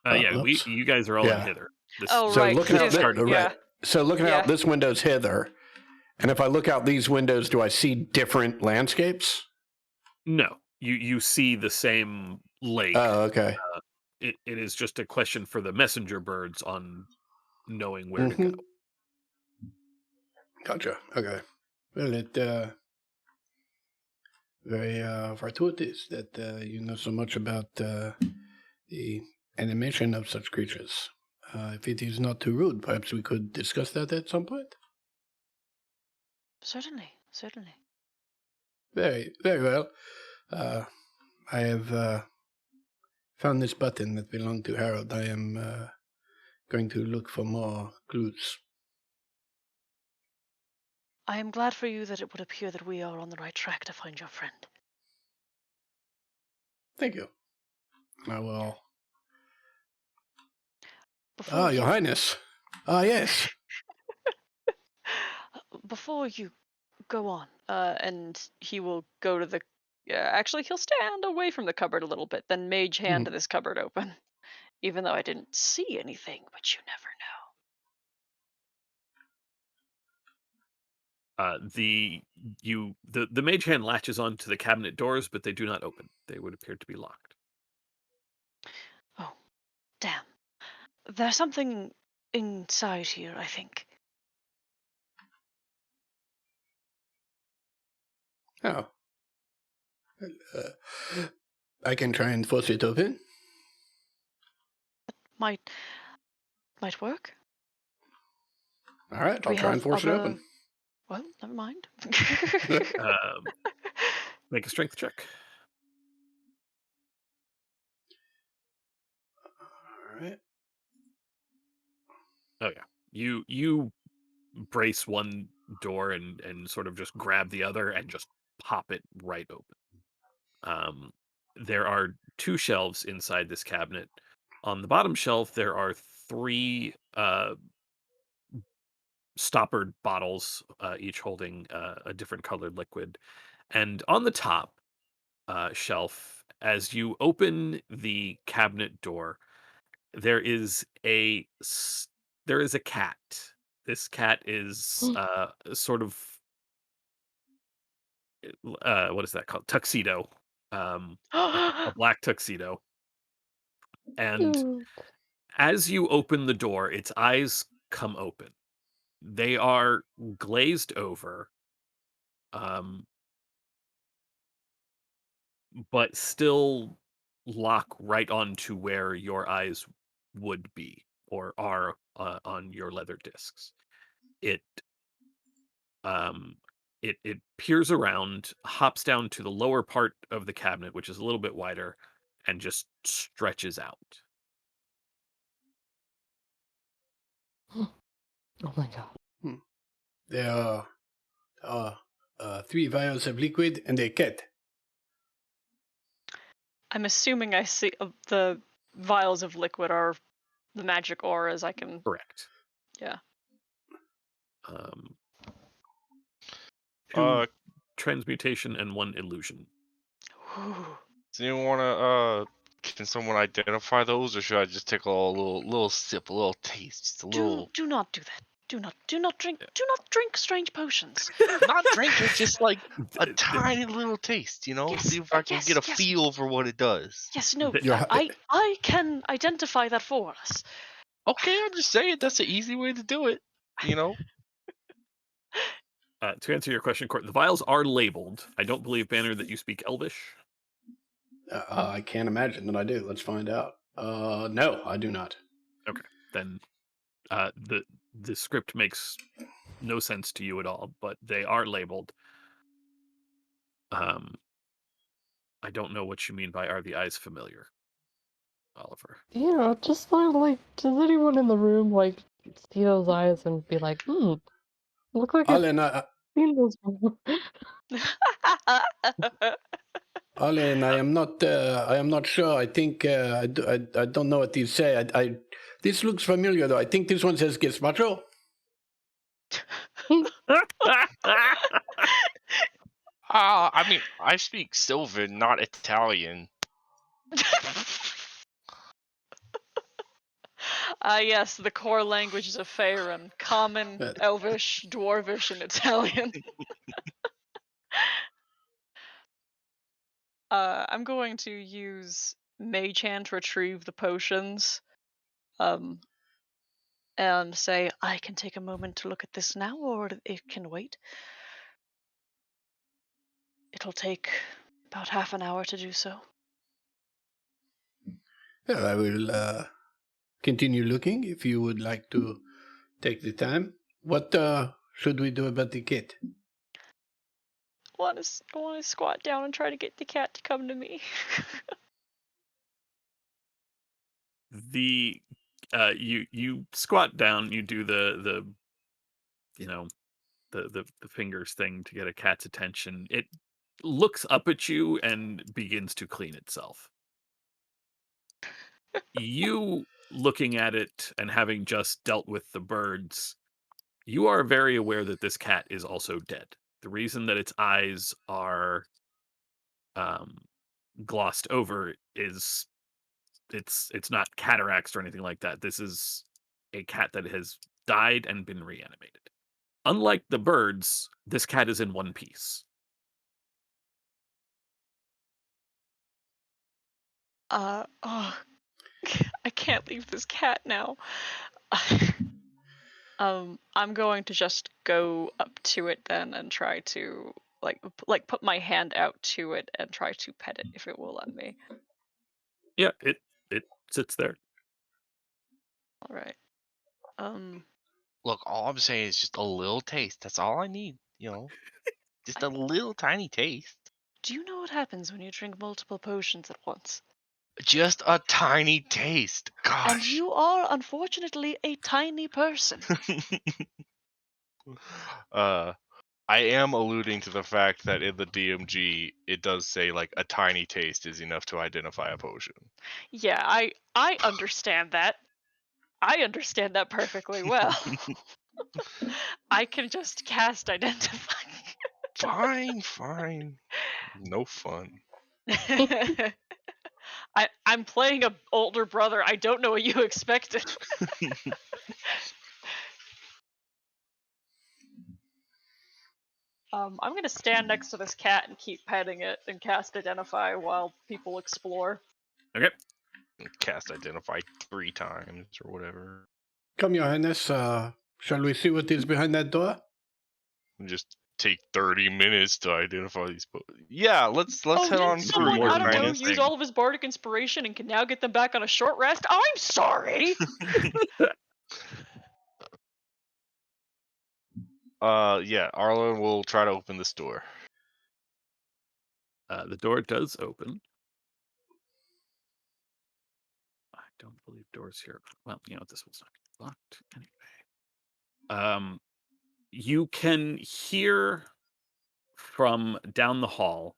You guys are all in hither. Right. Looking out So looking out this window's hither. And if I look out these windows, do I see different landscapes? No. You see the same lake. Oh, okay. It is just a question for the messenger birds on knowing where to go. Gotcha. Okay. Well, it very fortuitous that you know so much about the animation of such creatures. If it is not too rude, perhaps we could discuss that at some point. Certainly, certainly. Very, very well. I have found this button that belonged to Harold. I am going to look for more clues. I am glad for you that it would appear that we are on the right track to find your friend. Thank you. I will. Before Your you, Highness. Yes. before you go on, and he will go to the. Actually, he'll stand away from the cupboard a little bit, then mage hand this cupboard open. Even though I didn't see anything, but you never know. The mage hand latches onto the cabinet doors, but they do not open. They would appear to be locked. Oh, damn. There's something inside here, I think. Oh. I can try and force it open. Might work. All right, Do I'll we try and have force it other- open. Well, never mind. Make a strength check. All right. Oh yeah, you brace one door and sort of just grab the other and just pop it right open. There are two shelves inside this cabinet. On the bottom shelf, there are three stoppered bottles, each holding a different colored liquid. And on the top shelf, as you open the cabinet door, there is a cat. This cat is sort of what is that called? Tuxedo, a black tuxedo. And Cute. as you open the door, its eyes come open. They are glazed over, but still lock right onto where your eyes would be or are on your leather discs. It it peers around, hops down to the lower part of the cabinet, which is a little bit wider, and just stretches out. Oh my god. There are 3 vials of liquid and a cat. I'm assuming I see the vials of liquid are the magic auras I can. Correct. Yeah. Two transmutation and 1 illusion. Do you want to? Can someone identify those, or should I just take a little sip, a little taste, just a little? Do not do that. Do not drink. Do not drink strange potions. Not drink it, just like a tiny little taste, you know. Yes, See if I can get a yes. feel for what it does. Yes, no. You're- I can identify that for us. Okay, I'm just saying that's an easy way to do it. You know. To answer your question, Court, the vials are labeled. I don't believe, Banner, that you speak Elvish. I can't imagine that I do. Let's find out. No, I do not. Okay, then the script makes no sense to you at all, but they are labeled. I don't know what you mean by "are the eyes familiar," Oliver. Yeah, just like, does anyone in the room like see those eyes and be like, look like I've Allen, seen those before? Allen, I am not sure. I think I don't know what these say. This looks familiar though. I think this one says gazpacho. I mean, I speak Sylvan, not Italian. Yes, the core languages of Faerun: Common, Elvish, Dwarvish, and Italian. I'm going to use Mage Hand to retrieve the potions, and say, I can take a moment to look at this now, or it can wait. It'll take about half an hour to do so. Well, I will continue looking if you would like to take the time. What should we do about the kit? I want to squat down and try to get the cat to come to me. The you squat down, you do the you know the fingers thing to get a cat's attention. It looks up at you and begins to clean itself. You looking at it and having just dealt with the birds, you are very aware that this cat is also dead. The reason that its eyes are um, glossed over is it's not cataracts or anything like that. This is a cat that has died and been reanimated. Unlike the birds, this cat is in one piece. Oh, I can't leave this cat now. I'm going to just go up to it then and try to like put my hand out to it and try to pet it if it will let me. Yeah, it sits there. All right. Look, all I'm saying is just a little taste. That's all I need. Just a little tiny taste. Do you know what happens when you drink multiple potions at once? Just a tiny taste. Gosh. And you are unfortunately a tiny person. I am alluding to the fact that in the DMG it does say like a tiny taste is enough to identify a potion. Yeah, I understand that. I understand that perfectly well. I can just cast identify. Fine. No fun. I'm playing a older brother. I don't know what you expected. I'm gonna stand next to this cat and keep petting it and cast identify while people explore. Okay. Cast identify 3 times or whatever. Come, Your Highness. Shall we see what is behind that door? And just take 30 minutes to identify these. Yeah, let's head didn't on someone, through. Your I don't know, Highness. use all of his bardic inspiration and can now get them back on a short rest? I'm sorry. Yeah, Arlen will try to open this door. The door does open. I don't believe doors here. Well, this was not locked anyway. You can hear from down the hall,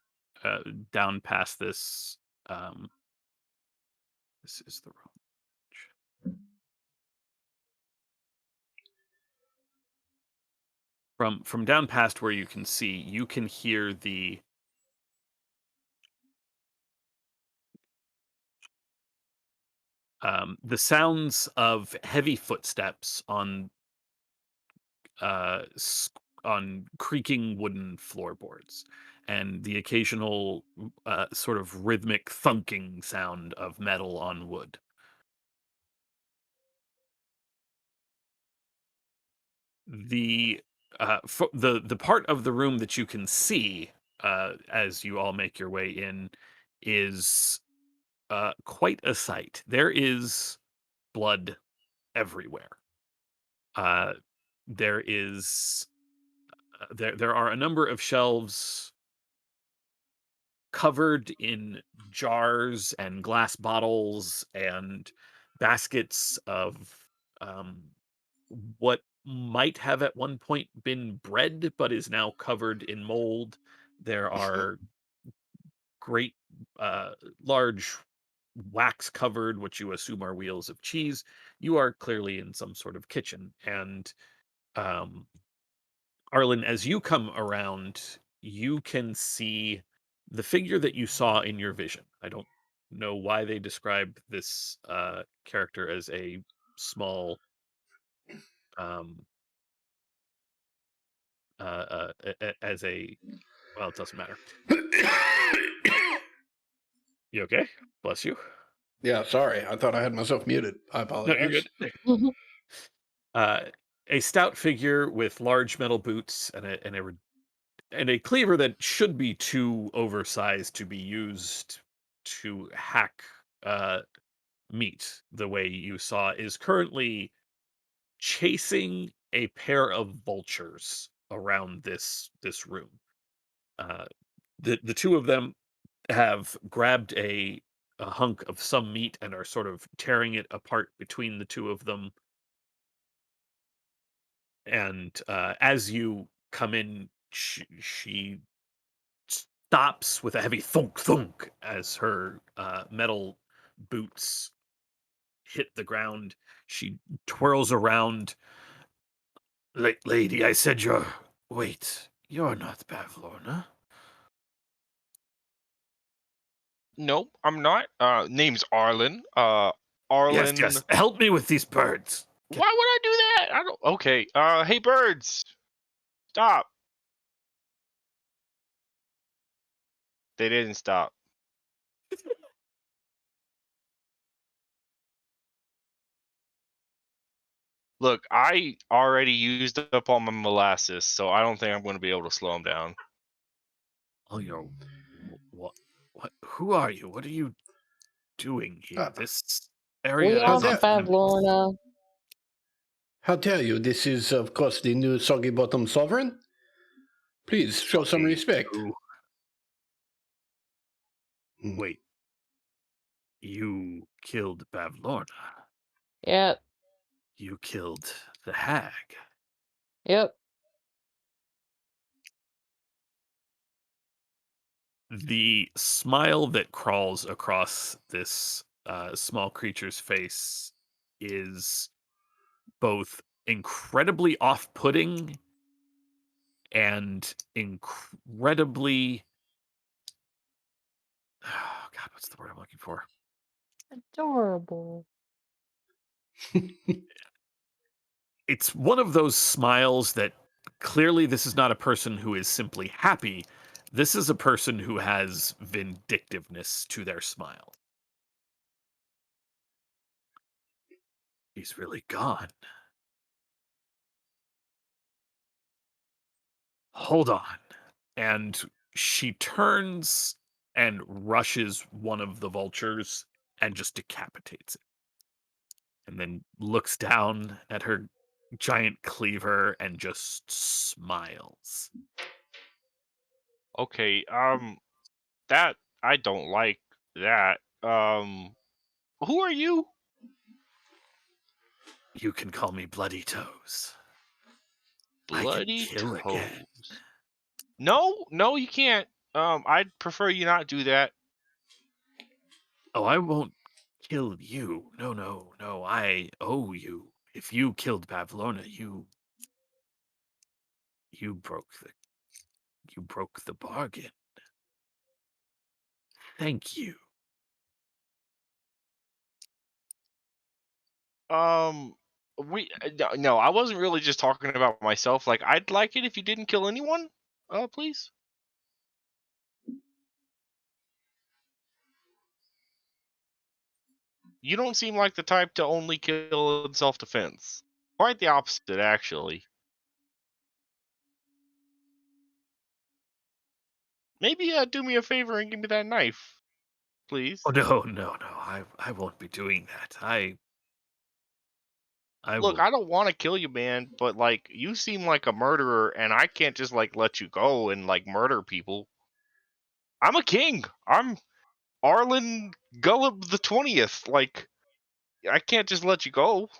down past this. This is the wrong. From down past where you can see, you can hear the sounds of heavy footsteps on creaking wooden floorboards, and the occasional sort of rhythmic thunking sound of metal on wood. The the part of the room that you can see as you all make your way in is quite a sight. There is blood everywhere. There is there are a number of shelves covered in jars and glass bottles and baskets of um, what might have at one point been bread but is now covered in mold. There are great large wax covered, what you assume are wheels of cheese. You are clearly in some sort of kitchen. And um, Arlen, as you come around, you can see the figure that you saw in your vision. I don't know why they describe this character as a small as a well, it doesn't matter. You okay? Bless you. Yeah, sorry. I thought I had myself muted. I No, apologize. you're good. A stout figure with large metal boots and a cleaver that should be too oversized to be used to hack meet the way you saw is currently chasing a pair of vultures around this room. Uh, the two of them have grabbed a hunk of some meat and are sort of tearing it apart between the two of them. And as you come in, she stops with a heavy thunk thunk as her metal boots hit the ground. She twirls around. Lady, I said you're. Wait, you're not Pavlorna. Nope, I'm not. Name's Arlen. Yes, Arlen. yes. Help me with these birds. Why would I do that? I don't. Okay. Hey birds, stop. They didn't stop. Look, I already used up all my molasses, so I don't think I'm going to be able to slow them down. Oh, you're. What? What? Who are you? What are you doing here? Uh, This We area How is asked off dare limits. Bavlorna. how dare you? This is, of course, the new Soggy Bottom Sovereign. Please show some Okay, respect. Hmm. wait, you killed Pavlorna. Yep, You killed the hag. yep. The smile that crawls across this small creature's face is both incredibly off-putting and incredibly oh god, what's the word I'm looking for? Adorable. It's one of those smiles that clearly this is not a person who is simply happy. This is a person who has vindictiveness to their smile. He's really gone. Hold on. And she turns and rushes one of the vultures and just decapitates it. And then looks down at her giant cleaver and just smiles. Okay. That I don't like that. Who are you? You can call me Bloody Toes. I can Bloody kill again. Toes. No, no, you can't. I'd prefer you not do that. Oh, I won't kill you. No, no, no. I owe you. If you killed Pavlorna, you broke the you broke the bargain. Thank you. Um, no, I wasn't really just talking about myself. Like, I'd like it if you didn't kill anyone. Please. You don't seem like the type to only kill in self-defense. Quite the opposite, actually. Maybe do me a favor and give me that knife, please. Oh no, no, no. I won't be doing that. I Look, will. I don't want to kill you, man, but like, you seem like a murderer, and I can't just like let you go and like murder people. I'm a king. I'm Arlen Gullib the 20th. Like, I can't just let you go.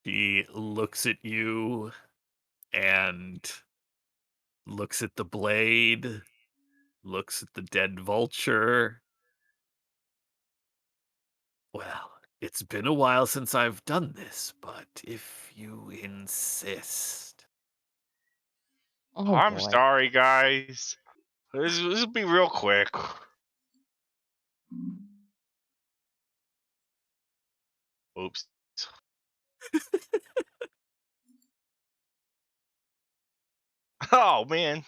He looks at you and looks at the blade, looks at the dead vulture. Well, it's been a while since I've done this, but if you insist. Oh I'm boy. sorry, guys. This will be real quick. Oops. Oh man.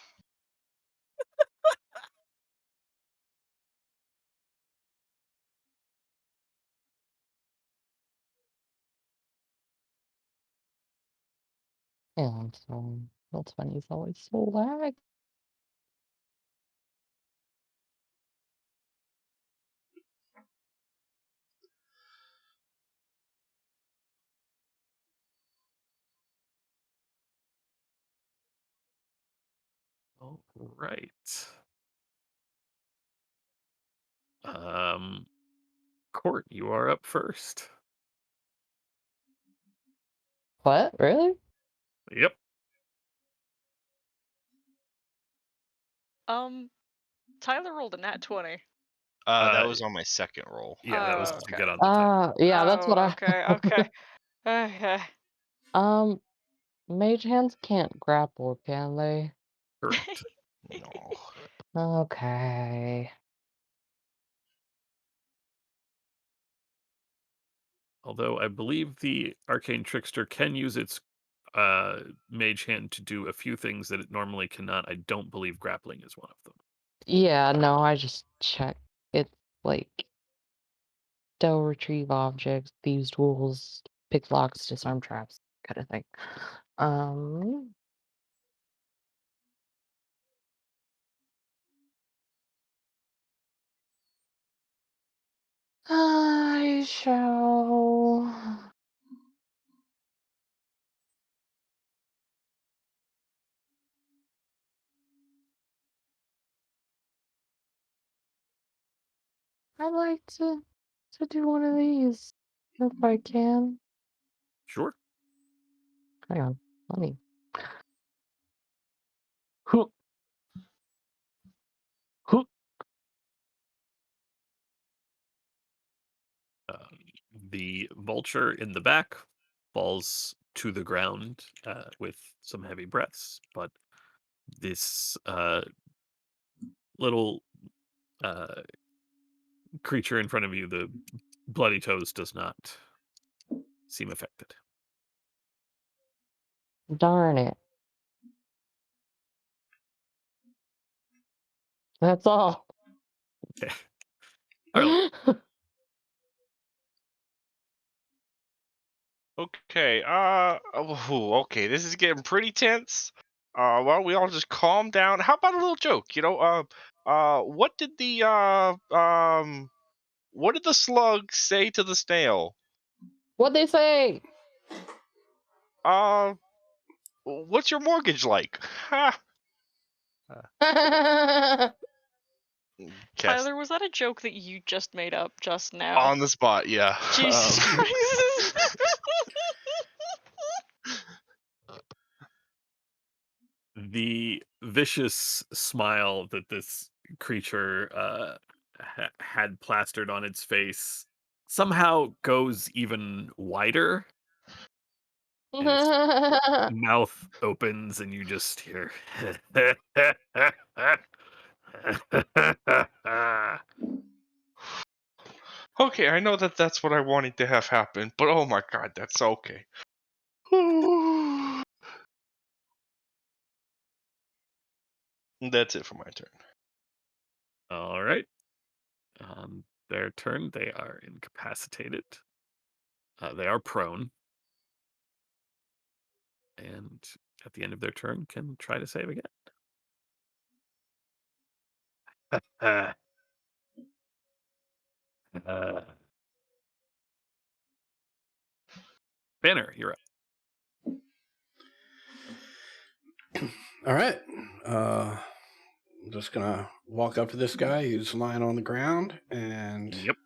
Yeah, I'm sorry. Roll 20 is always so lag. All right. Court, you are up first. What? Really? Yep. Tyler rolled a nat 20. That Uh, was on my second roll. Yeah, that was Oh, to okay. get on the title. Yeah, that's what Oh, I. okay, okay. Okay. Mage hands can't grapple, can they? Correct. No. Okay. Although I believe the Arcane Trickster can use its mage hand to do a few things that it normally cannot. I don't believe grappling is one of them. Yeah, no, I just checked. It's like stow, retrieve objects, thieves' tools, pick locks, disarm traps, kind of thing. Um, I shall. I'd like to do one of these if I can. Sure. Hang on, let me. Hoop, hoop. The vulture in the back falls to the ground with some heavy breaths, but this little creature in front of you, the bloody toes, does not seem affected. Darn it. That's all. Arlen, Okay. Okay. This is getting pretty tense. Well, we all just calm down. How about a little joke? What did what did the slug say to the snail? What'd they say? What's your mortgage like? Ha. Cast Tyler, was that a joke that you just made up just now? on the spot. Yeah. Jesus Christ. the vicious smile that this creature had plastered on its face somehow goes even wider, and its mouth opens, and you just hear. Okay, I know that that's what I wanted to have happen, but oh my god, that's okay. That's it for my turn. All right. On their turn, they are incapacitated. They are prone, and at the end of their turn, can try to save again. Uh, uh, Banner, you're up. All right. I'm just gonna walk up to this guy who's lying on the ground, and Yep.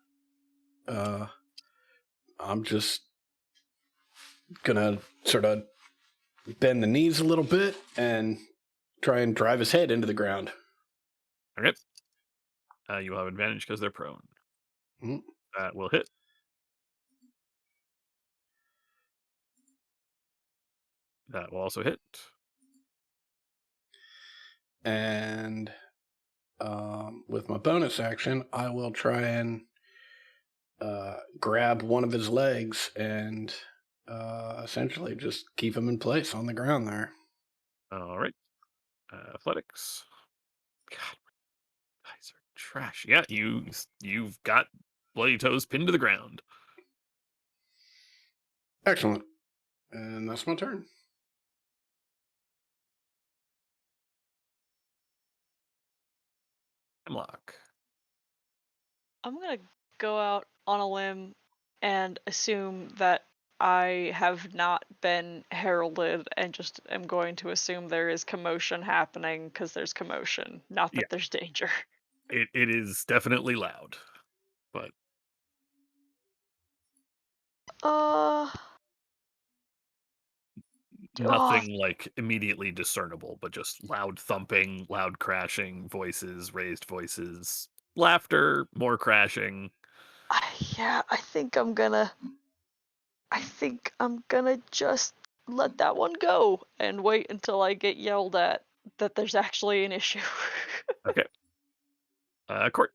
I'm just gonna sort of bend the knees a little bit and try and drive his head into the ground. All right. You have advantage because they're prone. Mhm. That will hit. That will also hit. And with my bonus action, I will try and grab one of his legs and essentially just keep him in place on the ground there. All right. Athletics. God, guys are trash. Yeah, you've got bloody toes pinned to the ground. Excellent. And that's my turn. Hemlock. I'm gonna go out on a limb and assume that I have not been heralded and just am going to assume there is commotion happening because there's commotion, not Yeah. that there's danger. It is definitely loud, but Uh, nothing like immediately discernible, but just loud thumping, loud crashing, voices, raised voices, laughter, more crashing. yeah, I think I'm gonna just let that one go and wait until I get yelled at that there's actually an issue. Okay. Court.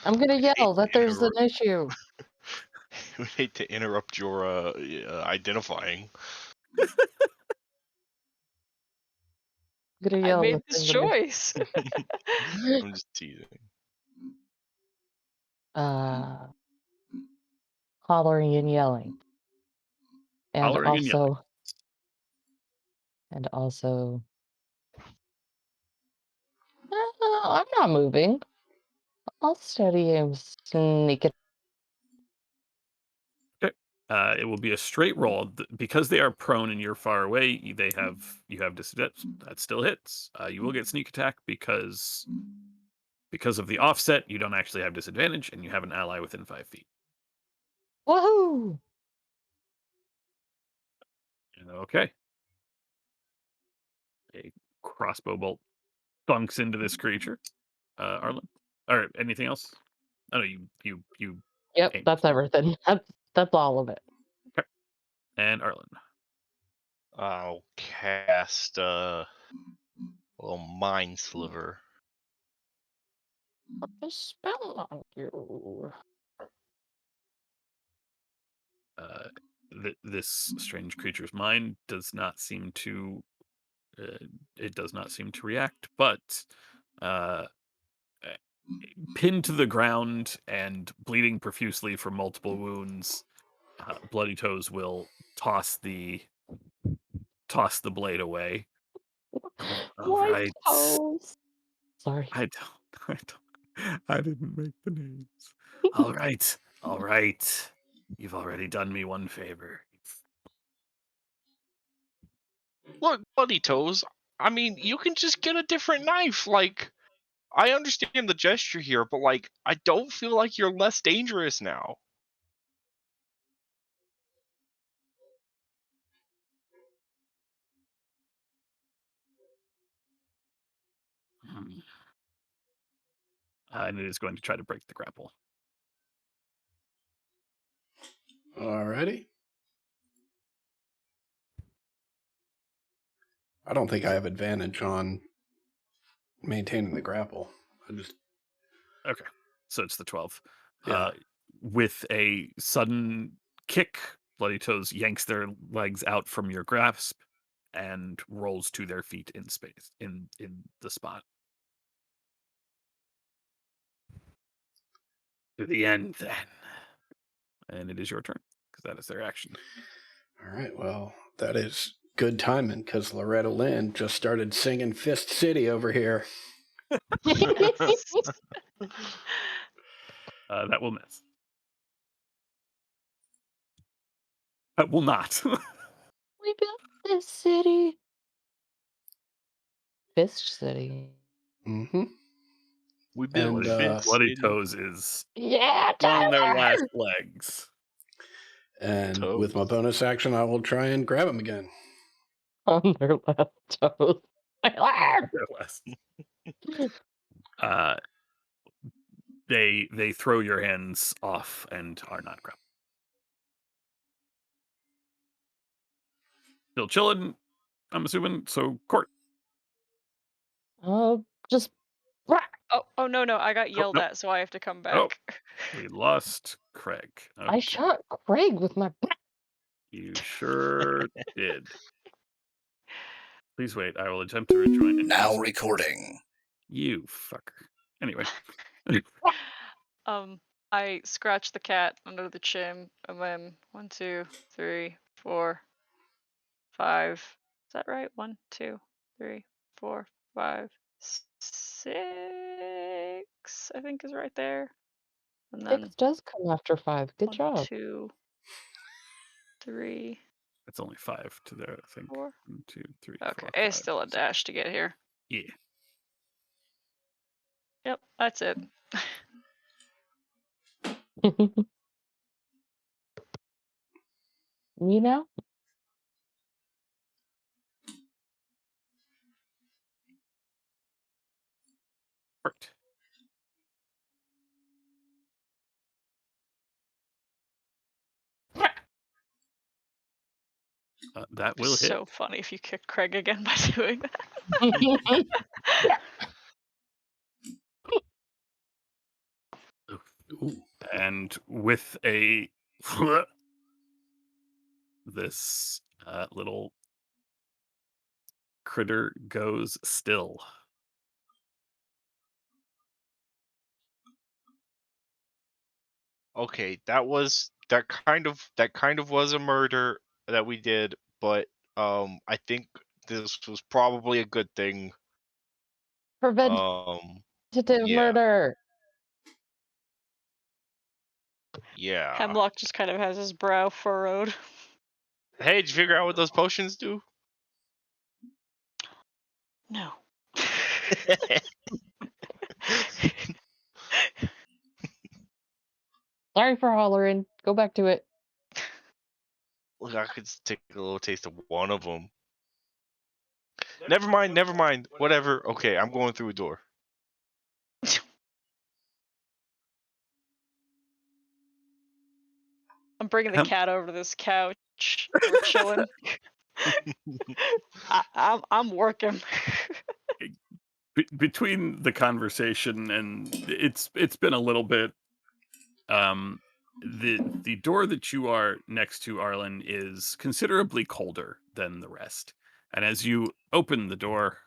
I'm gonna hate yell that to there's an interrupt- issue. We hate to interrupt your identifying. I'm gonna I yell made that this there's an issue. choice. I'm just teasing. Hollering and yelling. And Hollering and yelling. also, I'm not moving. I'll steady aim sneak it. It will be a straight roll because they are prone and you're far away. You have disadvantage. That still hits. You will get sneak attack because of the offset. You don't actually have disadvantage, and you have an ally within 5 feet. Woohoo! Okay. A crossbow bolt thunks into this creature. Arlen, or anything else? Oh no, you Yep, aimed. that's everything. That's all of it. And Arlen. I'll cast a little mind sliver. Put a spell on you. This strange creature's mind does not seem to it does not seem to react, but uh, eh, pinned to the ground and bleeding profusely from multiple wounds, Bloody Toes will toss the blade away. All My right. toes. Sorry. I didn't make the names. All right. All right. You've already done me one favor. Look, Bloody Toes, I mean, you can just get a different knife. Like, I understand the gesture here, but, like, I don't feel like you're less dangerous now. And it is going to try to break the grapple. Alrighty. I don't think I have advantage on maintaining the grapple. Okay. So it's the 12. Yeah. With a sudden kick, Bloody Toes yanks their legs out from your grasp and rolls to their feet in space, in the spot. To the end, then. And it is your turn, because that is their action. All right. Well, that is good timing because Loretta Lynn just started singing Fist City over here. That will miss. That will not. We built this city. Fist City. Mm-hmm. We built And, Fist Bloody City. Toes is Yeah, on their Tyler! last legs. And with my bonus action, I will try and grab him again. On their left toes. Their last. They throw your hands off and are not grabbed. Still chilling, I'm assuming. So, Court. Just Oh no, I got yelled nope. at, so I have to come Oh. back. We lost Craig. I shot Craig with my. You sure did. Please wait. I will attempt to rejoin it. Now recording. You fucker. Anyway. I scratch the cat under the chin, and then 1, 2, 3, 4, 5. Is that right? 1, 2, 3, 4, 5, 6. I think is right there. And then 6 does come after 5. Good 1, job. 2, 3, It's only 5 to there, I think. 4. 1, 2, 3, Okay, 4, it's 5, still a 6. dash to get here. Yeah. Yep, that's it. You know? Hurt. That will hit. So funny if you kick Craig again by doing that. Ooh. And with a this little critter goes still. Okay, that kind of was a murder that we did, but I think this was probably a good thing. Preventative Yeah. murder. Yeah. Hemlock just kind of has his brow furrowed. Hey, did you figure out what those potions do? No. Sorry for hollering. Go back to it. Look, I could take a little taste of one of them. Never mind. Whatever. Okay, I'm going through a door. I'm bringing the cat over to this couch. We're chilling. I'm working. Between the conversation and it's been a little bit. The door that you are next to, Arlen, is considerably colder than the rest. And as you open the door,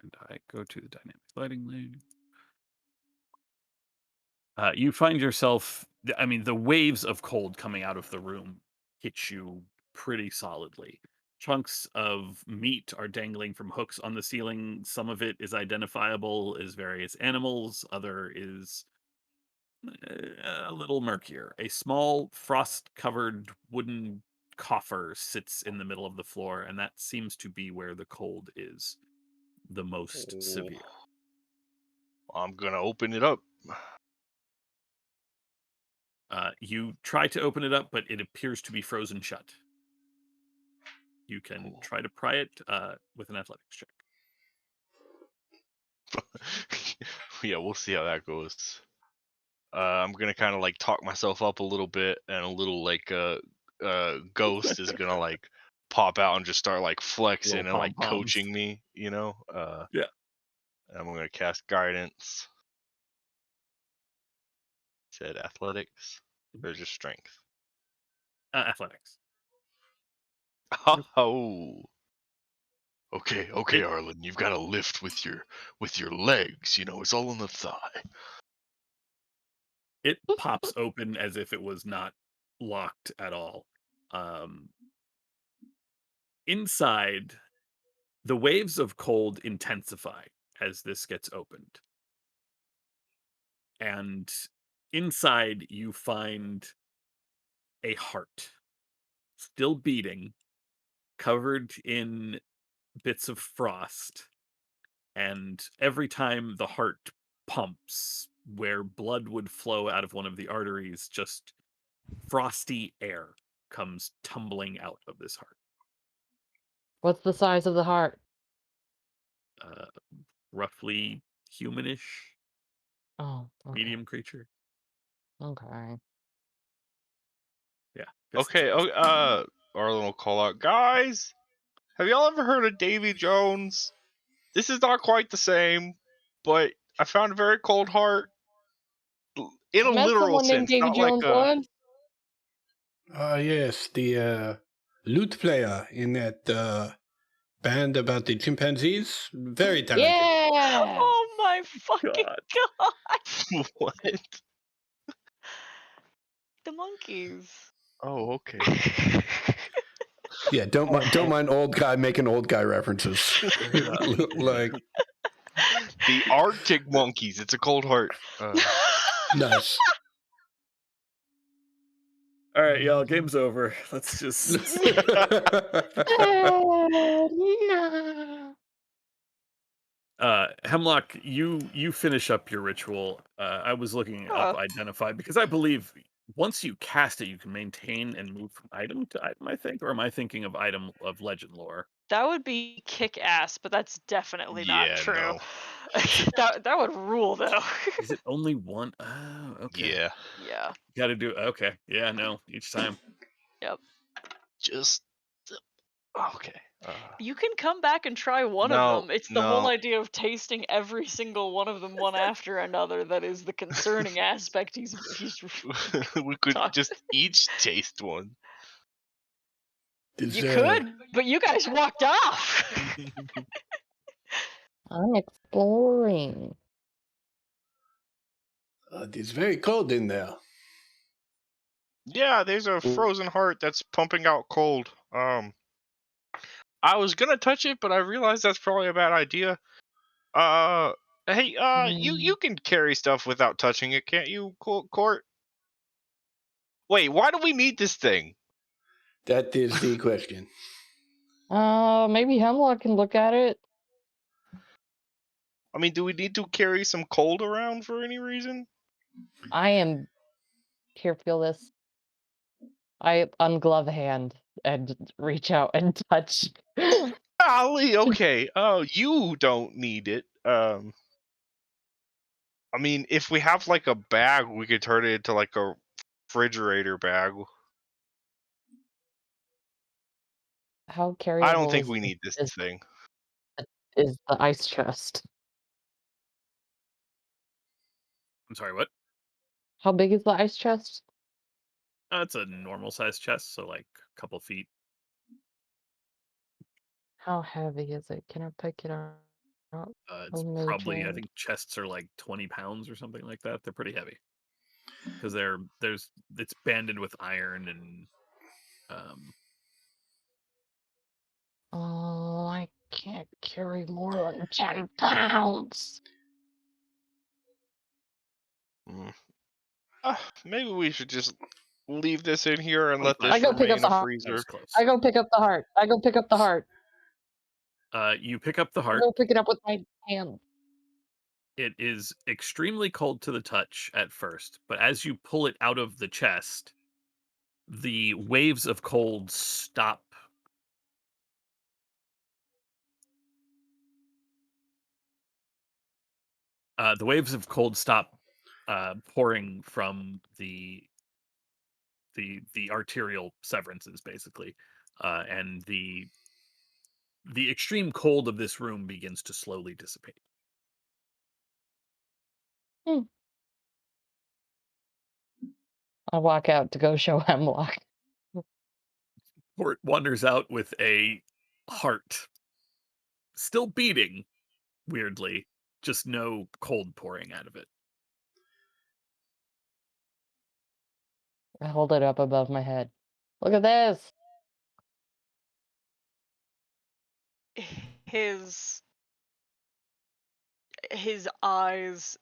and I go to the dynamic lighting lane, you find yourself. I mean, the waves of cold coming out of the room hit you pretty solidly. Chunks of meat are dangling from hooks on the ceiling. Some of it is identifiable as various animals. Other is a little murkier. A small frost-covered wooden coffer sits in the middle of the floor, and that seems to be where the cold is the most severe. I'm gonna open it up. You try to open it up, but it appears to be frozen shut. You can try to pry it with an athletics check. Yeah, we'll see how that goes. I'm gonna kind of like talk myself up a little bit, and a little like ghost is gonna like pop out and just start like flexing Little and like pom-poms. coaching me, Yeah. And I'm gonna cast guidance. Said athletics or just strength. Athletics. Oh. Okay, Arlen, you've got to lift with your legs. It's all in the thigh. It pops open as if it was not locked at all. Inside, the waves of cold intensify as this gets opened. And inside, you find a heart, still beating, covered in bits of frost. And every time the heart pumps, where blood would flow out of one of the arteries, just frosty air comes tumbling out of this heart. What's the size of the heart? Roughly humanish, Oh, okay. medium creature. Okay. Yeah. Okay. Arlen will call out, guys. Have y'all ever heard of Davy Jones? This is not quite the same, but I found a very cold heart. In a Met literal someone named sense, Davy not Jones like a. once. Yes, the lute player in that band about the chimpanzees. Very talented. Yeah. Oh my fucking god! What? The monkeys. Oh, okay. Yeah, don't mind old guy making old guy references. Like The Arctic monkeys. It's a cold heart. nice. All right, y'all. Game's over. Let's just. No. Hemlock, you finish up your ritual. I was looking up Oh, identify because I believe once you cast it, you can maintain and move from item to item. I think, or am I thinking of item of legend lore? that would be kick ass, but that's definitely not Yeah, true. no. that would rule though. Is it only one? Oh, okay. Yeah. Yeah. Got to do. Okay, yeah, no, each time. Yep. Just okay. You can come back and try one of No, them. It's the whole no. idea of tasting every single one of them one after another that is the concerning aspect he's We could talking. just each taste one. You could, but you guys walked off. I'm exploring. It's very cold in there. Yeah, there's a frozen heart that's pumping out cold. I was gonna touch it, but I realized that's probably a bad idea. Hey, you can carry stuff without touching it, can't you, Court? Wait, why do we need this thing? That is the question. Maybe Hemlock can look at it. I mean, do we need to carry some cold around for any reason? I am. Here, feel this. I unglove a hand and reach out and touch. Golly, okay. Oh, you don't need it. I mean, if we have like a bag, we could turn it into like a refrigerator bag. How I carryable don't think is, we need this is thing. is the ice chest? I'm sorry. What? How big is the ice chest? It's a normal size chest, so like a couple feet. How heavy is it? Can I pick it up? It's Oh, probably I Mage think chests are like 20 pounds or something like that. They're pretty heavy because it's banded with iron and Oh, I can't carry more than 10 pounds. Maybe we should just leave this in here and 20 let pounds. I this go pick up remain the a heart. That freezer. was close. I go pick up the heart. I go pick up the heart. You pick up the I heart. go pick it up with my hand. It is extremely cold to the touch at first, but as you pull it out of the chest, the waves of cold stop. The waves of cold stop pouring from the arterial severances, basically, and the extreme cold of this room begins to slowly dissipate. I walk out to go show Hemlock. Port wanders out with a heart still beating, weirdly, just no cold pouring out of it. I hold it up above my head. Look at this. His eyes,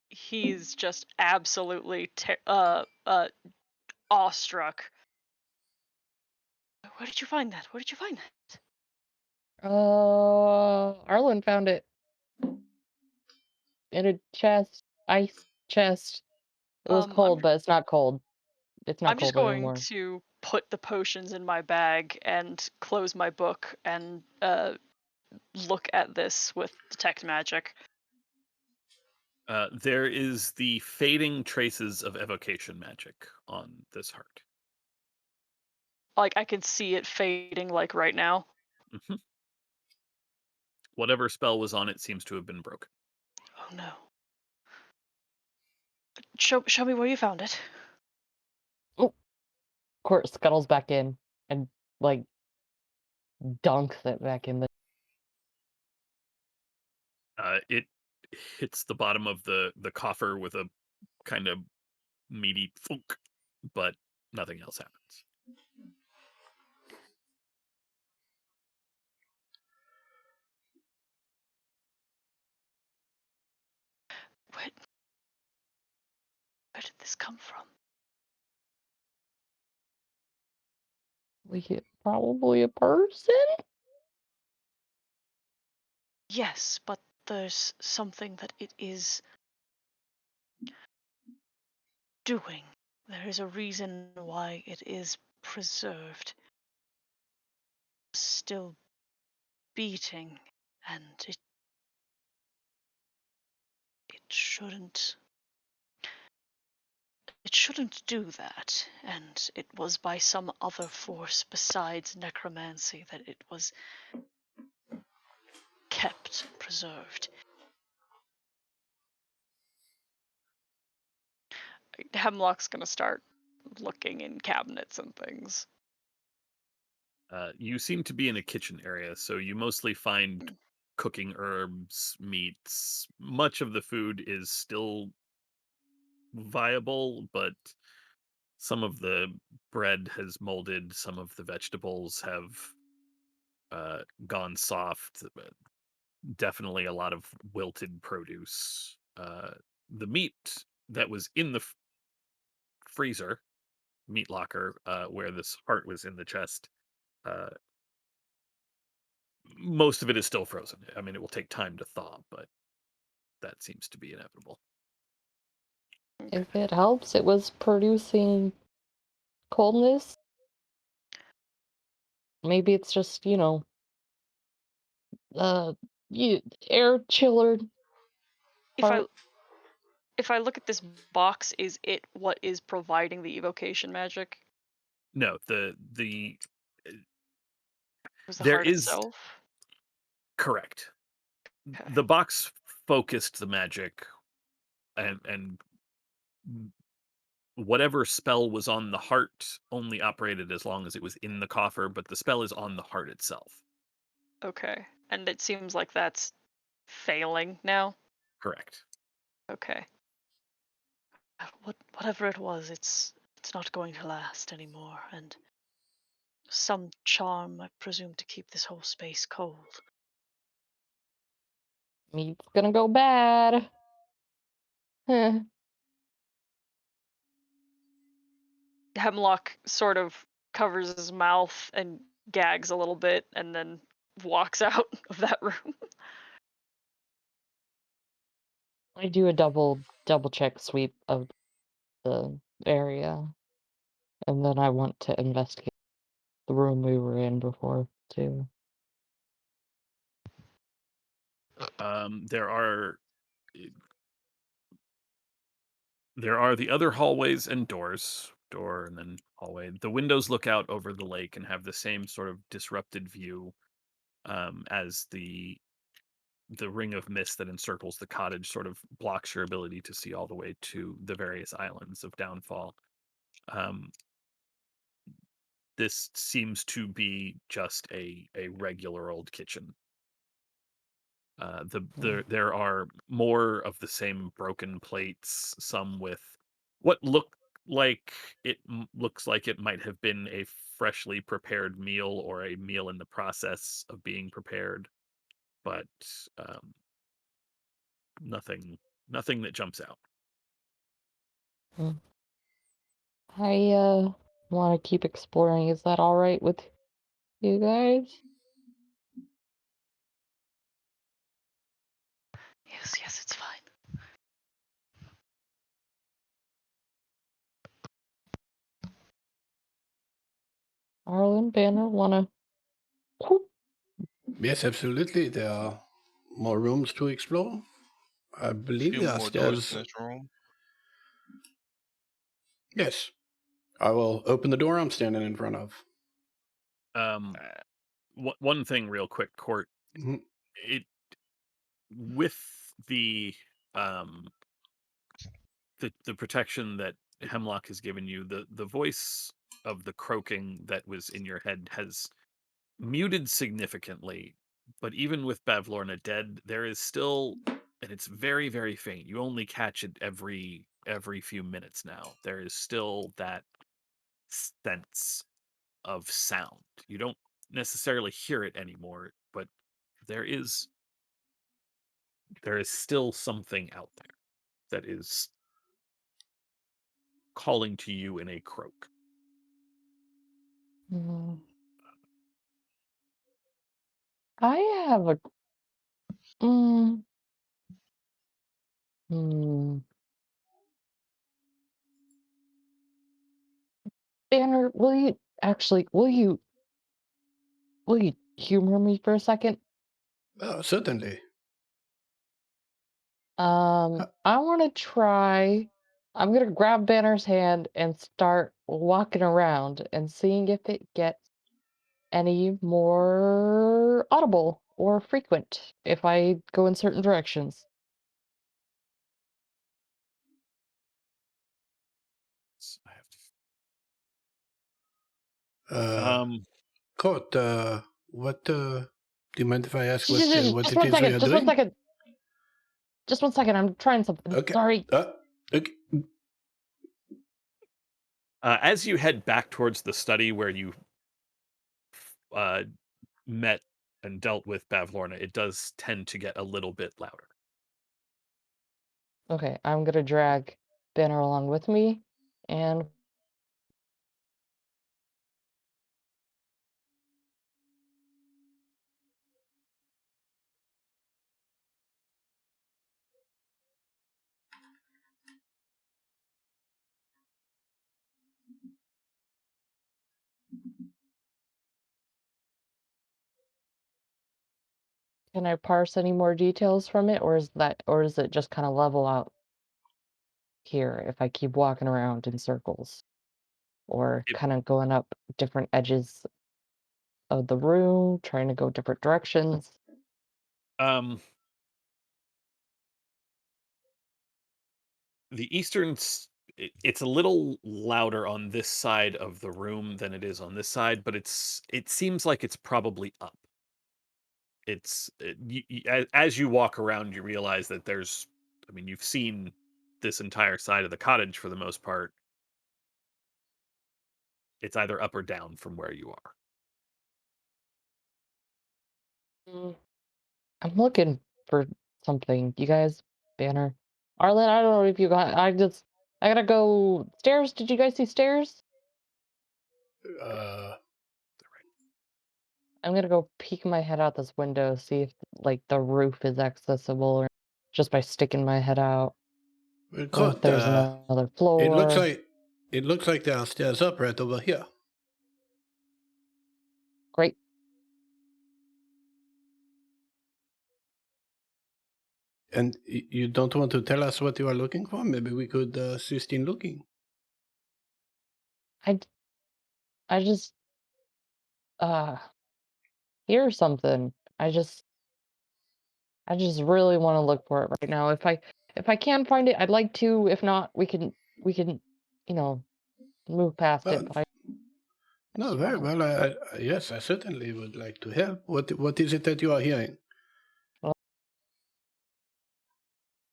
he's just absolutely awestruck. Where did you find that? Where did you find that? Arlen found it in a chest, ice chest. It was cold, but it's not cold. It's not I'm just cold going anymore. to put the potions in my bag and close my book and look at this with detect magic. There is the fading traces of evocation magic on this heart. Like I can see it fading, like right now. Mm-hmm. Whatever spell was on it seems to have been broken. Oh no! Show me where you found it. Court scuttles back in and like dunks it back in the. It hits the bottom of the coffer with a kind of meaty thunk, but nothing else happens. Where did this come from? Probably a person? Yes, but there's something that it is doing. There is a reason why it is preserved, still beating, and it shouldn't it shouldn't do that. And it was by some other force besides necromancy that it was kept preserved. Hemlock's gonna start looking in cabinets and things. You seem to be in a kitchen area, so you mostly find cooking herbs, meats. Much of the food is still viable, but some of the bread has molded, some of the vegetables have gone soft. Definitely a lot of wilted produce. The meat that was in the freezer, meat locker, where this heart was in the chest, uh, most of it is still frozen. I mean, it will take time to thaw, but that seems to be inevitable. If it helps, it was producing coldness. Maybe it's just, uh, you air chiller If I part. if I look at this box, is it what is providing the evocation magic? No, the Was the there heart is itself? correct. Okay. The box focused the magic, and whatever spell was on the heart only operated as long as it was in the coffer, but the spell is on the heart itself. Okay. And it seems like that's failing now. Correct. Okay. Whatever it was, it's not going to last anymore, and some charm, I presume, to keep this whole space cold. Meat's gonna go bad. Heh. Hemlock sort of covers his mouth and gags a little bit, and then walks out of that room. I do a double check sweep of the area, and then I want to investigate the room we were in before too. There are the other hallways and doors, door and then hallway. The windows look out over the lake and have the same sort of disrupted view, as the ring of mist that encircles the cottage sort of blocks your ability to see all the way to the various islands of downfall. Um, this seems to be just a regular old kitchen. There are more of the same broken plates, some with what looks like it might have been a freshly prepared meal or a meal in the process of being prepared, but um, nothing that jumps out. Mm. I want to keep exploring. Is that all right with you guys? Yes, it's fine. Arlen, Banner, wanna? Yes, absolutely. There are more rooms to explore. I A believe few there are more doors stairs. in this room. Yes. I will open the door I'm standing in front of. Um, Uh, one thing, real quick, Court. Mhm. It with um the protection that Hemlock has given you, the voice of the croaking that was in your head has muted significantly. But even with Bavlorna dead, there is still, and it's very very faint. You only catch it every few minutes now. There is still that sense of sound. You don't necessarily hear it anymore, but there is still something out there that is calling to you in a croak. Mm, I have a. Mm, hmm. Banner, will you humor me for a second? Oh, certainly. I want to try. I'm gonna grab Banner's hand and start walking around and seeing if it gets any more audible or frequent if I go in certain directions. I have to. Court, what, do you mind if I ask Just, just, just what just it one is we second. are Just one doing? second. Just one second. I'm trying something. Okay. Sorry. Okay. As you head back towards the study where you uh, met and dealt with Bavlorna, it does tend to get a little bit louder. Okay, I'm gonna drag Banner along with me, and can I parse any more details from it, or is it just kind of level out here if I keep walking around in circles, or It- kind of going up different edges of the room, trying to go different directions? Um, it's a little louder on this side of the room than it is on this side, but it seems like it's probably up. As you walk around, you realize that you've seen this entire side of the cottage for the most part. It's either up or down from where you are. Mm, I'm looking for something. You guys, Banner, Arlen, I don't know if you got. I gotta go stairs. Did you guys see stairs? Uh, I'm gonna go peek my head out this window, see if like the roof is accessible, or just by sticking my head out, well, or if Court, there's another it looks floor. like there are stairs up right over here. Great. And you don't want to tell us what you are looking for? Maybe we could assist in looking. I I just uh hear something. I just really want to look for it right now. If I can find it, I'd like to. If not, we can you know move past it. Well, But I no, just very want well. Yes, I certainly would like to help. What is it that you are hearing? to.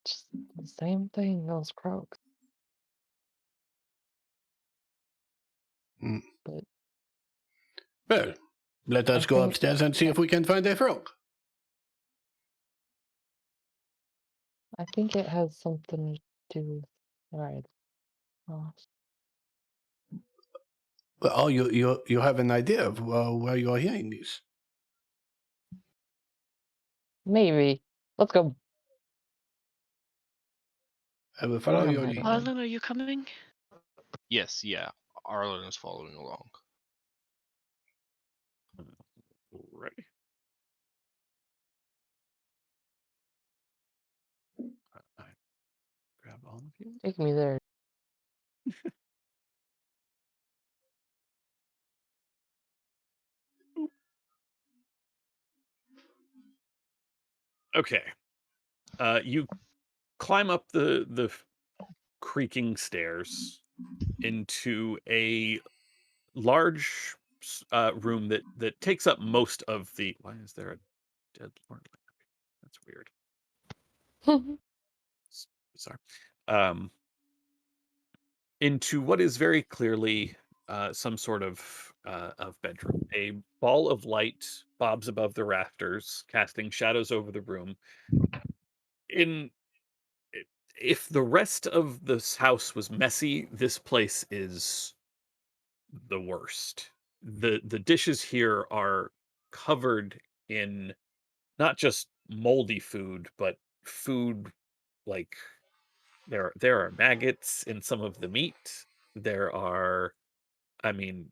Just the same thing. Those croaks. Hmm. But Well, let I us go think upstairs and see if we can find a frog. I think it has something to do with. All right. Well, Well, oh, you have an idea of where you are hearing these? maybe. Let's go. I will follow Where am your I lead. going? Arlen, are you coming? Yes, yeah. Arlen is following along. Ready? I grab all of you. Take me there. Okay. You climb up the creaking stairs into a large room that takes up most of the. Why is there a dead Lord? That's weird. It's bizarre. Into what is very clearly some sort of bedroom. A ball of light bobs above the rafters, casting shadows over the room. In If the rest of this house was messy, this place is the worst. the dishes here are covered in not just moldy food, but food like there are maggots in some of the meat. There are, I mean,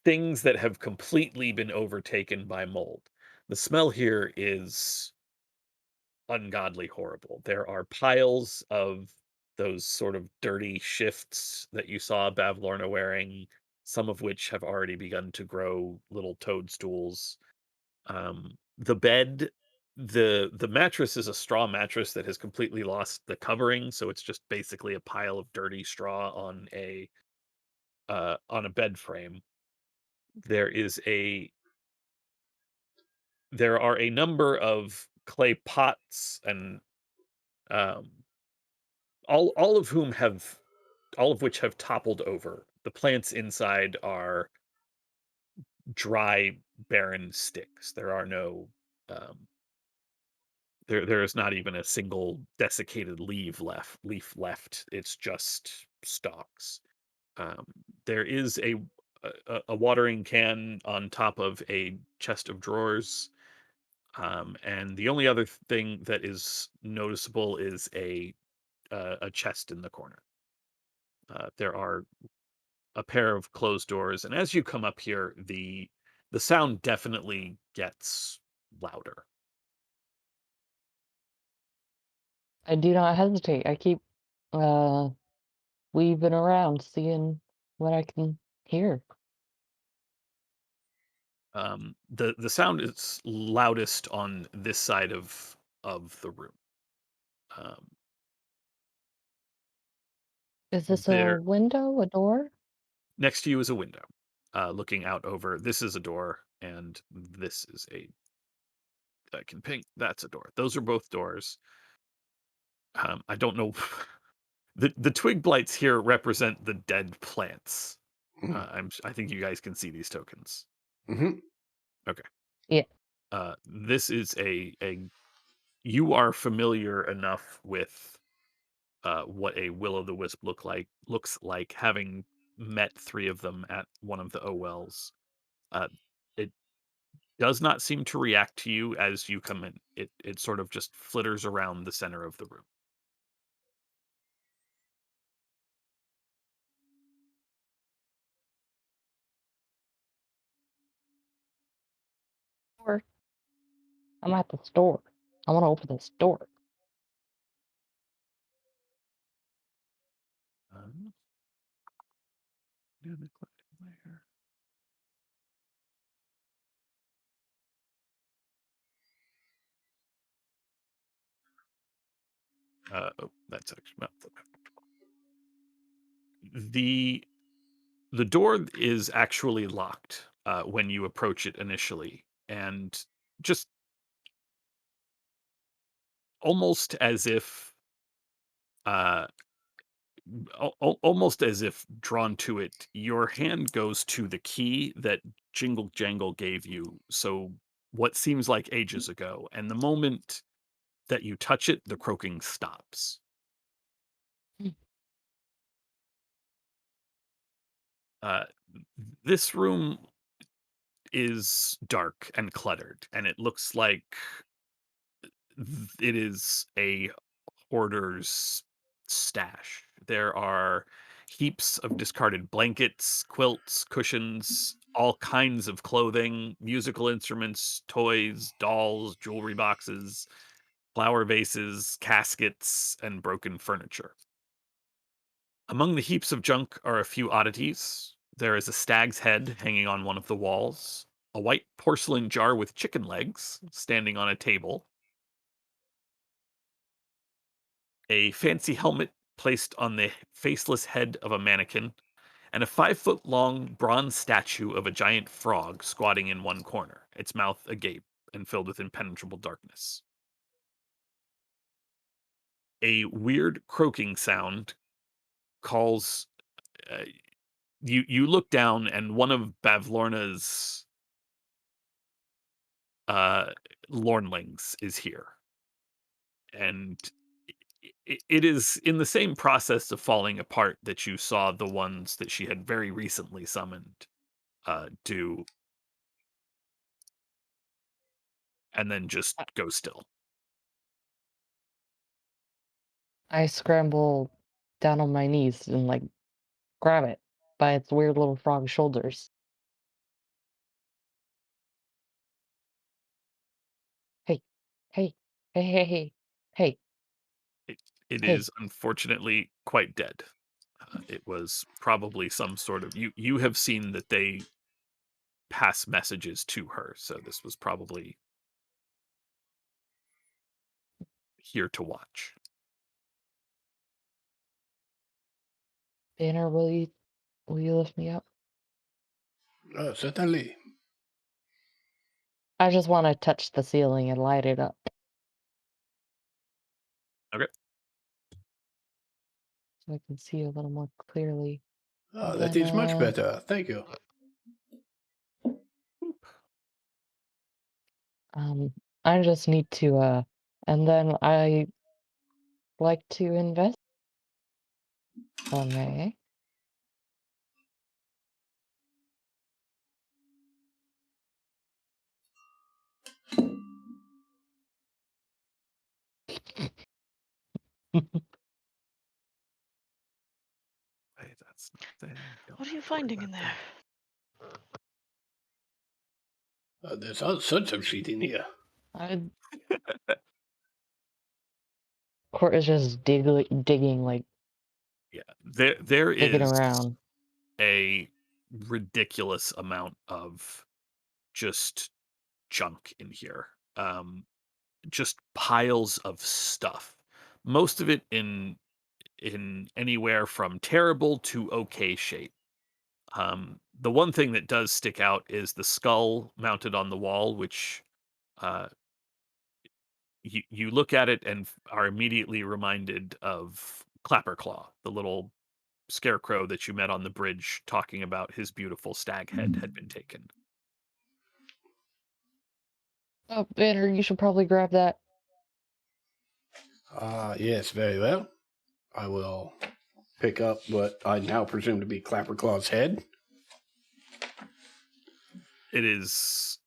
things that have completely been overtaken by mold. The smell here is ungodly horrible. There are piles of those sort of dirty shifts that you saw Bavlorna wearing, some of which have already begun to grow little toadstools. The bed, the mattress is a straw mattress that has completely lost the covering, so it's just basically a pile of dirty straw on a bed frame. There is a there are a number of clay pots and um all of whom have all of which have toppled over. The plants inside are dry, barren sticks. There are no um, there is not even a single desiccated leaf left. It's just stalks. Um, there is a watering can on top of a chest of drawers. And the only other thing that is noticeable is a chest in the corner. There are a pair of closed doors, and as you come up here, the sound definitely gets louder. I do not hesitate. I keep uh weaving around, seeing what I can hear. The sound is loudest on this side of the room. Um, Is this a there window, a door? next to you is a window, looking out over. This is a door, and this is a I can ping. That's a door. Those are both doors. I don't know. The twig blights here represent the dead plants. I think you guys can see these tokens. Mm-hmm. Okay. Yeah. This is a you are familiar enough with what a will o' the wisp looks like, having met three of them at one of the Owells. Uh, it does not seem to react to you as you come in. It sort of just flitters around the center of the room. Door. I'm at the store. I want to open this door. Um, yeah, the collective layer. Oh, that's actually not the the door is actually locked when you approach it initially, and just almost as if uh, almost as if drawn to it, your hand goes to the key that Jingle Jangle gave you. So what seems like ages ago, and the moment that you touch it, the croaking stops. Mm. Uh, this room is dark and cluttered, and it looks like it is a hoarder's stash. There are heaps of discarded blankets, quilts, cushions, all kinds of clothing, musical instruments, toys, dolls, jewelry boxes, flower vases, caskets, and broken furniture. Among the heaps of junk are a few oddities. There is a stag's head hanging on one of the walls, a white porcelain jar with chicken legs standing on a table, a fancy helmet placed on the faceless head of a mannequin, and a 5 foot long bronze statue of a giant frog squatting in one corner, its mouth agape and filled with impenetrable darkness. A weird croaking sound calls. Uh, you look down, and one of Bavlorna's uh, Lornlings is here, and it is in the same process of falling apart that you saw the ones that she had very recently summoned. do, and then just go still. I scramble down on my knees and like grab it by its weird little frog shoulders. Hey, hey, hey, hey, hey, hey, It hey. is unfortunately quite dead. It was probably some sort of you have seen that they pass messages to her, so this was probably here to watch. Banner, will you lift me up? Certainly. I just want to touch the ceiling and light it up Okay. so I can see a little more clearly. Oh, that Then, is much better. Thank you. I just need to, and then I like to invest, if I may. Hey, that's nothing. Don't What are you have to worry finding in about there? that. There's all sorts of shit in here. Court is just digging, like Yeah, there digging is around. a ridiculous amount of just junk in here. Just piles of stuff. Most of it in anywhere from terrible to okay shape. The one thing that does stick out is the skull mounted on the wall, which uh, you look at it and are immediately reminded of Clapperclaw, the little scarecrow that you met on the bridge, talking about his beautiful stag head had been taken. Oh, Banner, you should probably grab that. Yes, very well. I will pick up what I now presume to be Clapperclaw's head. It is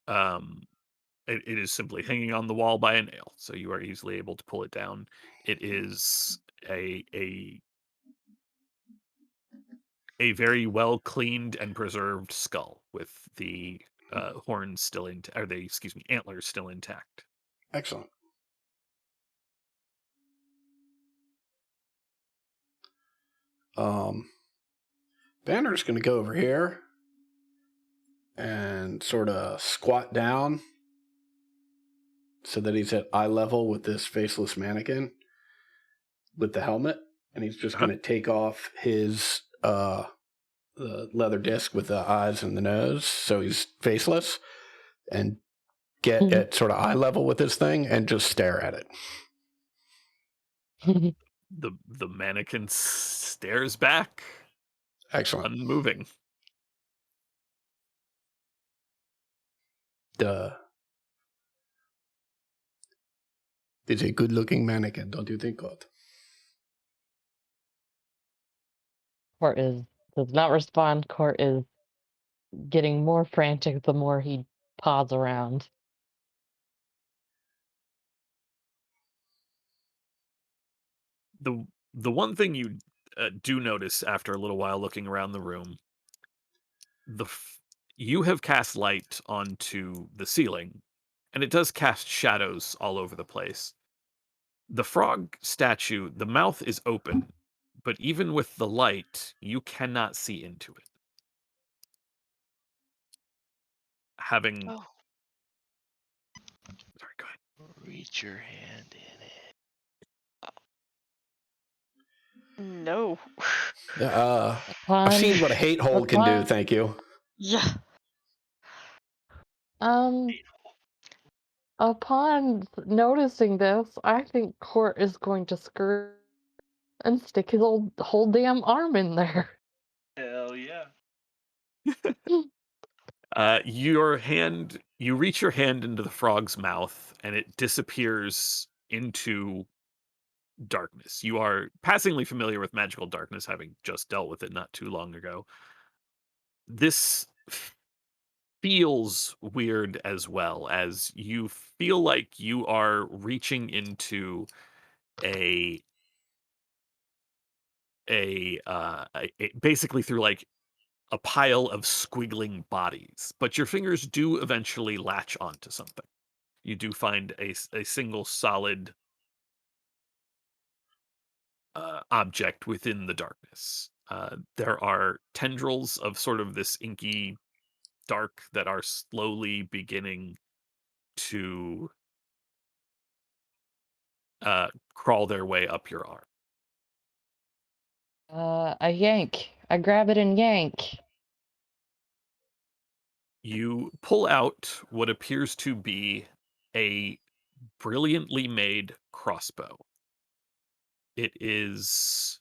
it is simply hanging on the wall by a nail, so you are easily able to pull it down. It is a very well cleaned and preserved skull with the horns still intact, or the excuse me, antlers still intact. Excellent. Banner's going to go over here and sort of squat down so that he's at eye level with this faceless mannequin with the helmet, and he's just going to take off his the leather disc with the eyes and the nose, so he's faceless, and get at sort of eye level with this thing and just stare at it. The mannequin stares back, Excellent. unmoving. It's a good-looking mannequin, don't you think, God? Court does not respond. Court is getting more frantic the more he paws around. The one thing you do notice after a little while looking around the room, you have cast light onto the ceiling, and it does cast shadows all over the place. The frog statue, the mouth is open, but even with the light, you cannot see into it. Having Oh, sorry, go ahead. Reach your hand in it. no. I've seen Upon what a hate hole can do, upon thank you. Yeah. um upon noticing this, I think Court is going to screw and stick his whole damn arm in there. Hell yeah. You reach your hand into the frog's mouth, and it disappears into darkness. You are passingly familiar with magical darkness, having just dealt with it not too long ago. this feels weird as well, as you feel like you are reaching into a basically through like a pile of squiggling bodies, but your fingers do eventually latch onto something. You do find a single solid object within the darkness. There are tendrils of sort of this inky dark that are slowly beginning to crawl their way up your arm. I yank. I grab it and yank. You pull out what appears to be a brilliantly made crossbow. It is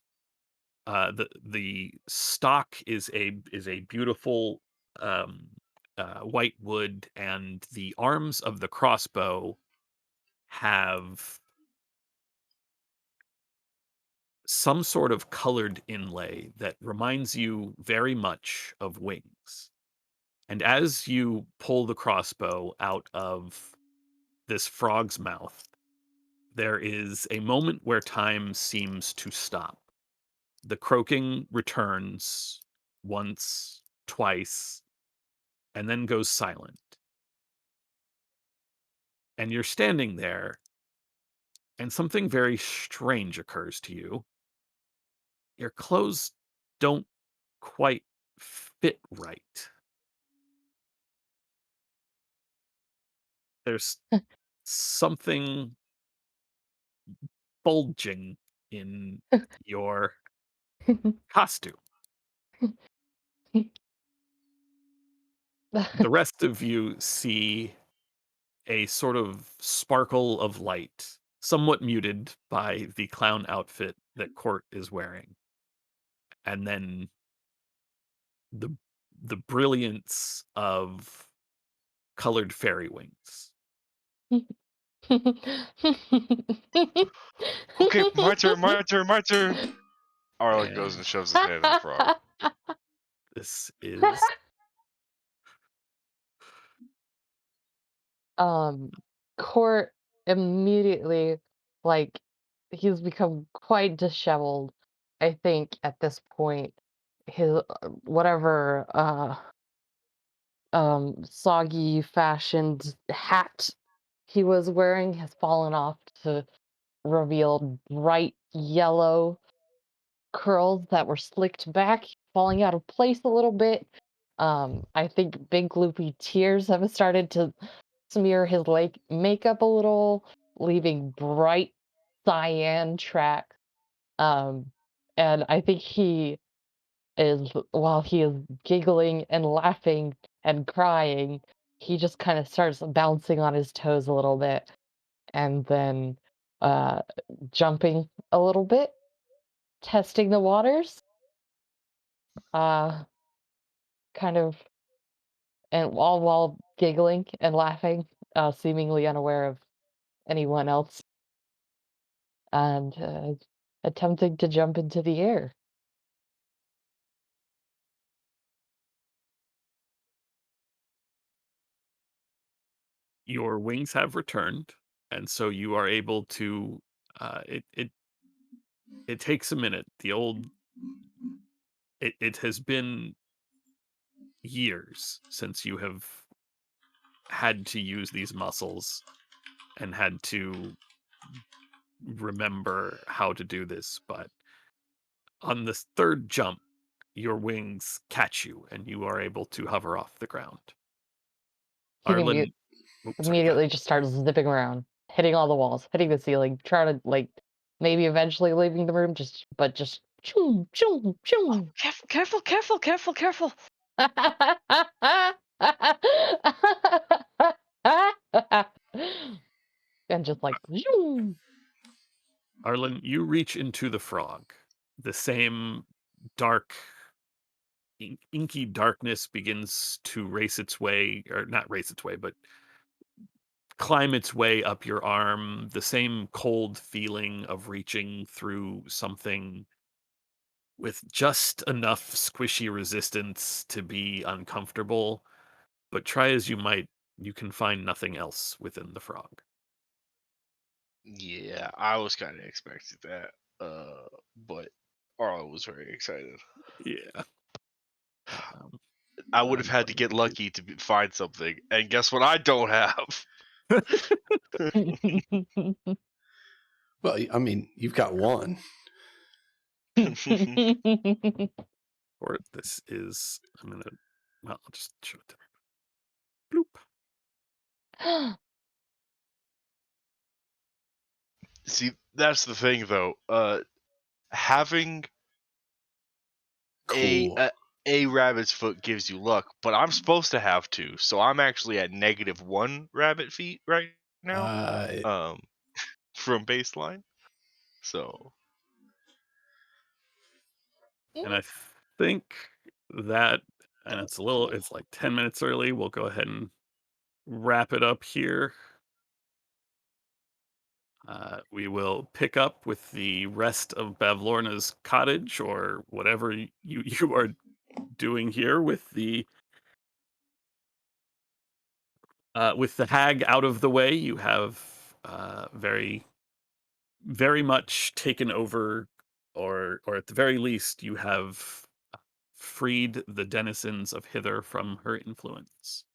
the stock is a beautiful white wood, and the arms of the crossbow have some sort of colored inlay that reminds you very much of wings. And as you pull the crossbow out of this frog's mouth, there is a moment where time seems to stop. The croaking returns once, twice, and then goes silent. And you're standing there, and something very strange occurs to you. Your clothes don't quite fit right. There's something bulging in your costume. The rest of you see a sort of sparkle of light, somewhat muted by the clown outfit that Court is wearing. And then the brilliance of colored fairy wings. Okay, my turn, my turn, my turn. Arlen goes And and shoves his head in the frog. this is Court immediately, like, he's become quite disheveled. I think at this point, his whatever soggy fashioned hat he was wearing has fallen off to reveal bright yellow curls that were slicked back, falling out of place a little bit. I think big gloopy tears have started to smear his like makeup a little, leaving bright cyan tracks. Um, and I think he is, while he is giggling and laughing and crying, he just kind of starts bouncing on his toes a little bit and then uh, jumping a little bit, testing the waters, uh, kind of, and while giggling and laughing, seemingly unaware of anyone else, and attempting to jump into the air. your wings have returned, and so you are able to it takes a minute. It has been years since you have had to use these muscles and had to remember how to do this, but on this third jump, your wings catch you and you are able to hover off the ground. He imme- Arlen, oh, sorry, go ahead. immediately just starts zipping around, hitting all the walls, hitting the ceiling, trying to like maybe eventually leaving the room, just choom choom choom. Careful, careful, careful, careful, careful. And just like zoom. Arlen, you reach into the frog. The same dark, inky darkness begins to race its way, or not race its way, but climb its way up your arm. The same cold feeling of reaching through something with just enough squishy resistance to be uncomfortable, but try as you might, you can find nothing else within the frog. Yeah, I was kind of expecting that. But Arlo was very excited. Yeah. Um, I would have I'm had to get lucky to find something, and guess what? I don't have. Well, I mean, you've got one. Or this is, well, I'll just show it to everybody. Bloop. See, that's the thing, though. Having Cool. a rabbit's foot gives you luck, but I'm supposed to have 2, so I'm actually at -1 rabbit feet right now. From baseline. So And I think that, and it's like 10 minutes early. We'll go ahead and wrap it up here. We will pick up with the rest of Bavlorna's cottage, or whatever you are doing here with the hag out of the way. You have very, very much taken over, or at the very least, you have freed the denizens of Hither from her influence.